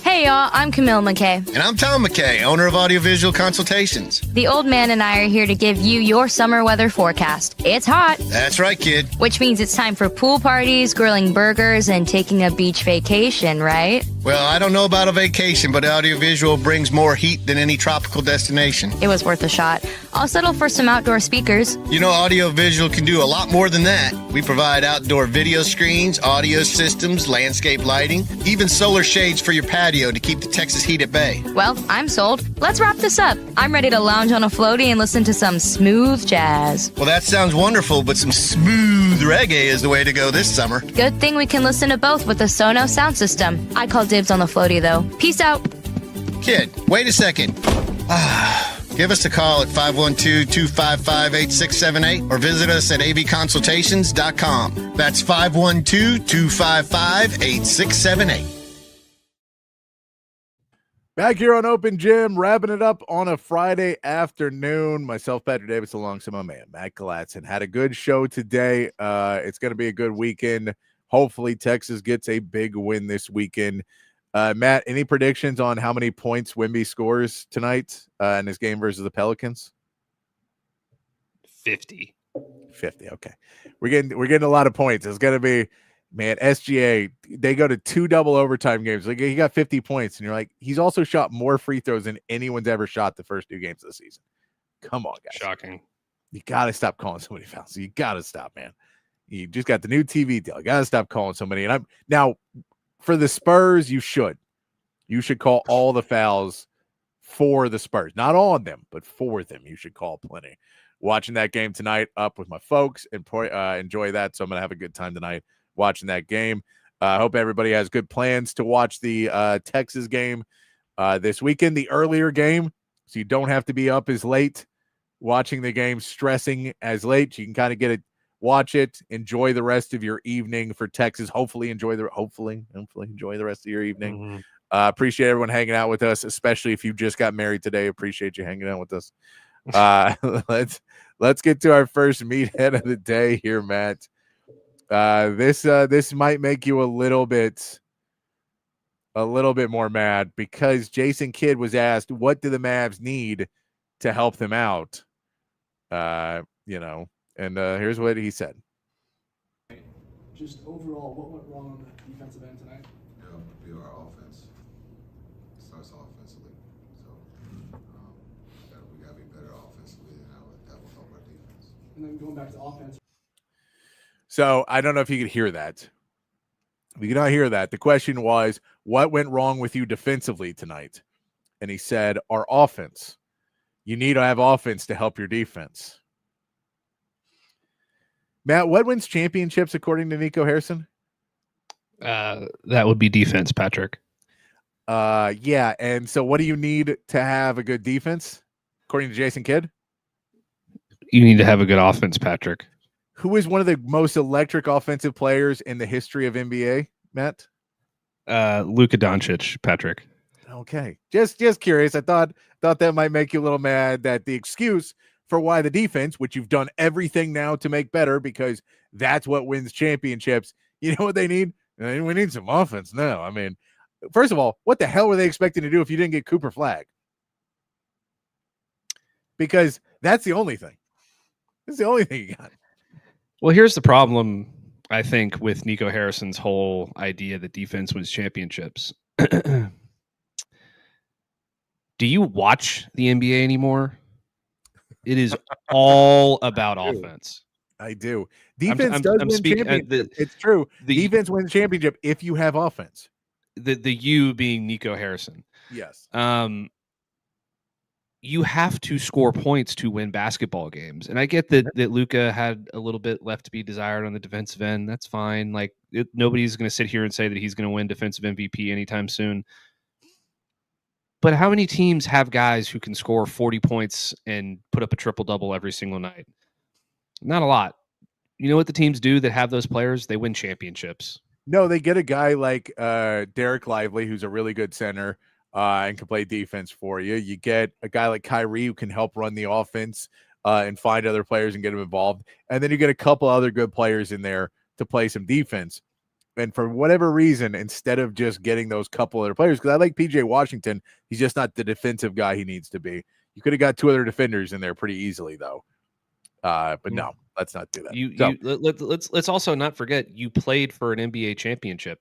Hey y'all, I'm Camille McKay. And I'm Tom McKay, owner of Audiovisual Consultations. The old man and I are here to give you your summer weather forecast. It's hot. That's right, kid. Which means it's time for pool parties, grilling burgers, and taking a beach vacation, right? Well, I don't know about a vacation, but Audiovisual brings more heat than any tropical destination. It was worth a shot. I'll settle for some outdoor speakers. You know, Audiovisual can do a lot more than that. We provide outdoor video screens, audio systems, landscape lighting, even solar shades for your patio to keep the Texas heat at bay. Well, I'm sold. Let's wrap this up. I'm ready to lounge on a floaty and listen to some smooth jazz. Well, that sounds wonderful, but some smooth reggae is the way to go this summer. Good thing we can listen to both with the Sonos sound system. I call dibs on the floaty, though. Peace out. Kid, wait a second. Give us a call at 512-255-8678 or visit us at avconsultations.com. That's 512-255-8678. Back here on Open Gym, wrapping it up on a Friday afternoon. Myself, Patrick Davis, alongside my man, Matt Galatzan. Had a good show today. It's going to be a good weekend. Hopefully, Texas gets a big win this weekend. Matt, any predictions on how many points Wemby scores tonight in his game versus the Pelicans? 50. 50. Okay. We're getting a lot of points. It's going to be, man, SGA, they go to 2 double overtime games. Like, he got 50 points, and you're like, he's also shot more free throws than anyone's ever shot the first 2 games of the season. Come on, guys. Shocking. You got to stop calling somebody fouls. You got to stop, man. You just got the new TV deal. You got to stop calling somebody. And now for the Spurs, you should call all the fouls for the Spurs. Not all of them, but for them, you should call plenty. Watching that game tonight up with my folks and enjoy that. So I'm going to have a good time tonight watching that game. I hope everybody has good plans to watch the Texas game this weekend, the earlier game, so you don't have to be up as late watching the game, stressing as late. You can kind of get it, watch it, enjoy the rest of your evening for Texas. Hopefully enjoy the rest of your evening. Mm-hmm. Appreciate everyone hanging out with us, especially if you just got married today. Appreciate you hanging out with us. Let's get to our first meathead of the day here, Matt. This might make you a little bit more mad, because Jason Kidd was asked, what do the Mavs need to help them out? And here's what he said. Just overall, what went wrong on the defensive end tonight? Be our offense. It starts offensively. So we got to be better offensively, and that will help our defense. And then going back to offense. So I don't know if you could hear that. If you could not hear that, the question was, what went wrong with you defensively tonight? And he said, our offense. You need to have offense to help your defense. Matt, what wins championships according to Nico Harrison? That would be defense, Patrick. Yeah. And so what do you need to have a good defense, according to Jason Kidd? You need to have a good offense, Patrick. Who is one of the most electric offensive players in the history of NBA, Matt? Luka Doncic, Patrick. Okay. Just curious. I thought that might make you a little mad that the excuse for why the defense, which you've done everything now to make better because that's what wins championships. You know what they need? We need some offense now. I mean, first of all, what the hell were they expecting to do if you didn't get Cooper Flagg? Because that's the only thing. That's the only thing you got. Well, here's the problem, I think, with Nico Harrison's whole idea that defense wins championships. Do you watch the NBA anymore? It is all about offense. I do. Defense does win championship. It's true. Defense wins championship if you have offense. The you being Nico Harrison. Yes. You have to score points to win basketball games. And I get that Luka had a little bit left to be desired on the defensive end. That's fine. Like nobody's going to sit here and say that he's going to win defensive MVP anytime soon. But how many teams have guys who can score 40 points and put up a triple-double every single night? Not a lot. You know what the teams do that have those players? They win championships. No, they get a guy like Derek Lively, who's a really good center, and can play defense for you. You get a guy like Kyrie who can help run the offense and find other players and get them involved. And then you get a couple other good players in there to play some defense. And for whatever reason, instead of just getting those couple other players, because I like PJ Washington, he's just not the defensive guy he needs to be. You could have got two other defenders in there pretty easily, though. But no, let's not do that. Let's also not forget you played for an NBA championship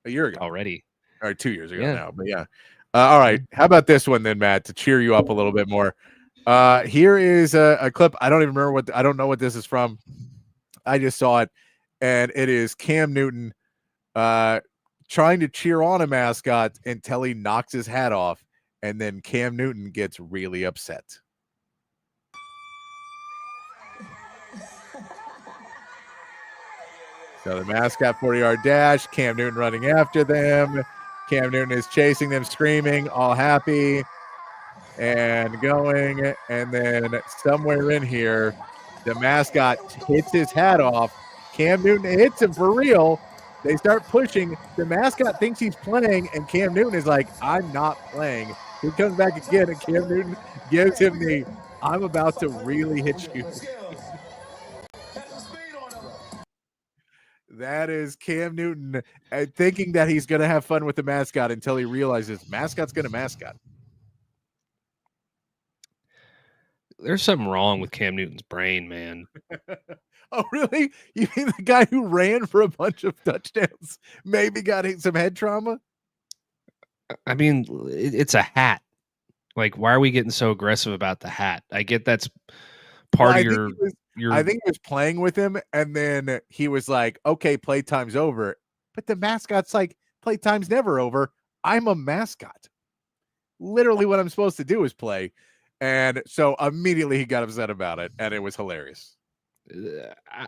a year ago already, or 2 years ago now. But yeah, all right. How about this one then, Matt, to cheer you up a little bit more? Here is a clip. I don't even remember I don't know what this is from. I just saw it, and it is Cam Newton trying to cheer on a mascot until he knocks his hat off, and then Cam Newton gets really upset. So the mascot 40-yard dash, Cam Newton running after them. Cam Newton is chasing them, screaming, all happy and going. And then somewhere in here, the mascot hits his hat off. Cam Newton hits him for real. They start pushing. The mascot thinks he's playing, and Cam Newton is like, I'm not playing. He comes back again, and Cam Newton gives him the, I'm about to really hit you. That is Cam Newton thinking that he's going to have fun with the mascot until he realizes mascot's going to mascot. There's something wrong with Cam Newton's brain, man. Oh, really? You mean the guy who ran for a bunch of touchdowns maybe got some head trauma? I mean, it's a hat. Like, why are we getting so aggressive about the hat? I get that's part of your. I think he was playing with him, and then he was like, okay, playtime's over. But the mascot's like, playtime's never over. I'm a mascot. Literally what I'm supposed to do is play. And so immediately he got upset about it, and it was hilarious.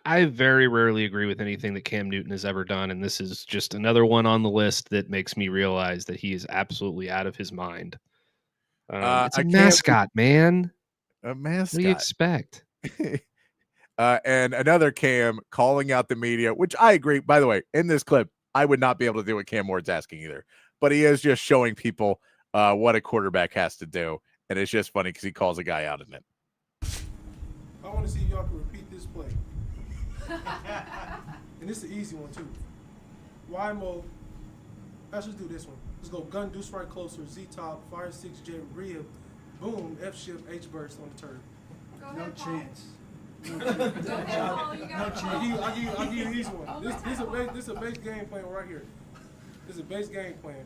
I very rarely agree with anything that Cam Newton has ever done, and this is just another one on the list that makes me realize that he is absolutely out of his mind. It's a mascot, man. A mascot. What do you expect? And another Cam calling out the media, which I agree. By the way, in this clip, I would not be able to do what Cam Ward's asking either. But he is just showing people what a quarterback has to do. And it's just funny because he calls a guy out in it. I want to see if y'all can repeat this play. And this is an easy one, too. Y mode. Let's just do this one. Let's go gun, deuce right closer, Z-top, fire 6, jet, rib, boom, F-shift, H-burst on the turn. No chance. I'll give you these one. This is a base game plan right here. This is a base game plan.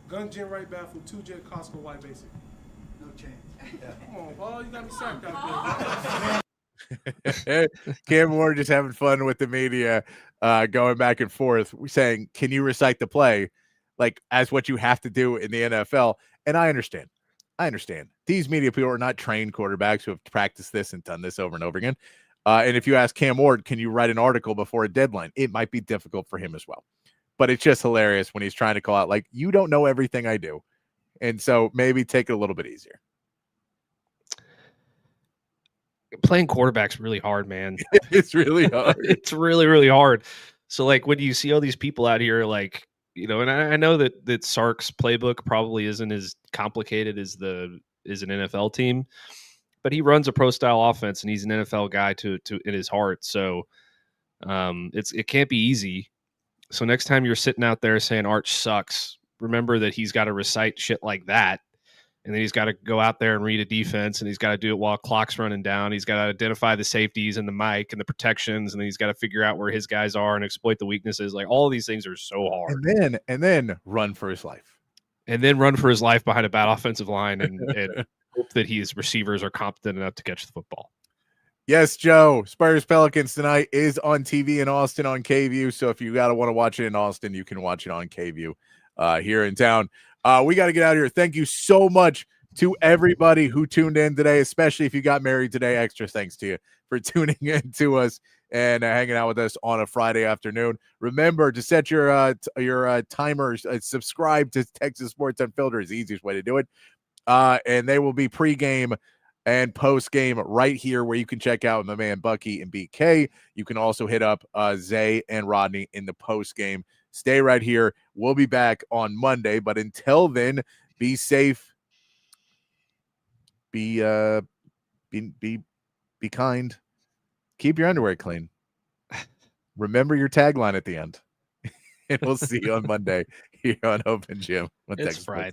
Gun, gen, right baffle, 2 jet, Costco, white basic. No chance. Yeah. Come on, Paul. You got me sacked out there. Cam Ward just having fun with the media, going back and forth, saying, "Can you recite the play?" Like as what you have to do in the NFL. And I understand. These media people are not trained quarterbacks who have practiced this and done this over and over again. And if you ask Cam Ward, can you write an article before a deadline? It might be difficult for him as well. But it's just hilarious when he's trying to call out, like, you don't know everything I do. And so maybe take it a little bit easier. Playing quarterback's really hard, man. It's really hard. It's really, really hard. So, like, when you see all these people out here, like, you know, and I know that Sark's playbook probably isn't as complicated as an NFL team, but he runs a pro style offense and he's an NFL guy to in his heart. So it can't be easy. So next time you're sitting out there saying Arch sucks, remember that he's got to recite shit like that. And then he's got to go out there and read a defense, and he's got to do it while clock's running down. He's got to identify the safeties and the mic and the protections, and then he's got to figure out where his guys are and exploit the weaknesses. Like, all of these things are so hard. And then run for his life. And then run for his life behind a bad offensive line and hope that his receivers are competent enough to catch the football. Yes, Joe. Spurs Pelicans tonight is on TV in Austin on KView. So if you want to watch it in Austin, you can watch it on KView here in town. We got to get out of here. Thank you so much to everybody who tuned in today, especially if you got married today. Extra thanks to you for tuning in to us and hanging out with us on a Friday afternoon. Remember to set your timers. Subscribe to Texas Sports Unfiltered is the easiest way to do it. And they will be pregame and post-game right here where you can check out my man Bucky and BK. You can also hit up Zay and Rodney in the post-game. Stay right here. We'll be back on Monday, but until then, be safe. Be kind. Keep your underwear clean. Remember your tagline at the end. And we'll see you on Monday here on Open Gym. It's Friday.